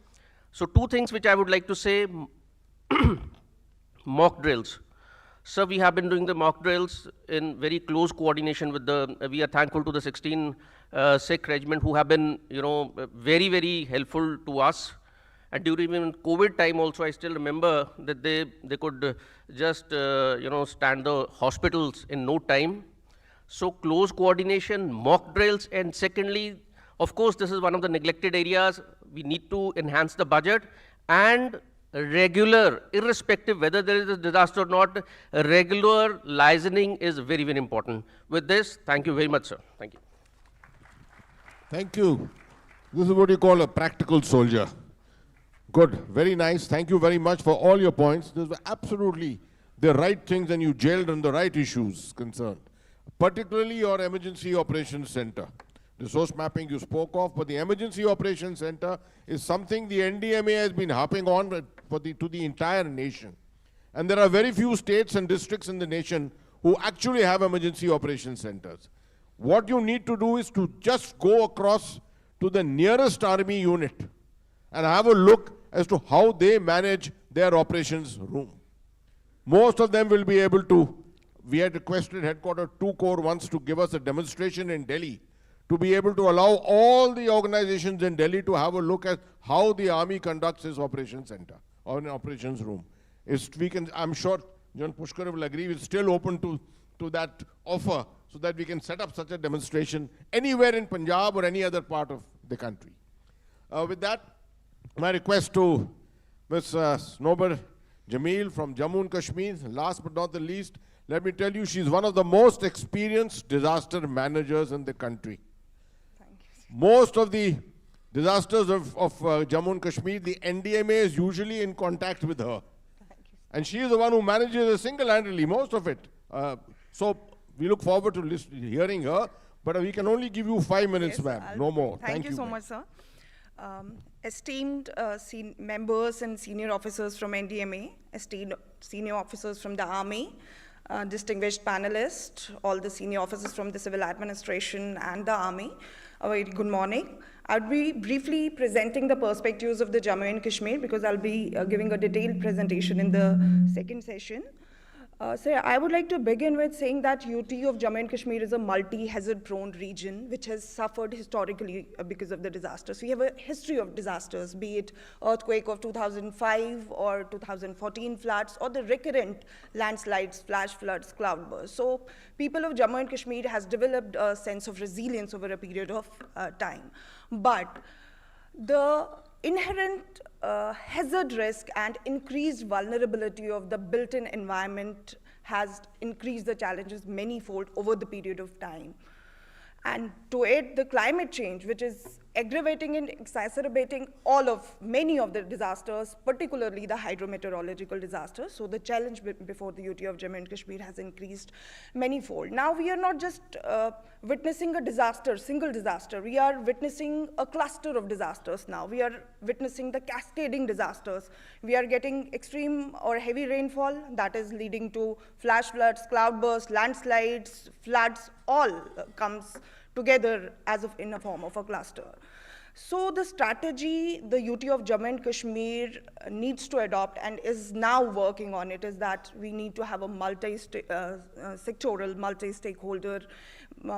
Speaker 11: So two things which I would like to say. Mock drills. So we have been doing the mock drills in very close coordination with we are thankful to the 16 Sikh regiment who have been, very, very helpful to us. And during even COVID time also, I still remember that they could just, stand the hospitals in no time. So close coordination, mock drills, and secondly, of course, this is one of the neglected areas. We need to enhance the budget, and regular, irrespective whether there is a disaster or not, regular licensing is very, very important. With this, thank you very much, sir. Thank you.
Speaker 2: Thank you. This is what you call a practical soldier. Good, very nice. Thank you very much for all your points. Those were absolutely the right things, and you jailed on the right issues concerned. Particularly your Emergency Operations Center. Resource mapping you spoke of, but the Emergency Operations Center is something the NDMA has been harping on to the entire nation. And there are very few states and districts in the nation who actually have Emergency Operations Centers. What you need to do is to just go across to the nearest army unit and have a look as to how they manage their operations room. Most of them will be able to. We had requested Headquarter 2 Corps once to give us a demonstration in Delhi to be able to allow all the organizations in Delhi to have a look at how the army conducts its operations center or an operations room. I'm sure John Pushkar will agree, we're still open to that offer so that we can set up such a demonstration anywhere in Punjab or any other part of the country. With that, my request to Ms. Snober Jameel from Jammu and Kashmir, last but not the least, let me tell you, she's one of the most experienced disaster managers in the country.
Speaker 12: Thank you.
Speaker 2: Most of the disasters of Jammu and Kashmir, the NDMA is usually in contact with her.
Speaker 12: Thank you.
Speaker 2: And she is the one who manages it single-handedly, most of it. So we look forward to hearing her, but we can only give you 5 minutes,
Speaker 12: Yes,
Speaker 2: ma'am, no more.
Speaker 12: Thank you so much, sir. Esteemed members and senior officers from NDMA, esteemed senior officers from the Army, distinguished panelists, all the senior officers from the civil administration and the Army, a very good morning. I'll be briefly presenting the perspectives of the Jammu and Kashmir because I'll be giving a detailed presentation in the second session. So I would like to begin with saying that UT of Jammu and Kashmir is a multi-hazard prone region which has suffered historically because of the disasters. We have a history of disasters, be it earthquake of 2005 or 2014 floods or the recurrent landslides, flash floods, cloudbursts. So people of Jammu and Kashmir has developed a sense of resilience over a period of time. But the inherent hazard risk and increased vulnerability of the built-in environment has increased the challenges many-fold over the period of time. And to aid the climate change, which is aggravating and exacerbating many of the disasters, particularly the hydrometeorological disasters. So the challenge before the UT of Jammu and Kashmir has increased many-fold. Now we are not just witnessing a disaster, single disaster. We are witnessing a cluster of disasters now. We are witnessing the cascading disasters. We are getting extreme or heavy rainfall that is leading to flash floods, cloudbursts, landslides, floods, all comes together in a form of a cluster. So the strategy the UT of Jammu and Kashmir needs to adopt and is now working on it is that we need to have a multi-sectoral, multi-stakeholder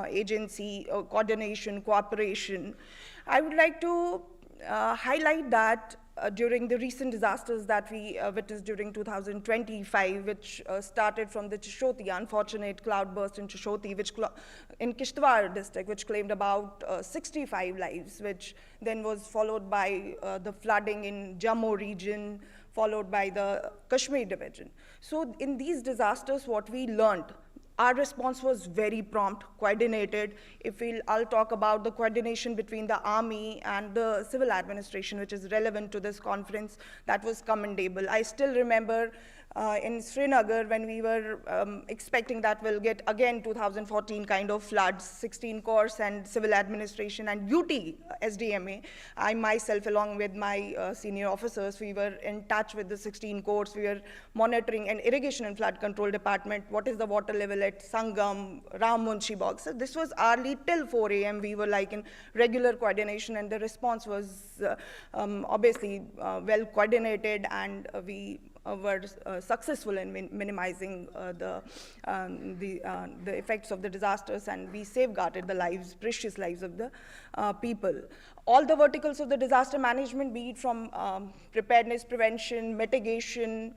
Speaker 12: agency, coordination, cooperation. I would like to highlight that during the recent disasters that we witnessed during 2025, which started from the Chishoti, unfortunate cloudburst in Chishoti, in Kishtwar district, which claimed about 65 lives, which then was followed by the flooding in Jammu region, followed by the Kashmir division. So in these disasters, what we learned our response was very prompt, coordinated. I'll talk about the coordination between the army and the civil administration, which is relevant to this conference. That was commendable. I still remember in Srinagar, when we were expecting that we'll get again 2014 kind of floods, 16 course and civil administration and UT SDMA. I myself, along with my senior officers, we were in touch with the 16 courts. We were monitoring an irrigation and flood control department. What is the water level at Sangam, Ram Munshi Bog? So this was early till 4 a.m. We were like in regular coordination, and the response was obviously well coordinated, and we were successful in minimizing the effects of the disasters, and we safeguarded the lives, precious lives of the people. All the verticals of the disaster management, be it from preparedness, prevention, mitigation,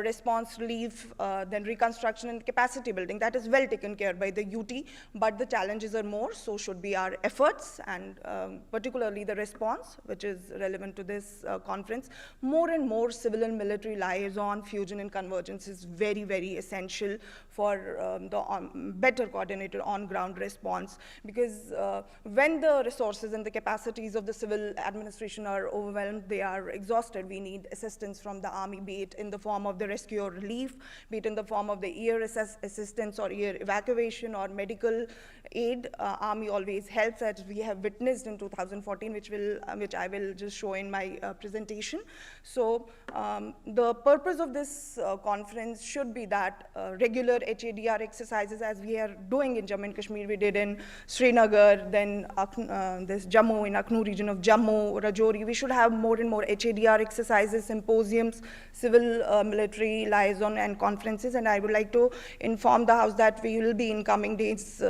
Speaker 12: response relief, then reconstruction and capacity building, that is well taken care by the UT, but the challenges are more, so should be our efforts, and particularly the response, which is relevant to this conference. More and more civil and military liaison, fusion and convergence is very, very essential for the better coordinated on-ground response, because when the resources and the capacities of the civil administration are overwhelmed, they are exhausted, we need assistance from the army, be it in the form of the rescue or relief, be it in the form of the air assistance or air evacuation or medical aid. Army always helps, as we have witnessed in 2014, which I will just show in my presentation. So the purpose of this conference should be that regular HADR exercises, as we are doing in Jammu and Kashmir. We did in Srinagar, then this Jammu, in Akhnoor region of Jammu, Rajouri. We should have more and more HADR exercises, symposiums, civil military liaison and conferences, and I would like to inform the House that we will be in coming days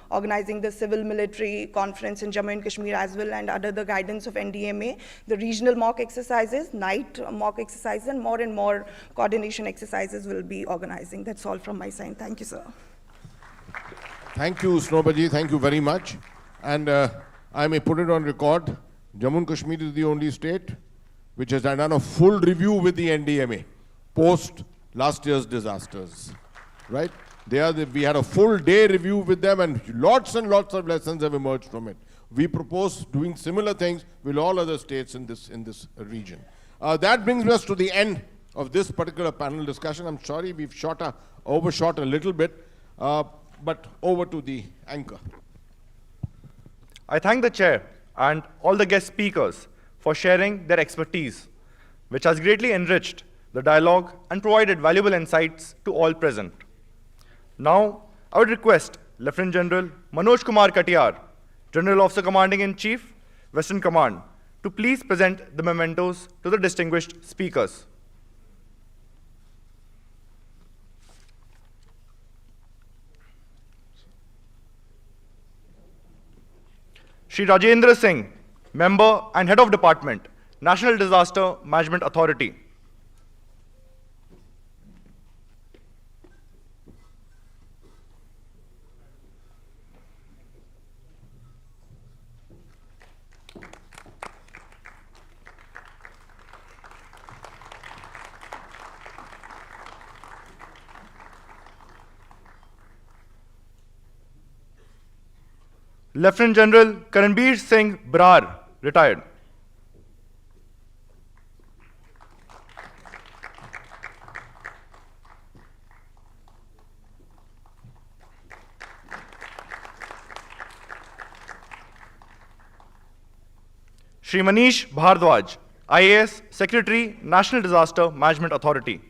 Speaker 12: organizing the civil military conference in Jammu and Kashmir as well, and under the guidance of NDMA, the regional mock exercises, night mock exercises, and more coordination exercises will be organizing. That's all from my side. Thank you, sir.
Speaker 2: Thank you, Snobaji. Thank you very much. And I may put it on record, Jammu and Kashmir is the only state which has done a full review with the NDMA post last year's disasters, right? We had a full day review with them, and lots of lessons have emerged from it. We propose doing similar things with all other states in this region. That brings us to the end of this particular panel discussion. I'm sorry we've overshot a little bit, but over to the anchor.
Speaker 1: I thank the chair and all the guest speakers for sharing their expertise, which has greatly enriched the dialogue and provided valuable insights to all present. Now, I would request Lieutenant General Manoj Kumar Katiyar, General Officer Commanding in Chief, Western Command, to please present the mementos to the distinguished speakers. Shri Rajendra Singh, Member and Head of Department, National Disaster Management Authority. Lieutenant General Karanbir Singh Brar, retired. Shri Manish Bhardwaj, IAS Secretary, National Disaster Management Authority.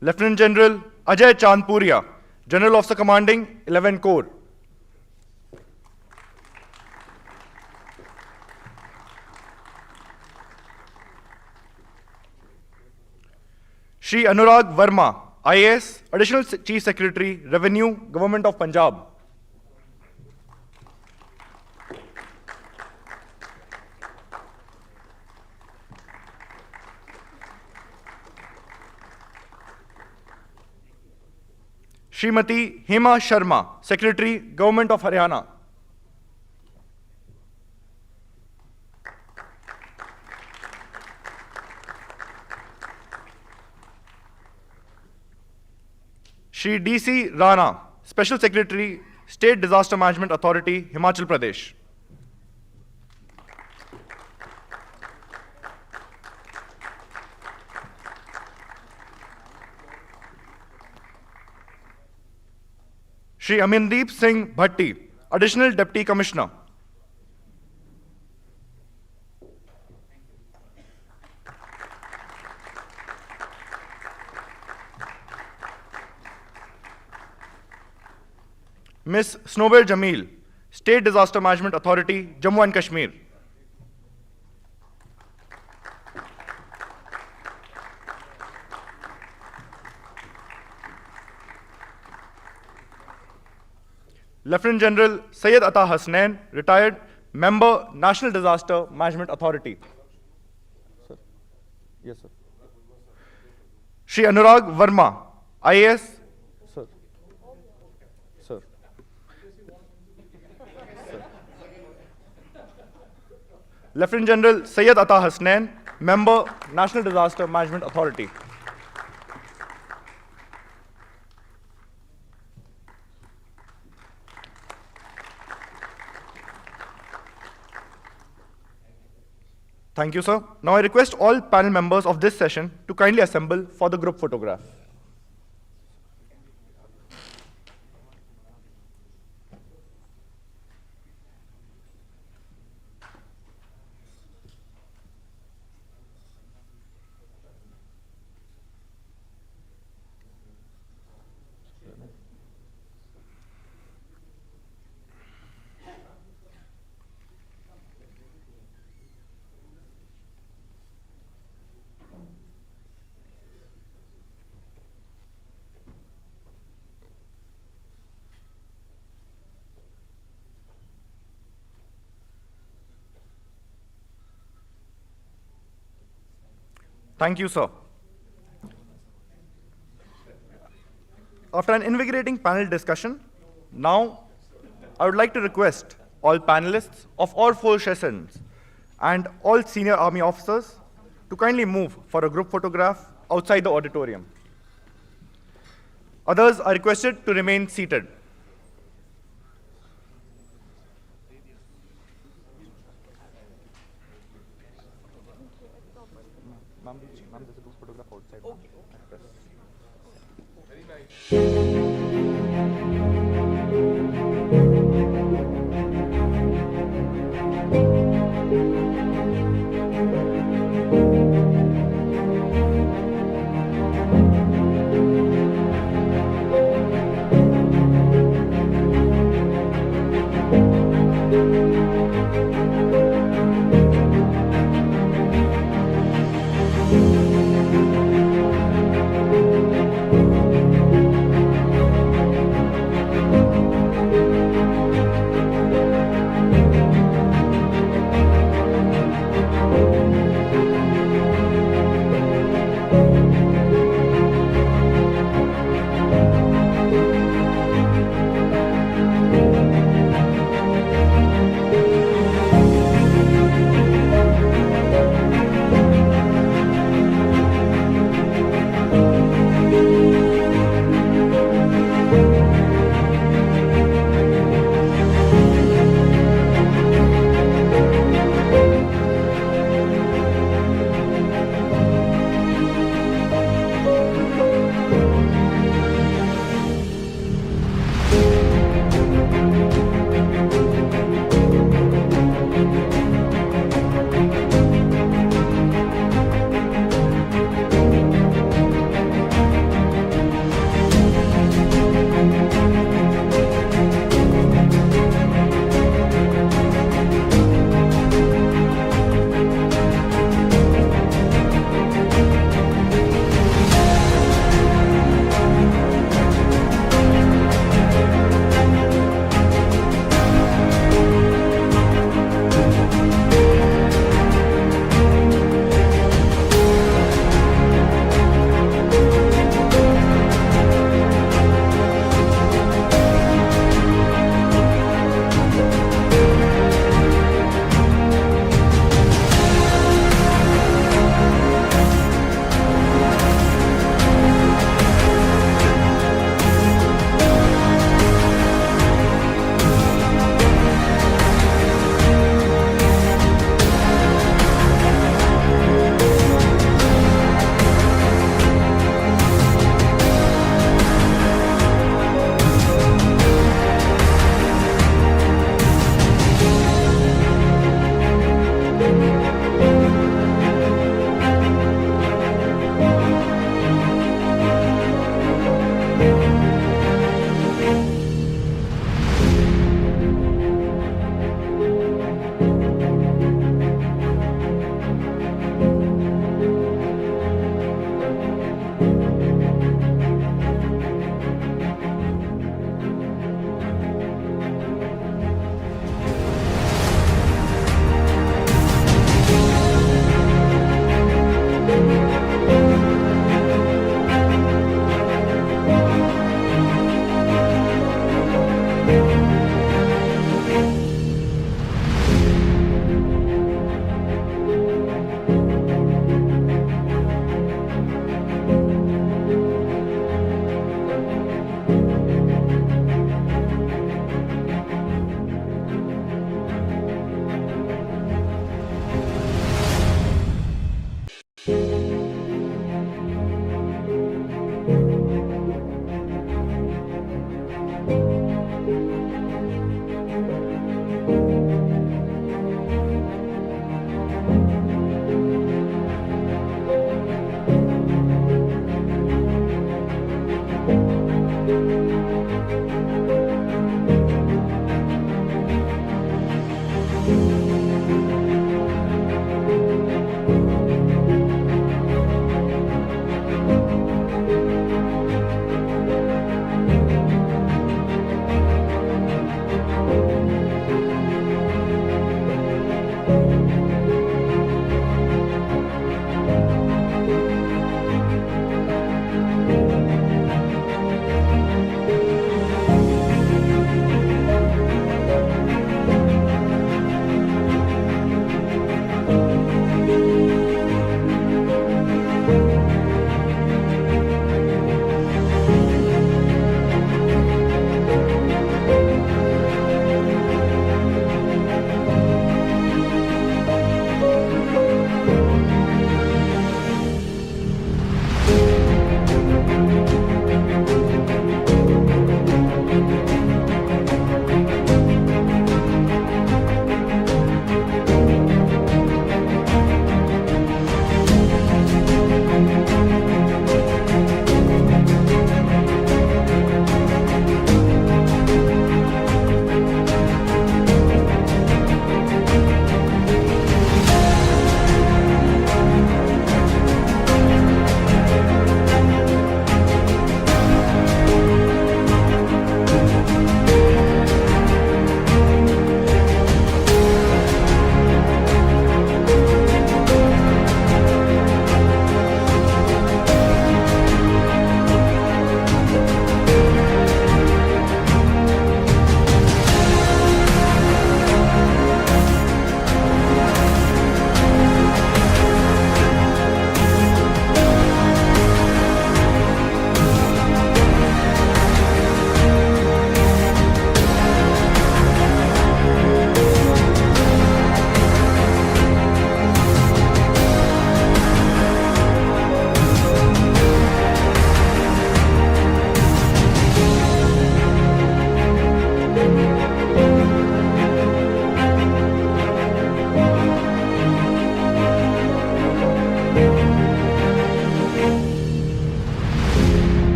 Speaker 1: Lieutenant General Ajay Chandpuria, General Officer Commanding 11 Corps. Shri Anurag Verma, IAS, Additional Chief Secretary, Revenue, Government of Punjab. Srimati Hema Sharma, Secretary, Government of Haryana. Shri D.C. Rana, Special Secretary, State Disaster Management Authority, Himachal Pradesh. Shri Amindeep Singh Bhatti, Additional Deputy Commissioner. Ms. Snowbell Jameel, State Disaster Management Authority, Jammu and Kashmir. Lieutenant General Syed Atta Hasnain, retired member, National Disaster Management Authority. Sir. Yes, sir. Shri Anurag Verma, IAS. Sir. Sir. Lieutenant General Syed Atta Hasnain, member, National Disaster Management Authority. Thank you, sir. Now I request all panel members of this session to kindly assemble for the group photograph. Thank you, sir. After an invigorating panel discussion, now I would like to request all panelists of all 4 sessions and all senior army officers to kindly move for a group photograph outside the auditorium. Others are requested to remain seated.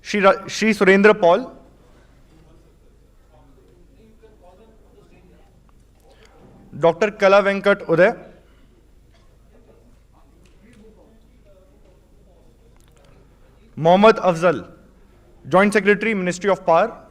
Speaker 1: Shri Surendra Paul. Dr. Kala Venkat Uday. Mohammad Afzal, Joint Secretary, Ministry of Power.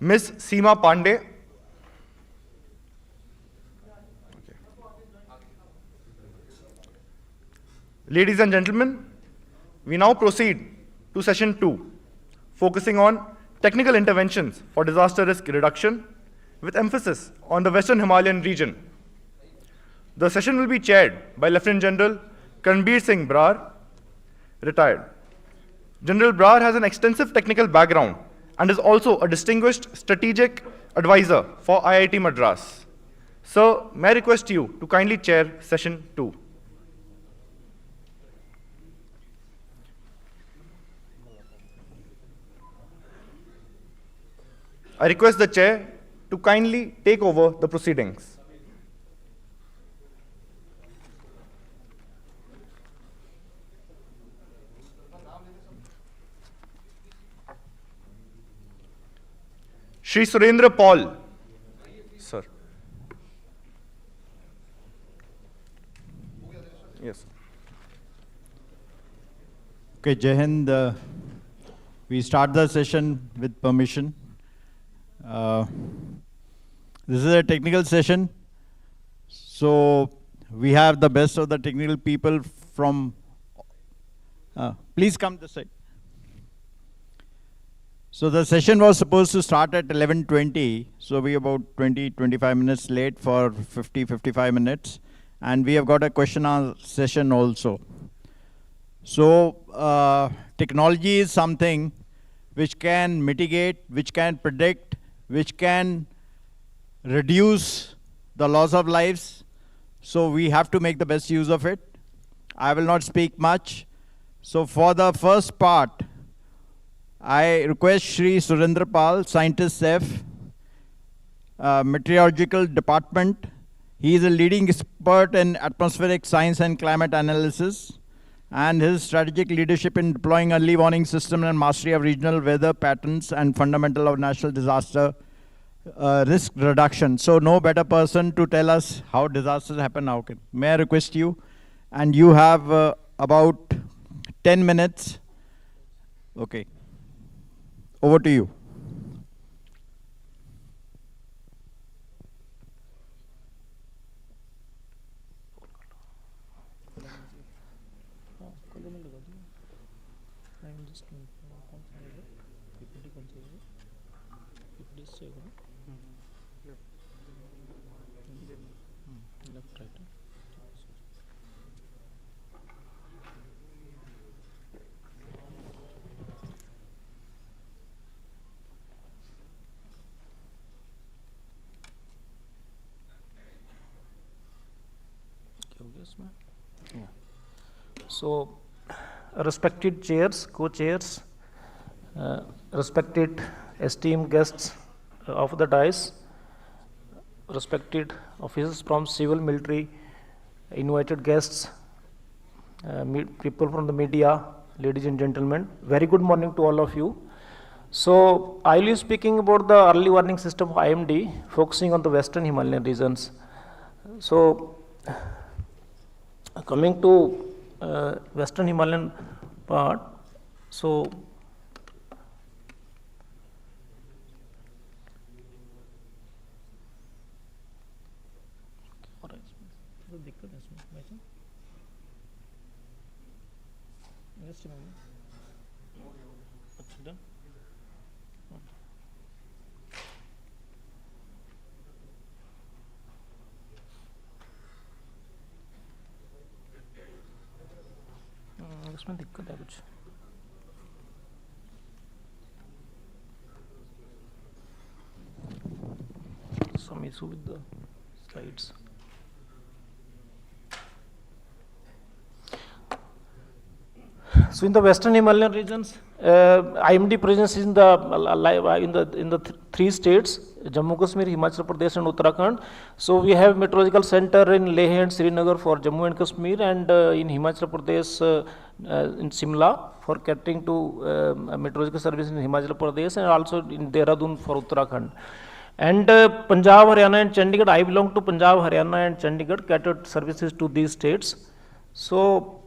Speaker 1: Ms. Seema Pandey. Ladies and gentlemen, we now proceed to session 2, focusing on technical interventions for disaster risk reduction with emphasis on the Western Himalayan region. The session will be chaired by Lieutenant General Karnbir Singh Brar, retired. General Brar has an extensive technical background and is also a distinguished strategic advisor for IIT Madras. Sir, may I request you to kindly chair session 2. I request the chair to kindly take over the proceedings. Shri Surendra Paul. Sir. Yes.
Speaker 5: Okay, Jai Hind. We start the session with permission. This is a technical session, so we have the best of the technical people from, please come this side. So the session was supposed to start at 11:20, so we about 20-25 minutes late for 50-55 minutes, and we have got a question answer session also. So technology is something which can mitigate, which can predict, which can reduce the loss of lives. So we have to make the best use of it. I will not speak much. So for the first part, I request Shri Surendra Pal, Scientist F, Meteorological Department. He is a leading expert in atmospheric science and climate analysis, and his strategic leadership in deploying early warning system and mastery of regional weather patterns and fundamental of national disaster risk reduction. So no better person to tell us how disasters happen now. May I request you? And you have about 10 minutes. Okay. Over to you.
Speaker 13: So, respected chairs, co-chairs, respected esteemed guests of the dais, respected officers from civil, military, invited guests, people from the media, ladies and gentlemen, very good morning to all of you. So, I will be speaking about the early warning system of IMD, focusing on the Western Himalayan regions. So, coming to Western Himalayan part, so इसमें दिक्कत है कुछ some issue with the slides. So in the Western Himalayan regions, IMD presence is in the three states, Jammu Kashmir, Himachal Pradesh and Uttarakhand. So we have meteorological center in Leh and Srinagar for Jammu and Kashmir, and in Himachal Pradesh in Simla for catering to meteorological service in Himachal Pradesh, and also in Dehradun for Uttarakhand. And Punjab, Haryana and Chandigarh, I belong to Punjab, Haryana and Chandigarh, catered services to these states. So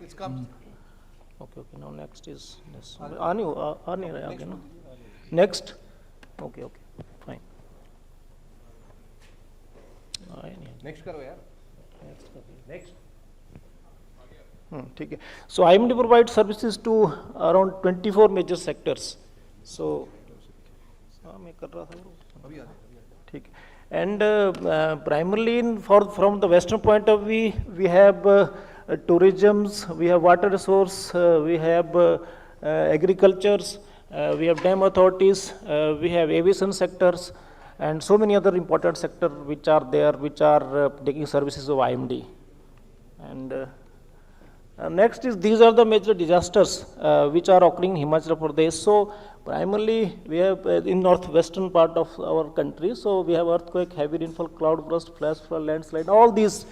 Speaker 7: It's come.
Speaker 13: Okay, now next is this. Next. Okay, fine.
Speaker 7: Next karo yaar. Next.
Speaker 13: Okay. So IMD provides services to around 24 major sectors. So, and primarily from the Western point of view, we have tourism, we have water resource, we have agricultures, we have dam authorities, we have aviation sectors, and so many other important sectors which are there, which are taking services of IMD. And next is, these are the major disasters which are occurring in Himachal Pradesh. So primarily we have in northwestern part of our country, so we have earthquake, heavy rainfall, cloudburst, flash flood, landslide. All these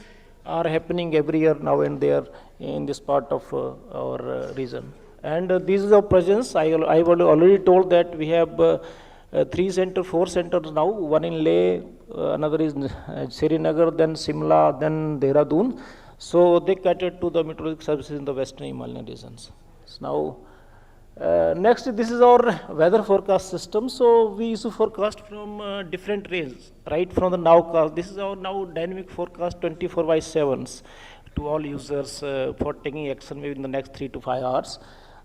Speaker 13: are happening every year now and there in this part of our region. And this is our presence. I have already told that we have 4 centers now, one in Leh, another is Srinagar, then Simla, then Dehradun. So they cater to the meteorological services in the Western Himalayan regions. So now, next, this is our weather forecast system. So we issue forecast from different ranges, right from the nowcast. This is our now dynamic forecast 24/7 to all users for taking action maybe in the next 3 to 5 hours.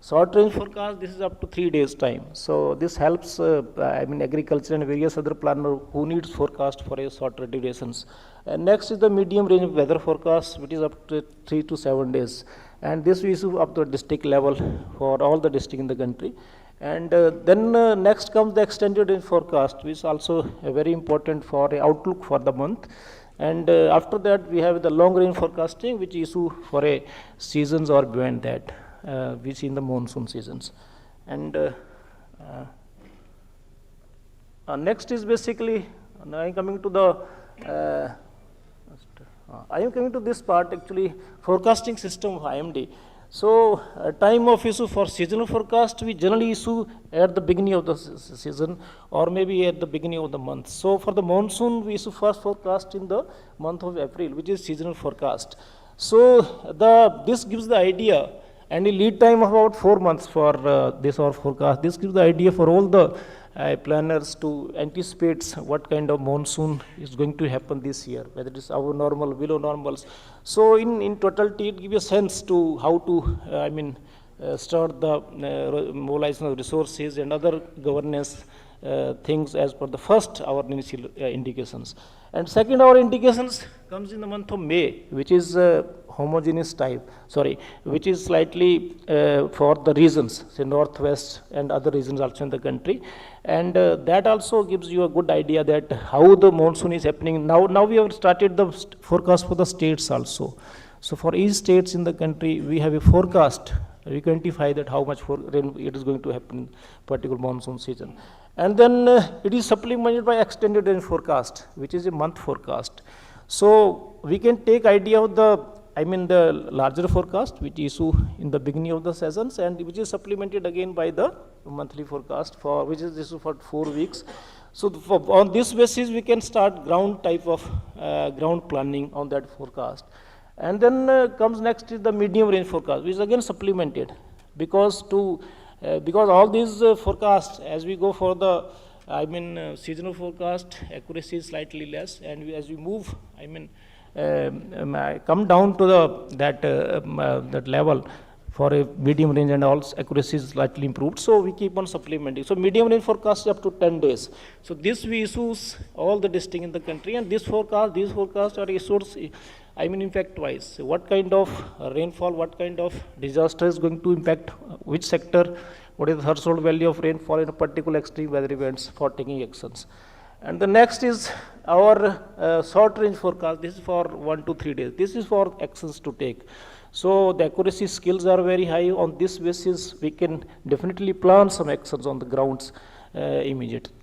Speaker 13: Short range forecast, this is up to 3 days time. So this helps, agriculture and various other planners who needs forecast for a shorter durations. And next is the medium range weather forecast, which is up to 3 to 7 days. And this we issue up to district level for all the districts in the country. And then next comes the extended range forecast, which is also very important for a outlook for the month. And after that, we have the long range forecasting, which issue for a seasons or beyond that, which in the monsoon seasons. And next is basically, I am coming to the I am coming to this part actually, forecasting system of IMD. So time of issue for seasonal forecast, we generally issue at the beginning of the season or maybe at the beginning of the month. So for the monsoon, we issue first forecast in the month of April, which is seasonal forecast. So this gives the idea, and a lead time of about 4 months for this or forecast. This gives the idea for all the planners to anticipate what kind of monsoon is going to happen this year, whether it is our normal, below normals. So in totality, it gives you a sense to how to, start the mobilization of resources and other governance things as per the first our initial indications. And second, our indications comes in the month of May, which is homogeneous type, which is slightly for the regions, say northwest and other regions also in the country. And that also gives you a good idea that how the monsoon is happening. Now we have started the forecast for the states also. So for each states in the country, we have a forecast. We quantify that how much rain it is going to happen in particular monsoon season. And then it is supplemented by extended range forecast, which is a month forecast. So we can take idea of the larger forecast, which issue in the beginning of the seasons, and which is supplemented again by the monthly forecast, which is issued for 4 weeks. So on this basis, we can start ground type of ground planning on that forecast. And then comes next is the medium range forecast, which is again supplemented, because all these forecasts, as we go for the seasonal forecast, accuracy is slightly less, and as we move, come down to that level for a medium range, and also accuracy is slightly improved. So we keep on supplementing. So medium range forecast is up to 10 days. So this we issue all the districts in the country, and these forecasts are issued I mean, impact-wise, what kind of rainfall, what kind of disaster is going to impact which sector, what is the threshold value of rainfall in a particular extreme weather events for taking actions. And the next is our short range forecast. This is for 1 to 3 days. This is for actions to take. So the accuracy skills are very high. On this basis, we can definitely plan some actions on the grounds immediately.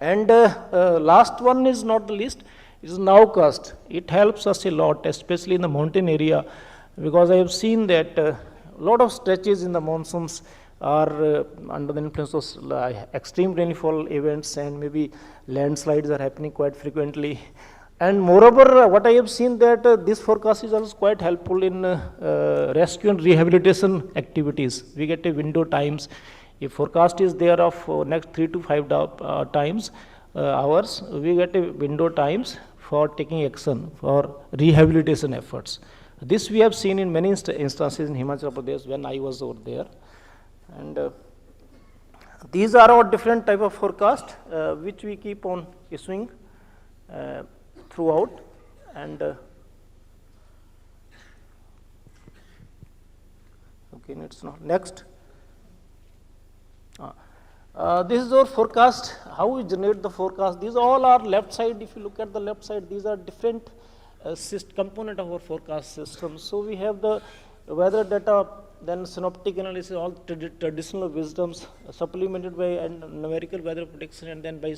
Speaker 13: And last one is not the least, is nowcast. It helps us a lot, especially in the mountain area, because I have seen that a lot of stretches in the monsoons are under the influence of extreme rainfall events, and maybe landslides are happening quite frequently. And moreover, what I have seen that this forecast is also quite helpful in rescue and rehabilitation activities. We get a window times. If forecast is there of next 3 to 5 hours, we get a window times for taking action for rehabilitation efforts. This we have seen in many instances in Himachal Pradesh when I was over there. And these are our different type of forecast which we keep on issuing throughout. And okay, it's not next. This is our forecast, how we generate the forecast. These all are left side. If you look at the left side, these are different component of our forecast system. So we have the weather data, then synoptic analysis, all traditional wisdoms supplemented by numerical weather prediction, and then by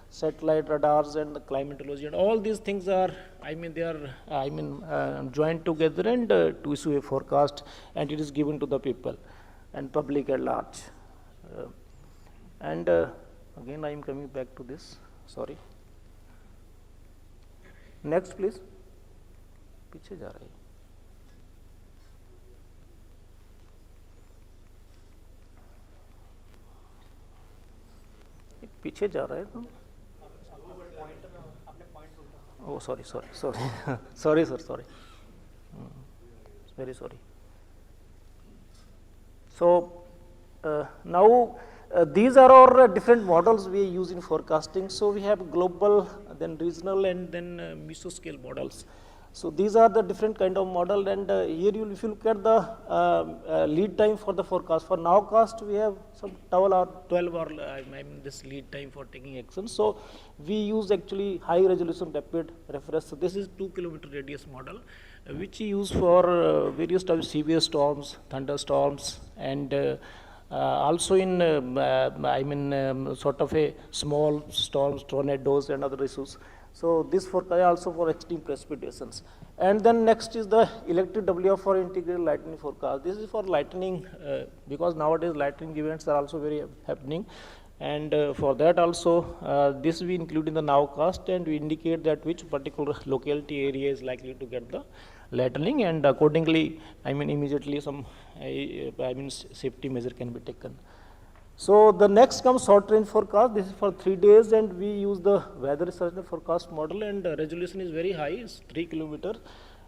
Speaker 13: satellite radars and the climatology. And all these things are, they are, joined together and to issue a forecast, and it is given to the people and public at large. And again, I am coming back to this. Sorry. Next, please. पीछे जा रहा है. पीछे जा रहा है तो. Oh, sorry. Sorry, sir. Very sorry. So now. These are our different models we use in forecasting. So we have global, then regional, and then mesoscale models. So these are the different kind of model. And here if you look at the lead time for the forecast, for nowcast we have some 12 hour this lead time for taking action. So we use actually high resolution rapid reference. So this is 2 kilometer radius model, which we use for various types of severe storms, thunderstorms, and also in sort of a small storms, tornadoes, and other issues. So this forecast also for extreme precipitations. And then next is the electric WF for integrated lightning forecast. This is for lightning because nowadays lightning events are also very happening. And for that also, this we include in the nowcast, and we indicate that which particular locality area is likely to get the lightning, and accordingly, immediately some safety measure can be taken. So the next comes short range forecast. This is for 3 days, and we use the weather research forecast model, and resolution is very high, it's 3 kilometers,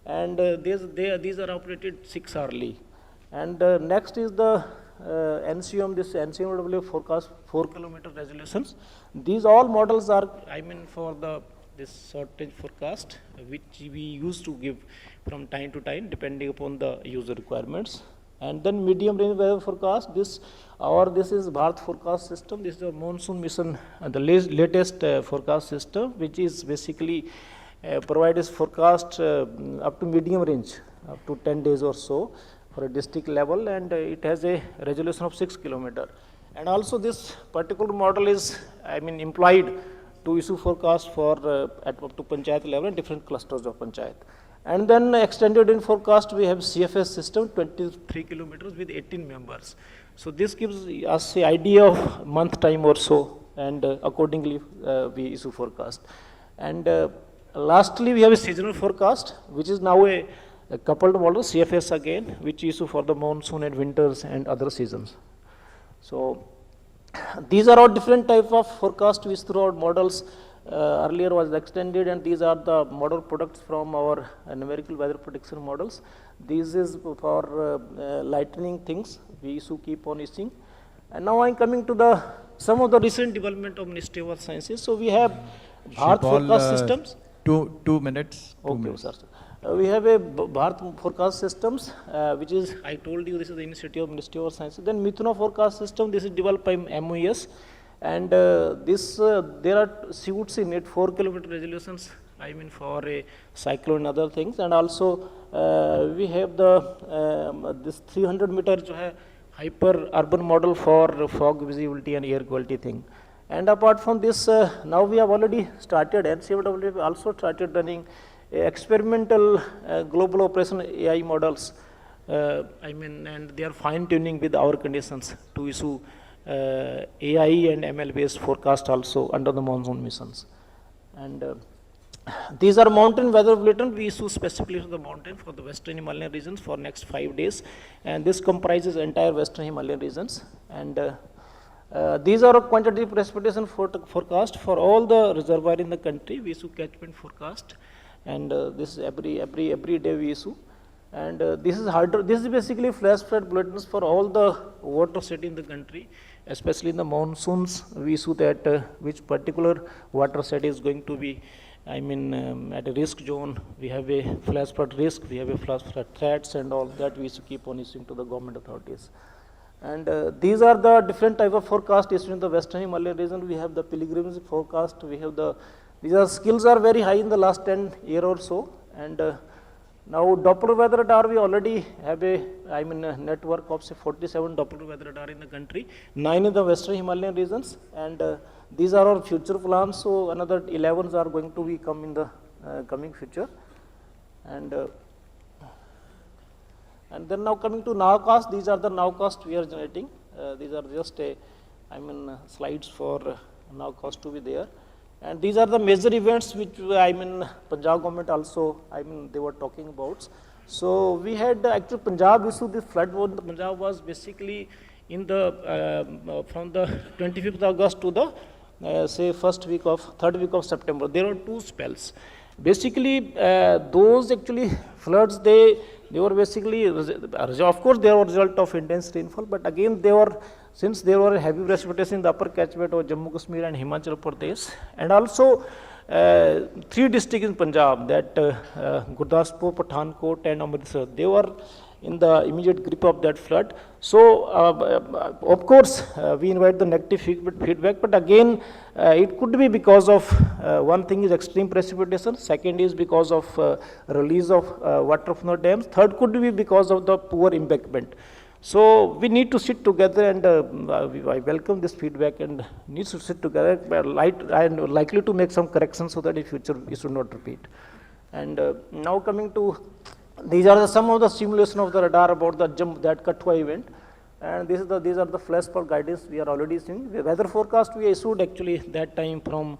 Speaker 13: and these are operated 6 hourly. And next is the NCM, this NCMW forecast 4 kilometer resolutions. These all models are, for this short range forecast, which we used to give from time to time depending upon the user requirements. And then medium range weather forecast, this is Bharat forecast system. This is the monsoon mission, the latest forecast system, which is basically provides forecast up to medium range, up to 10 days or so for a district level, and it has a resolution of 6 kilometers. And also this particular model is, employed to issue forecast for up to panchayat level and different clusters of panchayat. And then extended in forecast, we have CFS system, 23 kilometers with 18 members. So this gives us an idea of month time or so, and accordingly we issue forecast. And lastly, we have a seasonal forecast, which is now a coupled model, CFS again, which issue for the monsoon and winters and other seasons. So these are all different type of forecast we through our models. Earlier was extended, and these are the model products from our numerical weather prediction models. This is for lightning things we keep on issuing. And now I'm coming to some of the recent development of Ministry of Earth Sciences. So we have Bharat forecast systems.
Speaker 5: 2 minutes.
Speaker 13: Okay, sir. We have a Bharat forecast systems, which is, I told you, this is the initiative of Ministry of Science. Then Mithuna forecast system, this is developed by MOES. And there are suits in it, 4 kilometer resolutions, I mean for a cyclone and other things. And also we have the this 300 meter hyper urban model for fog visibility and air quality thing. And apart from this, now we have already started, NCFW also started running experimental global operation AI models. I mean, and they are fine tuning with our conditions to issue AI and ML based forecast also under the monsoon missions. And these are mountain weather bulletin. We issue specifically for the mountain for the Western Himalayan regions for next 5 days. And this comprises entire Western Himalayan regions. And these are a quantitative precipitation forecast for all the reservoir in the country. We issue catchment forecast. And this is every day we issue. And this is basically flash flood bulletins for all the water set in the country, especially in the monsoons. We issue that which particular water set is going to be, I mean, at a risk zone. We have a flash flood risk, we have a flash flood threats, and all that we should keep on issuing to the government authorities. And these are the different type of forecast issued in the Western Himalayan region. We have the pilgrims forecast, we have the, these are skills are very high in the last 10 years or so. And now Doppler weather radar, we already have a, I mean, a network of say 47 Doppler weather radar in the country, 9 in the Western Himalayan regions, and these are our future plans. So another 11s are going to be come in the coming future. And then now coming to nowcast, these are the nowcast we are generating. These are just a, I mean, slides for nowcast to be there. And these are the major events which, I mean, Punjab government also, I mean, they were talking about. So we had actually Punjab issue this flood warning. Punjab was basically in the, from the 25th August to the, say, third week of September. There were 2 spells. Basically, those actually floods, they were basically, of course, they were a result of intense rainfall, but again, they were, since there were heavy precipitation in the upper catchment of Jammu Kashmir and Himachal Pradesh, and also 3 districts in Punjab, that Gurdaspur, Pathankot and Amritsar, they were in the immediate grip of that flood. So, of course, we invite the negative feedback, but again, it could be because of, one thing is extreme precipitation, second is because of release of water from the dams, third could be because of the poor embankment. So we need to sit together, and I welcome this feedback, and need to sit together and likely to make some corrections so that in future it should not repeat. And now coming to, these are some of the simulation of the radar about the that Kathua event, and these are the flash flood guidance we are already seeing. The weather forecast we issued actually that time from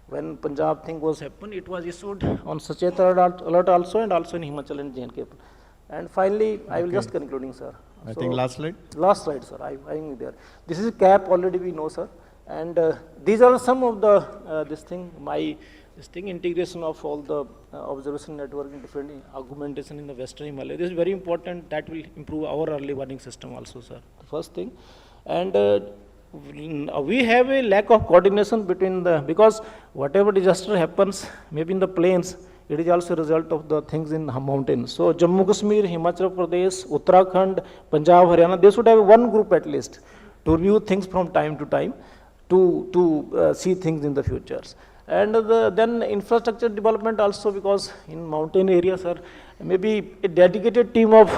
Speaker 13: when Punjab thing was happened. It was issued on Sacheta alert also, and also in Himachal and JNK. And finally, I will just concluding, sir.
Speaker 5: I think last slide.
Speaker 13: Last slide, sir. I'm there. This is CAP already we know, sir. And these are some of the integration of all the observation network in different augmentation in the Western Himalaya. This is very important. That will improve our early warning system also, sir. The first thing. And we have a lack of coordination between the, because whatever disaster happens, maybe in the plains, it is also a result of the things in the mountains. So Jammu Kashmir, Himachal Pradesh, Uttarakhand, Punjab, Haryana, they should have one group at least to review things from time to time to see things in the futures. And then infrastructure development also, because in mountain areas, maybe a dedicated team of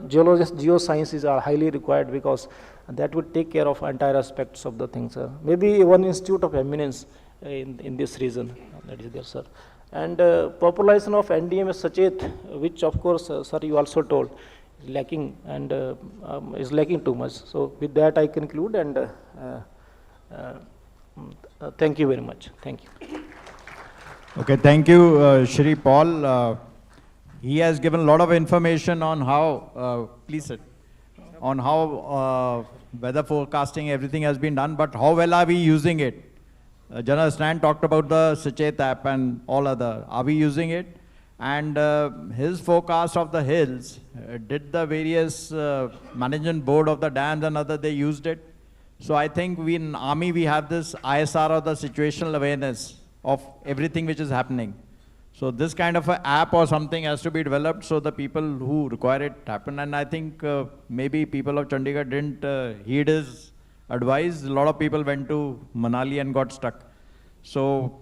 Speaker 13: geologists, geosciences are highly required, because that would take care of entire aspects of the things. Maybe one institute of eminence in this region, that is there, sir. And population of NDMA Sachet, which of course, sir, you also told, is lacking, and is lacking too much. So with that I conclude, and thank you very much. Thank you.
Speaker 5: Okay, thank you, Shri Paul. He has given a lot of information on how, please sit, on how weather forecasting, everything has been done, but how well are we using it? General Stan talked about the Sachet app and all other. Are we using it? And his forecast of the hills, did the various management board of the dams and other, they used it? So I think we in Army, we have this ISR, or the situational awareness of everything which is happening. So this kind of an app or something has to be developed so the people who require it happen. And I think maybe people of Chandigarh didn't heed his advice. A lot of people went to Manali and got stuck. So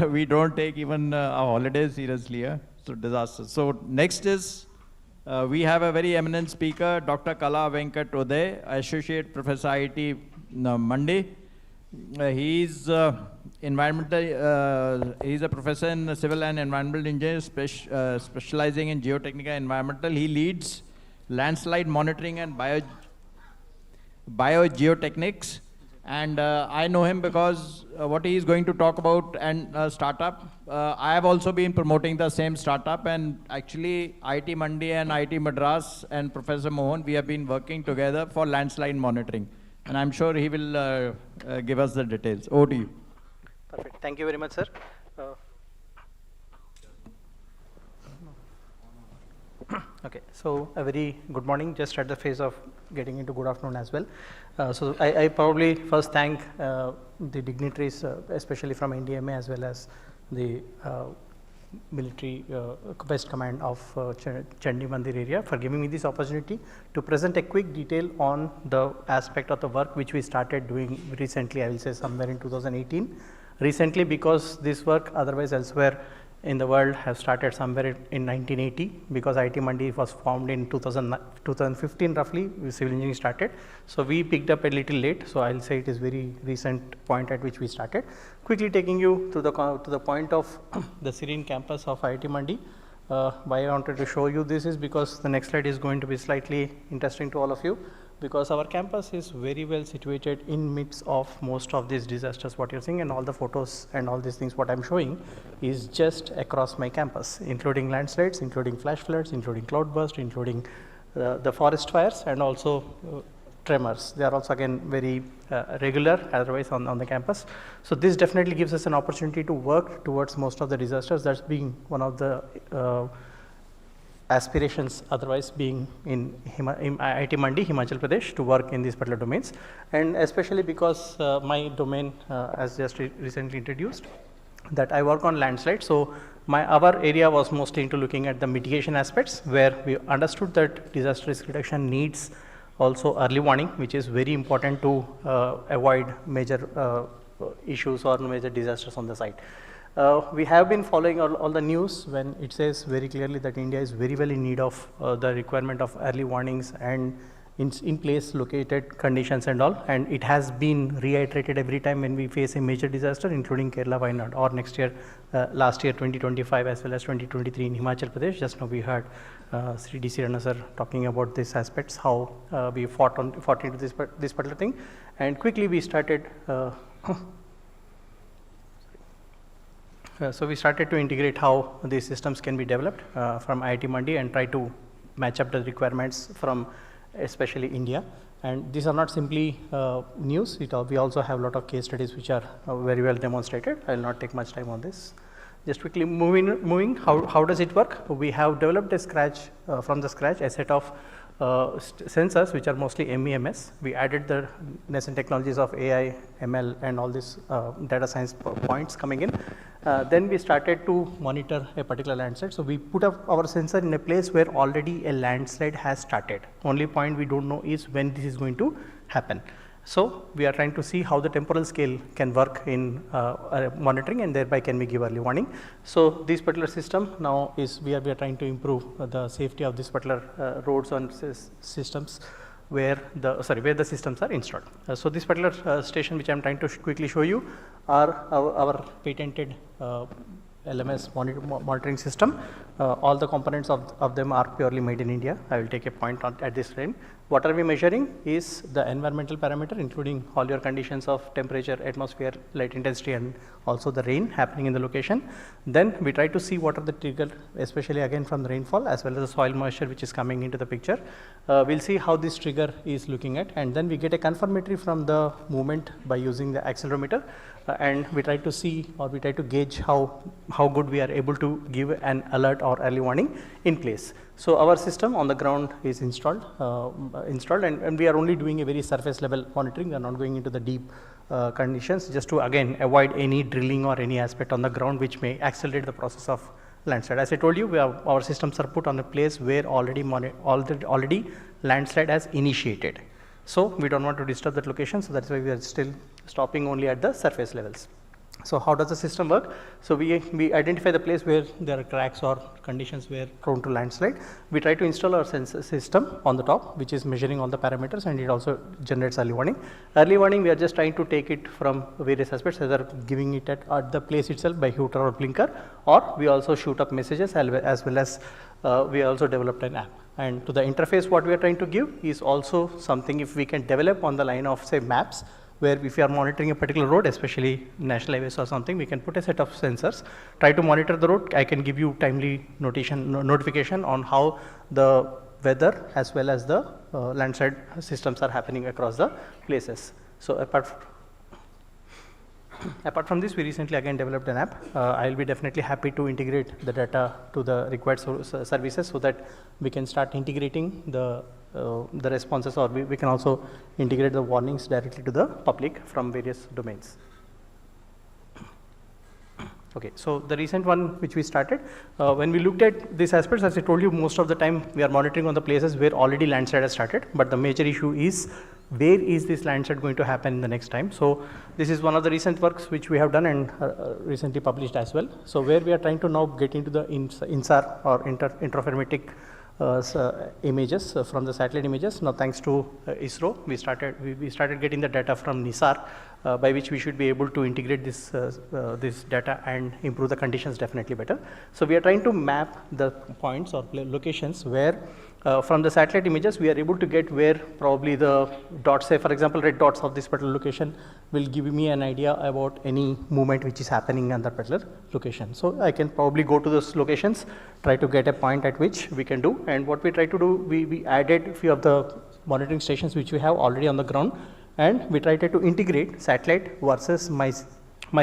Speaker 5: we don't take even our holidays seriously. So disasters. So next is, we have a very eminent speaker, Dr. Kala Venkat Uday, Associate Professor IIT Mandi. He's environmental. He's a professor in civil and environmental engineering, specializing in geotechnical and environmental. He leads landslide monitoring and biogeotechnics. And I know him because what he is going to talk about and startup. I have also been promoting the same startup, and actually IIT Mandi and IIT Madras and Professor Mohan, we have been working together for landslide monitoring. And I'm sure he will give us the details. Over to you.
Speaker 14: Perfect. Thank you very much, sir. Okay, so a very good morning, just at the phase of getting into good afternoon as well. So I probably first thank the dignitaries, especially from NDMA as well as the military West Command of Chandi Mandir area for giving me this opportunity to present a quick detail on the aspect of the work which we started doing recently, I will say somewhere in 2018. Recently, because this work otherwise elsewhere in the world have started somewhere in 1980, because IIT Mandi was formed in 2015 roughly, civil engineering started. So we picked up a little late, so I'll say it is very recent point at which we started. Quickly taking you to the point of the serene campus of IIT Mandi. Why I wanted to show you this is because the next slide is going to be slightly interesting to all of you, because our campus is very well situated in midst of most of these disasters what you're seeing, and all the photos and all these things what I'm showing is just across my campus, including landslides, including flash floods, including cloudburst, including the forest fires, and also tremors. They are also again very regular otherwise on the campus. So this definitely gives us an opportunity to work towards most of the disasters. That's being one of the aspirations otherwise being in IIT Mandi, Himachal Pradesh, to work in these particular domains. And especially because my domain, as just recently introduced, that I work on landslides. So our area was mostly into looking at the mitigation aspects, where we understood that disaster risk reduction needs also early warning, which is very important to avoid major issues or major disasters on the site. We have been following all the news when it says very clearly that India is very well in need of the requirement of early warnings and in place located conditions and all, and it has been reiterated every time when we face a major disaster, including Kerala, Wayanad, or next year, last year 2025 as well as 2023 in Himachal Pradesh. Just now we heard Sri DC Rana sir talking about these aspects, how we fought into this particular thing, and quickly we started so we started to integrate how these systems can be developed from IIT Mandi and try to match up the requirements from especially India. And these are not simply news, we also have a lot of case studies which are very well demonstrated. I will not take much time on this. Just quickly moving, how does it work? We have developed from the scratch a set of sensors which are mostly MEMS. We added the nascent technologies of AI, ML, and all these data science points coming in. Then we started to monitor a particular landslide. So we put up our sensor in a place where already a landslide has started. Only point we don't know is when this is going to happen. So we are trying to see how the temporal scale can work in monitoring, and thereby can we give early warning. So this particular system now is we are trying to improve the safety of this particular roads and systems where the systems are installed. So this particular station which I am trying to quickly show you are our patented LMS monitoring system. All the components of them are purely made in India. I will take a point at this frame. What are we measuring is the environmental parameter, including all your conditions of temperature, atmosphere, light intensity, and also the rain happening in the location. Then we try to see what are the trigger, especially again from the rainfall as well as the soil moisture which is coming into the picture. We'll see how this trigger is looking at, and then we get a confirmatory from the movement by using the accelerometer. and we try to see, or we try to gauge how good we are able to give an alert or early warning in place. So our system on the ground is installed, and we are only doing a very surface level monitoring. We are not going into the deep conditions, just to again avoid any drilling or any aspect on the ground which may accelerate the process of landslide. As I told you, our systems are put on a place where already landslide has initiated. So we don't want to disturb that location, so that's why we are still stopping only at the surface levels. So how does the system work? So we identify the place where there are cracks or conditions where prone to landslide. We try to install our sensor system on the top, which is measuring all the parameters, and it also generates early warning. Early warning, we are just trying to take it from various aspects, either giving it at the place itself by hooter or blinker, or we also shoot up messages, as well as we also developed an app. And to the interface, what we are trying to give is also something if we can develop on the line of, say, maps, where if you are monitoring a particular road, especially national highways or something, we can put a set of sensors, try to monitor the road. I can give you timely notification on how the weather as well as the landslide systems are happening across the places. So apart from this, we recently again developed an app. I will be definitely happy to integrate the data to the required services, so that we can start integrating the responses, or we can also integrate the warnings directly to the public from various domains. Okay, so the recent one which we started, when we looked at these aspects, as I told you, most of the time we are monitoring on the places where already landslide has started, but the major issue is where is this landslide going to happen in the next time. So this is one of the recent works which we have done and recently published as well. So where we are trying to now get into the INSAR or interferometric images from the satellite images. Now thanks to ISRO, we started getting the data from NISAR, by which we should be able to integrate this data and improve the conditions definitely better. So we are trying to map the points or locations where from the satellite images we are able to get where probably the dots, say for example red dots of this particular location will give me an idea about any movement which is happening on that particular location. So I can probably go to those locations, try to get a point at which we can do, and what we try to do, we added a few of the monitoring stations which we have already on the ground, and we tried to integrate satellite versus my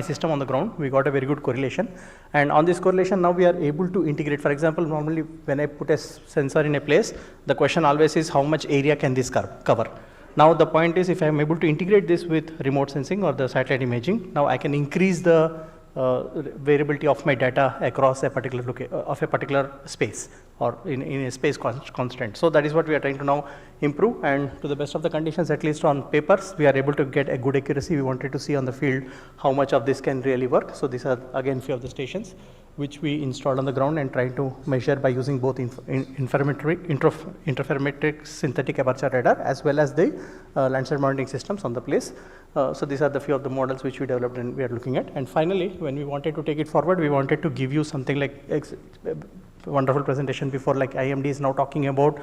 Speaker 14: system on the ground. We got a very good correlation, and on this correlation now we are able to integrate. For example, normally when I put a sensor in a place, the question always is how much area can this cover. Now the point is, if I am able to integrate this with remote sensing or the satellite imaging, now I can increase the variability of my data across a particular space or in a space constant. So that is what we are trying to now improve, and to the best of the conditions, at least on papers, we are able to get a good accuracy. We wanted to see on the field how much of this can really work. So these are again few of the stations which we installed on the ground and trying to measure by using both interferometric synthetic aperture radar as well as the landslide monitoring systems on the place. So these are the few of the models which we developed and we are looking at. And finally, when we wanted to take it forward, we wanted to give you something like wonderful presentation before, like IMD is now talking about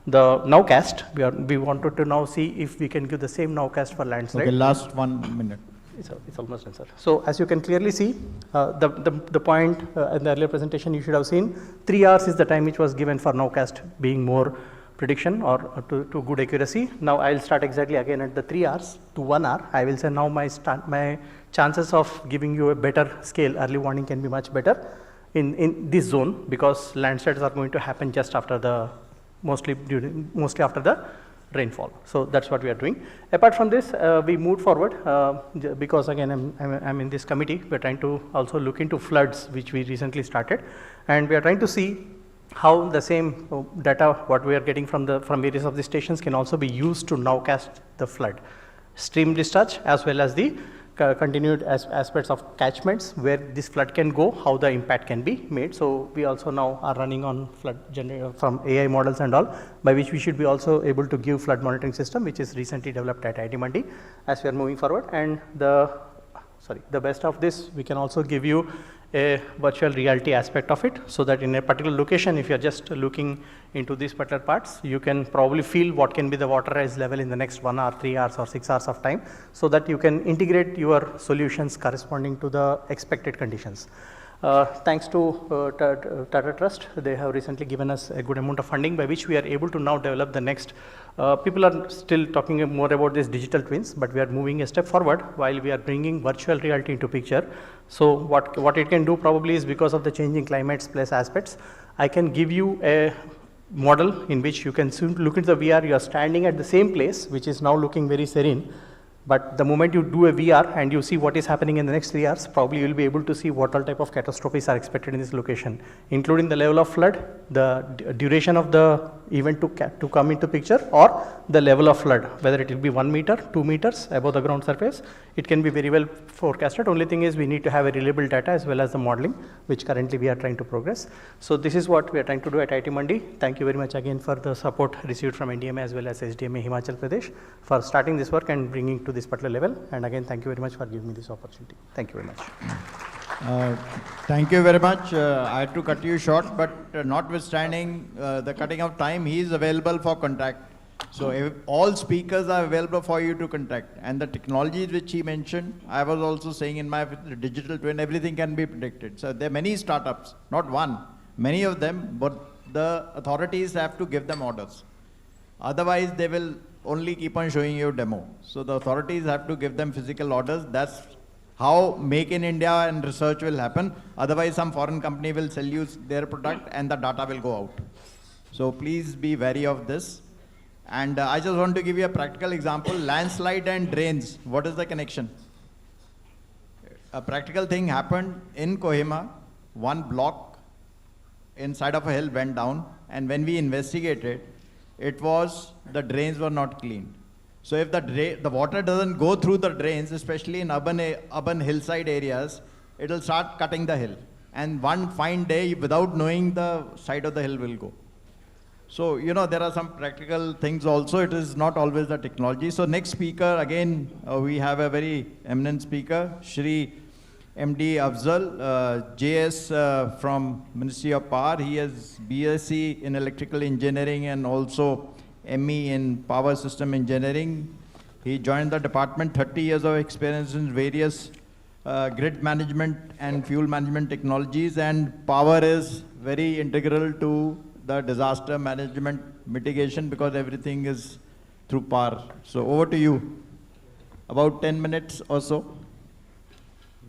Speaker 14: the nowcast. We wanted to now see if we can give the same nowcast for landslide.
Speaker 15: Okay, last 1 minute.
Speaker 14: It's almost done, sir. So as you can clearly see, the point in the earlier presentation you should have seen, 3 hours is the time which was given for nowcast being more prediction or to good accuracy. Now I'll start exactly again at the 3 hours to 1 hour. I will say now my chances of giving you a better scale early warning can be much better in this zone, because landslides are going to happen just after the mostly after the rainfall. So that's what we are doing. Apart from this, we moved forward because again I'm in this committee. We're trying to also look into floods, which we recently started, and we are trying to see how the same data what we are getting from various of the stations can also be used to nowcast the flood stream discharge as well as the continued aspects of catchments where this flood can go, how the impact can be made. So we also now are running on flood generator from AI models and all, by which we should be also able to give flood monitoring system, which is recently developed at IIT Mandi as we are moving forward. And the best of this, we can also give you a virtual reality aspect of it, so that in a particular location, if you are just looking into these particular parts, you can probably feel what can be the water rise level in the next 1 hour, 3 hours or 6 hours of time, so that you can integrate your solutions corresponding to the expected conditions. Thanks to Tata Trust, they have recently given us a good amount of funding by which we are able to now develop the next. People are still talking more about these digital twins, but we are moving a step forward while we are bringing virtual reality into picture. So what it can do probably is, because of the changing climates plus aspects, I can give you a model in which you can soon look into the VR, you are standing at the same place, which is now looking very serene. But the moment you do a VR and you see what is happening in the next 3 hours, probably you will be able to see what all type of catastrophes are expected in this location, including the level of flood, the duration of the event to come into picture, or the level of flood, whether it will be 1 meter, 2 meters above the ground surface. It can be very well forecasted. Only thing is we need to have a reliable data as well as the modeling, which currently we are trying to progress. So this is what we are trying to do at IIT Mandi. Thank you very much again for the support received from NDMA as well as SDMA Himachal Pradesh for starting this work and bringing to this particular level. And again, thank you very much for giving me this opportunity. Thank you very much.
Speaker 5: Thank you very much. I had to cut you short, but notwithstanding the cutting of time, he is available for contact. So if all speakers are available for you to contact. And the technologies which he mentioned, I was also saying in my digital twin, everything can be predicted. So there are many startups, not one, many of them, but the authorities have to give them orders. Otherwise, they will only keep on showing you demo. So the authorities have to give them physical orders. That's how Make in India and research will happen. Otherwise, some foreign company will sell you their product and the data will go out. So please be wary of this. And I just want to give you a practical example. Landslide and drains. What is the connection? A practical thing happened in Kohima. One block inside of a hill went down. And when we investigated, it was the drains were not cleaned. So if the water doesn't go through the drains, especially in urban hillside areas, it will start cutting the hill. And one fine day, without knowing, the side of the hill will go. So, you know, there are some practical things also. It is not always the technology. So next speaker, again, we have a very eminent speaker, Shri MD Afzal, JS from Ministry of Power. He has BSc in Electrical Engineering and also ME in Power System Engineering. He joined the department, 30 years of experience in various grid management and fuel management technologies, and power is very integral to the disaster management mitigation because everything is through power. So over to you. About 10 minutes or so.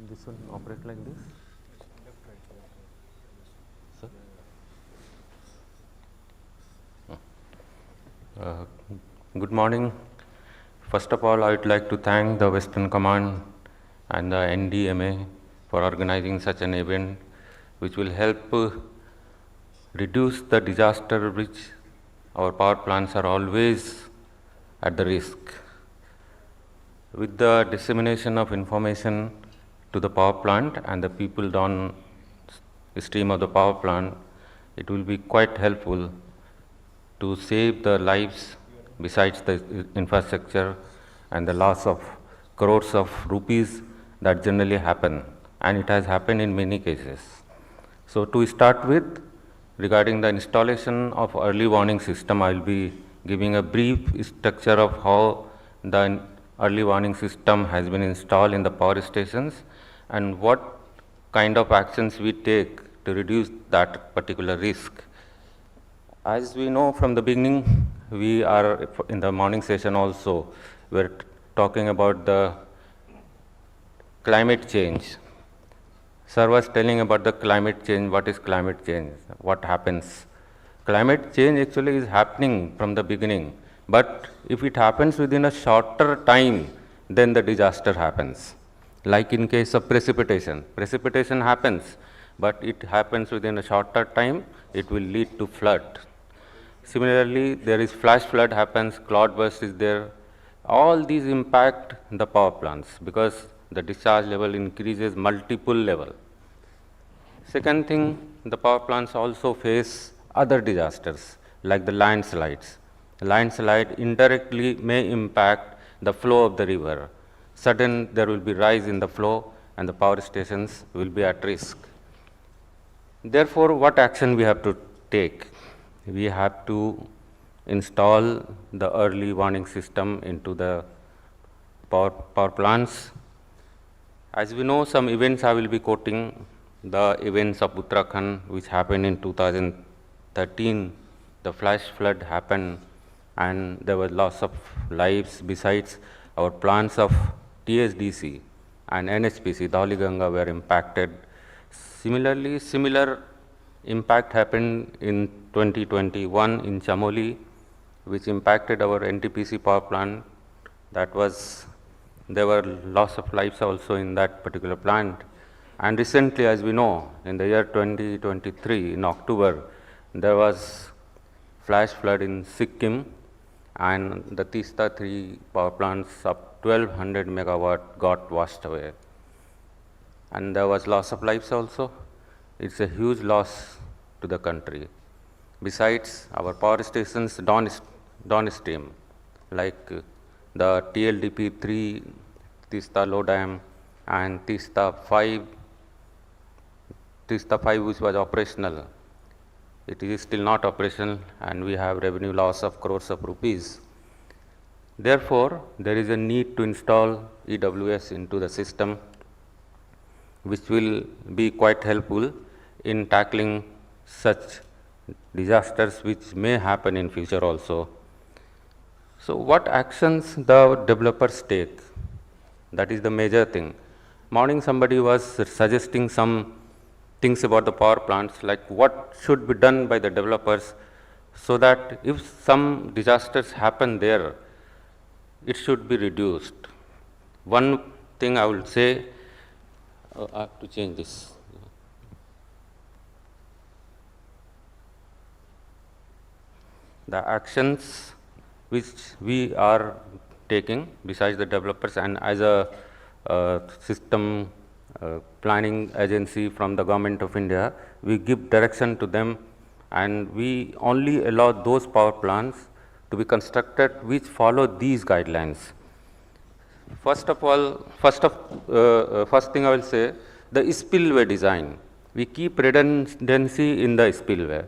Speaker 15: This will operate like this. Sir? Good morning. First of all, I would like to thank the Western Command and the NDMA for organizing such an event which will help reduce the disaster which our power plants are always at the risk. With the dissemination of information to the power plant and the people downstream of the power plant, it will be quite helpful to save the lives besides the infrastructure and the loss of crores of rupees that generally happen, and it has happened in many cases. So to start with, regarding the installation of early warning system, I will be giving a brief structure of how the early warning system has been installed in the power stations and what kind of actions we take to reduce that particular risk. As we know from the beginning, we are in the morning session also, we're talking about the climate change. Sir was telling about the climate change. What is climate change? What happens? Climate change actually is happening from the beginning, but if it happens within a shorter time, then the disaster happens. Like in case of precipitation. Precipitation happens, but it happens within a shorter time, it will lead to flood. Similarly, there is flash flood happens, cloudburst is there. All these impact the power plants because the discharge level increases multiple level. Second thing, the power plants also face other disasters like the landslides. Landslide indirectly may impact the flow of the river. Sudden there will be rise in the flow and the power stations will be at risk. Therefore, what action we have to take? We have to install the early warning system into the power plants. As we know, some events I will be quoting, the events of Uttarakhand, which happened in 2013, the flash flood happened, and there was loss of lives. Besides, our plants of TSDC and NHPC, Dhauli-Ganga, were impacted. Similarly, similar impact happened in 2021 in Chamoli, which impacted our NTPC power plant. There were loss of lives also in that particular plant. And recently, as we know, in the year 2023, in October, there was flash flood in Sikkim, and the Teesta 3 power plants of 1200 megawatt got washed away. And there was loss of lives also. It's a huge loss to the country. Besides, our power stations downstream, like the TLDP 3, Teesta Low Dam, and Teesta 5, which was operational. It is still not operational, and we have revenue loss of crores of rupees. Therefore, there is a need to install EWS into the system, which will be quite helpful in tackling such disasters which may happen in future also. So what actions the developers take? That is the major thing. Morning somebody was suggesting some things about the power plants, like what should be done by the developers so that if some disasters happen there, it should be reduced. One thing I will say, I have to change this. The actions which we are taking besides the developers, and as a system planning agency from the Government of India, we give direction to them, and we only allow those power plants to be constructed which follow these guidelines. First of all, first thing I will say, the spillway design. We keep redundancy in the spillway.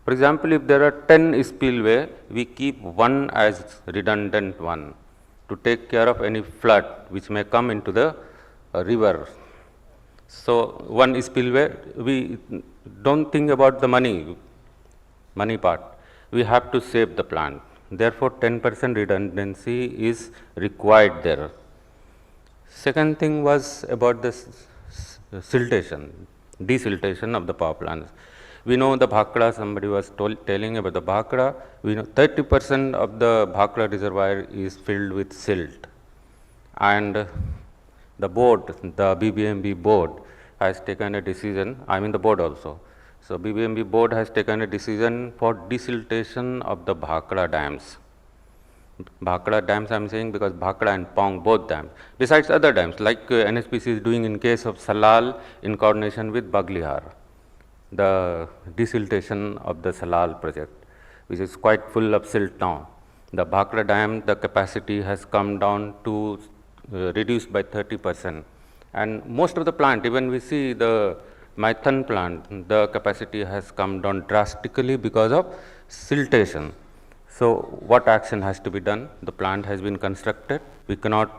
Speaker 15: For example, if there are 10 spillway, we keep one as redundant one to take care of any flood which may come into the river. So one spillway, we don't think about the money part. We have to save the plant. Therefore, 10% redundancy is required there. Second thing was about the siltation, desiltation of the power plants. We know the Bhakra, somebody was telling about the Bhakra. We know 30% of the Bhakra reservoir is filled with silt. And the board, the BBMB board has taken a decision, I mean the board also. So BBMB board has taken a decision for desiltation of the Bhakra dams. Bhakra dams I am saying because Bhakra and Pong, both dams. Besides other dams like NHPC is doing in case of Salal in coordination with Baglihar, the desiltation of the Salal project, which is quite full of silt now. The Bhakra dam, the capacity has come down to reduced by 30%. And most of the plant, even we see the Maithan plant, the capacity has come down drastically because of siltation. So what action has to be done? The plant has been constructed. We cannot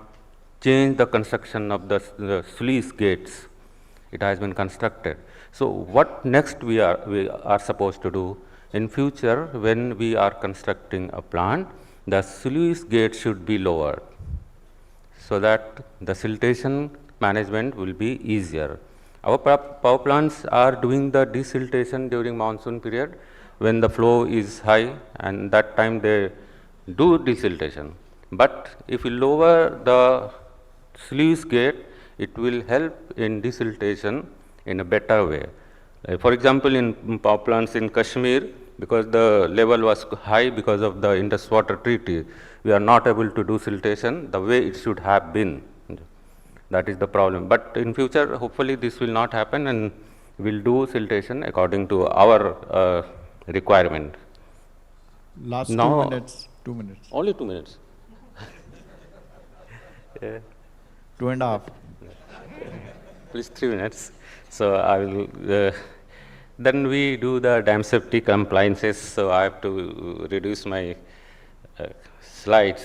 Speaker 15: change the construction of the sluice gates. It has been constructed. So what next we are supposed to do? In future, when we are constructing a plant, the sluice gate should be lowered so that the siltation management will be easier. Our power plants are doing the desiltation during monsoon period when the flow is high, and that time they do desiltation. But if we lower the sluice gate, it will help in desiltation in a better way. For example, in power plants in Kashmir, because the level was high because of the Indus Water Treaty, we are not able to do siltation the way it should have been. That is the problem. But in future, hopefully this will not happen, and we'll do siltation according to our requirement.
Speaker 5: Last
Speaker 15: now,
Speaker 5: 2 minutes. 2 minutes.
Speaker 15: Only 2 minutes.
Speaker 5: Yeah. 2.5.
Speaker 15: Please 3 minutes. So I will. Then we do the dam safety compliances. So I have to reduce my slides.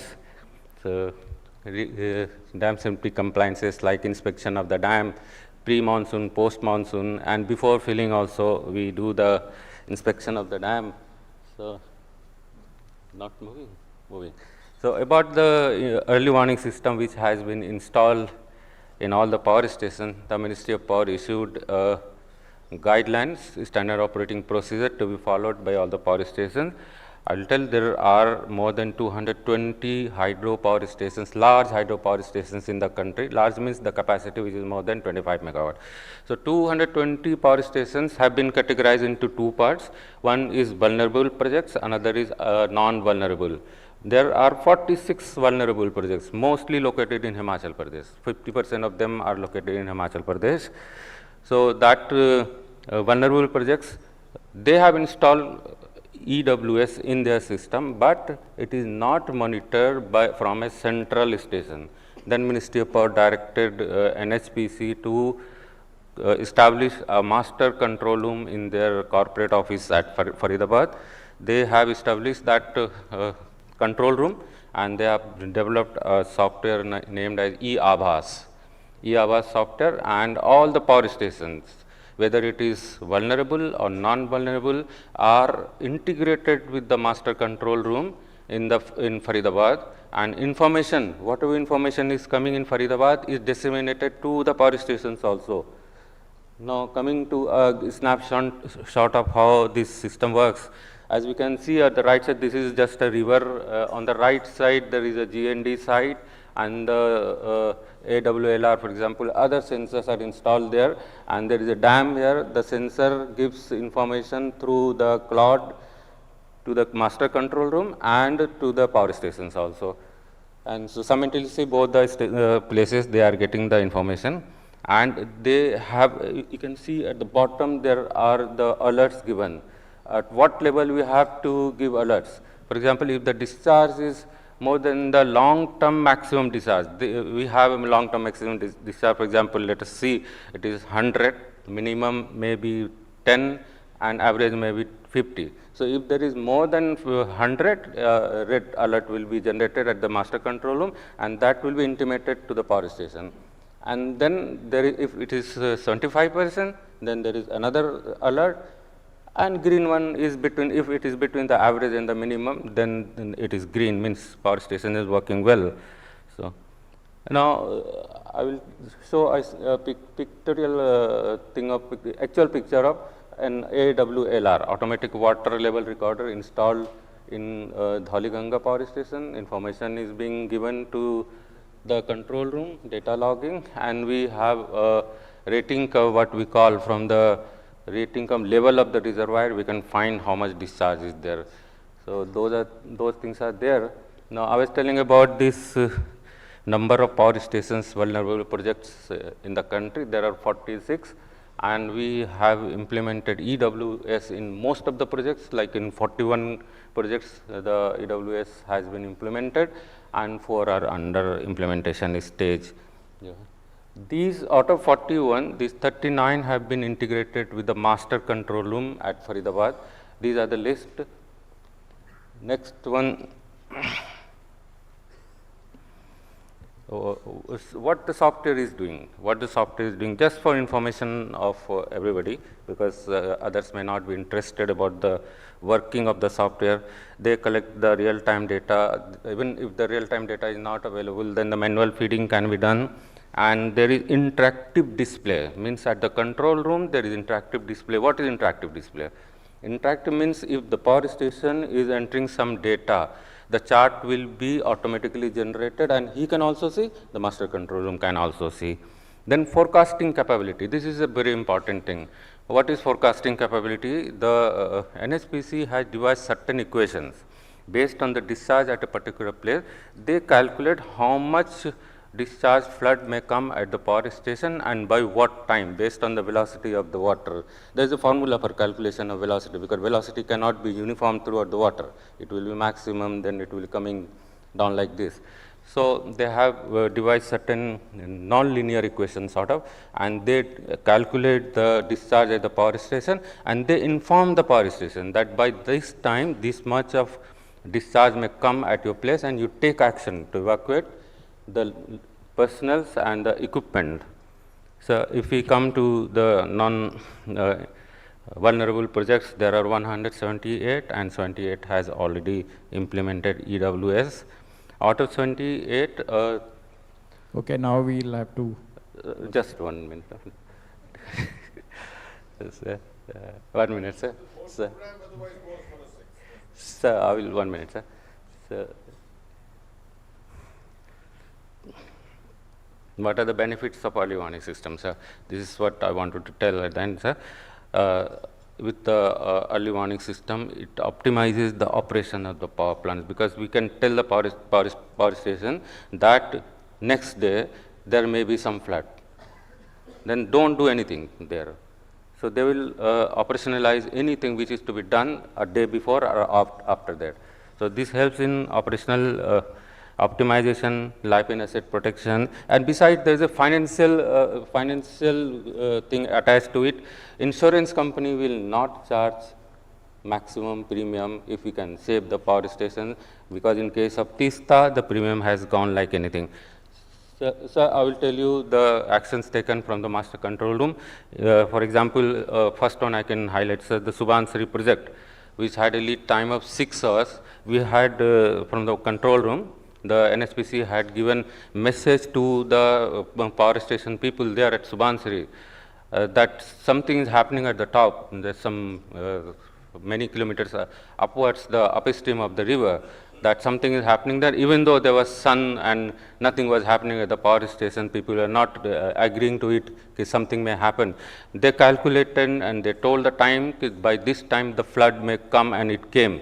Speaker 15: So dam safety compliances like inspection of the dam, pre-monsoon, post-monsoon, and before filling also, we do the inspection of the dam. So, not moving, moving. So, about the early warning system which has been installed in all the power stations, the Ministry of Power issued guidelines, standard operating procedure to be followed by all the power stations. I will tell there are more than 220 hydro power stations, large hydro power stations in the country. Large means the capacity which is more than 25 megawatt. So, 220 power stations have been categorized into two parts. One is vulnerable projects, another is non-vulnerable. There are 46 vulnerable projects, mostly located in Himachal Pradesh. 50% of them are located in Himachal Pradesh. So, that vulnerable projects, they have installed EWS in their system, but it is not monitored from a central station. Then Ministry of Power directed NHPC to establish a master control room in their corporate office at Faridabad. They have established that control room, and they have developed a software named as eAbhas software, and all the power stations, whether it is vulnerable or non-vulnerable, are integrated with the master control room in Faridabad, and information, whatever information is coming in Faridabad is disseminated to the power stations also. Now, coming to a snapshot of how this system works. As we can see at the right side, this is just a river. On the right side, there is a GND site, and the AWLR, for example, other sensors are installed there, and there is a dam here. The sensor gives information through the cloud to the master control room and to the power stations also. And so simultaneously, both the places, they are getting the information, and they have, you can see at the bottom, there are the alerts given. At what level we have to give alerts. For example, if the discharge is more than the long-term maximum discharge, we have a long-term maximum discharge. For example, let us see, it is 100, minimum may be 10, and average may be 50. So, if there is more than 100, red alert will be generated at the master control room, and that will be intimated to the power station. And then there is, if it is 75%, then there is another alert. And green one is between, if it is between the average and the minimum, then it is green, means power station is working well. So, now I will show a pictorial thing of actual picture of an AWLR, automatic water level recorder, installed in Dhauliganga power station. Information is being given to the control room, data logging, and we have a rating curve, what we call from the rating curve level of the reservoir, we can find how much discharge is there. So, those things are there. Now, I was telling about this number of power stations, vulnerable projects in the country. There are 46, and we have implemented EWS in most of the projects, like in 41 projects, the EWS has been implemented, and 4 are under implementation stage. Yeah. These out of 41, these 39 have been integrated with the master control room at Faridabad. These are the list. Next one, what the software is doing. What the software is doing, just for information of everybody, because others may not be interested about the working of the software. They collect the real-time data. Even if the real-time data is not available, then the manual feeding can be done. And there is interactive display, means at the control room there is interactive display. What is interactive display? Interactive means if the power station is entering some data, the chart will be automatically generated, and he can also see, the master control room can also see. Then forecasting capability, this is a very important thing. What is forecasting capability? The NHPC has devised certain equations based on the discharge at a particular place. They calculate how much discharge flood may come at the power station and by what time, based on the velocity of the water. There is a formula for calculation of velocity, because velocity cannot be uniform throughout the water. It will be maximum, then it will be coming down like this. So, they have devised certain non-linear equations sort of, and they calculate the discharge at the power station, and they inform the power station that by this time, this much of discharge may come at your place, and you take action to evacuate the personnel and the equipment. So if we come to the non-vulnerable projects, there are 178, and 78 has already implemented EWS. Out of 78,
Speaker 16: okay, now we'll have to.
Speaker 15: Just 1 minute. Sir, 1 minute, sir. Sir, I will 1 minute, sir. Sir. What are the benefits of early warning system, sir? This is what I wanted to tell at the end, sir. With the early warning system, it optimizes the operation of the power plants, because we can tell the power station that next day there may be some flood. Then don't do anything there. So they will operationalize anything which is to be done a day before or after that. So this helps in operational optimization, life and asset protection, and besides there is a financial thing attached to it. Insurance company will not charge maximum premium if we can save the power station, because in case of Tista, the premium has gone like anything. So I will tell you the actions taken from the master control room. For example, first one I can highlight, sir, the Subansiri project, which had a lead time of 6 hours. We had from the control room, the NSPC had given message to the power station people there at Subansiri that something is happening at the top. There's some many kilometers upwards, the upstream of the river, that something is happening there. Even though there was sun and nothing was happening at the power station, people are not agreeing to it, something may happen. They calculated and they told the time, by this time the flood may come, and it came.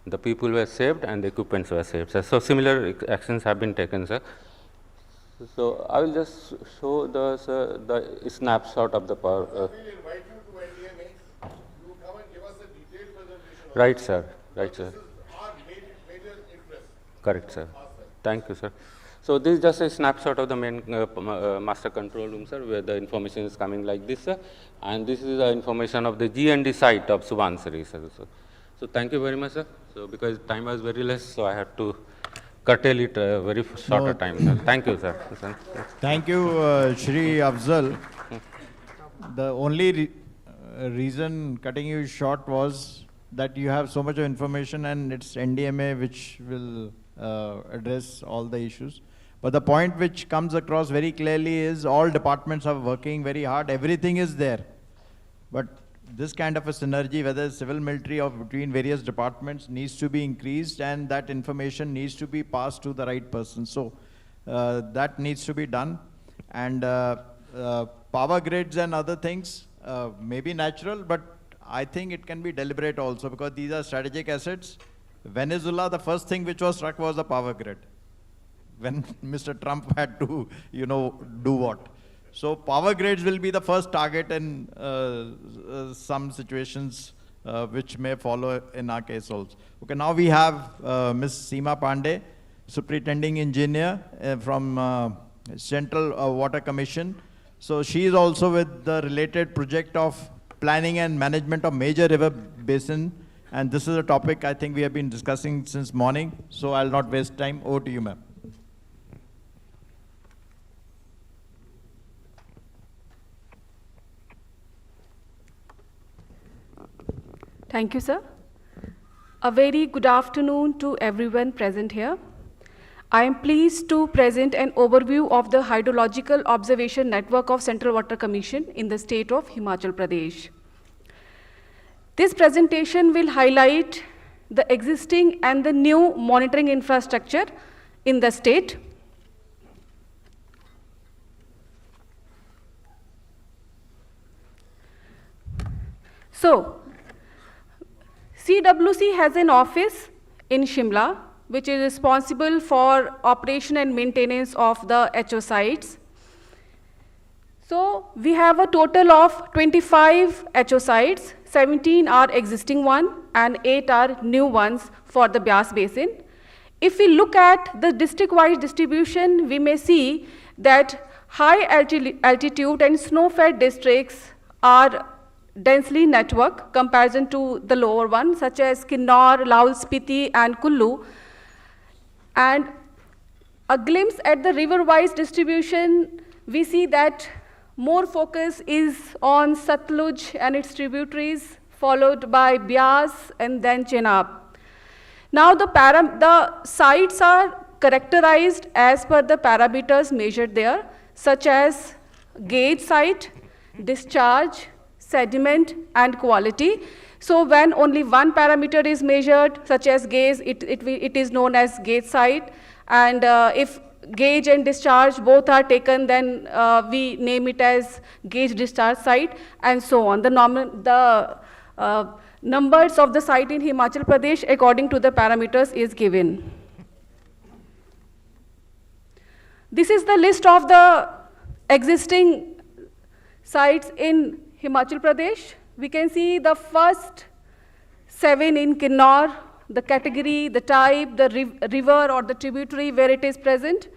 Speaker 15: The people were saved and the equipments were saved, sir. So similar actions have been taken, sir. So I will just show the snapshot of the power.
Speaker 2: We will invite you to NDMA. You will come and give us a detailed presentation.
Speaker 15: Right, sir. Right, sir.
Speaker 2: This is our major interest.
Speaker 15: Correct, sir. Thank you, sir. So this is just a snapshot of the main master control room, sir, where the information is coming like this, sir. And this is the information of the GND site of Subansiri, sir. So thank you very much, sir. So because time was very less, so I had to curtail it very shorter time, sir. Thank you, sir.
Speaker 5: Thank you, Shri Afzal. The only reason cutting you short was that you have so much of information, and it's NDMA which will address all the issues. But the point which comes across very clearly is all departments are working very hard. Everything is there. But this kind of a synergy, whether civil, military, or between various departments, needs to be increased, and that information needs to be passed to the right person. So that needs to be done. And power grids and other things may be natural, but I think it can be deliberate also, because these are strategic assets. Venezuela, the first thing which was struck was the power grid, when Mr. Trump had to, do what. So power grids will be the first target in some situations which may follow in our case also. Okay, now we have Ms. Seema Pandey, Superintending Engineer from Central Water Commission. So she is also with the related project of planning and management of major river basin. And this is a topic I think we have been discussing since morning. So I'll not waste time. Over to you, ma'am.
Speaker 17: Thank you, sir. A very good afternoon to everyone present here. I am pleased to present an overview of the Hydrological Observation Network of Central Water Commission in the state of Himachal Pradesh. This presentation will highlight the existing and the new monitoring infrastructure in the state. So, CWC has an office in Shimla, which is responsible for operation and maintenance of the HO sites. So we have a total of 25 HO sites, 17 are existing ones and 8 are new ones for the Beas Basin. If we look at the district-wide distribution, we may see that high altitude and snow-fed districts are densely networked comparison to the lower ones, such as Kinnaur, Lahaul Spiti and Kullu. And a glimpse at the river-wise distribution we see that more focus is on Satluj and its tributaries, followed by Byas and then Chenab. Now the sites are characterized as per the parameters measured there, such as gauge site, discharge, sediment, and quality. So when only one parameter is measured, such as gauge, it is known as gauge site. And if gauge and discharge both are taken, then we name it as gauge discharge site, and so on. The numbers of the site in Himachal Pradesh according to the parameters is given. This is the list of the existing sites in Himachal Pradesh. We can see the first 7 in Kinnaur, the category, the type, the river or the tributary where it is present.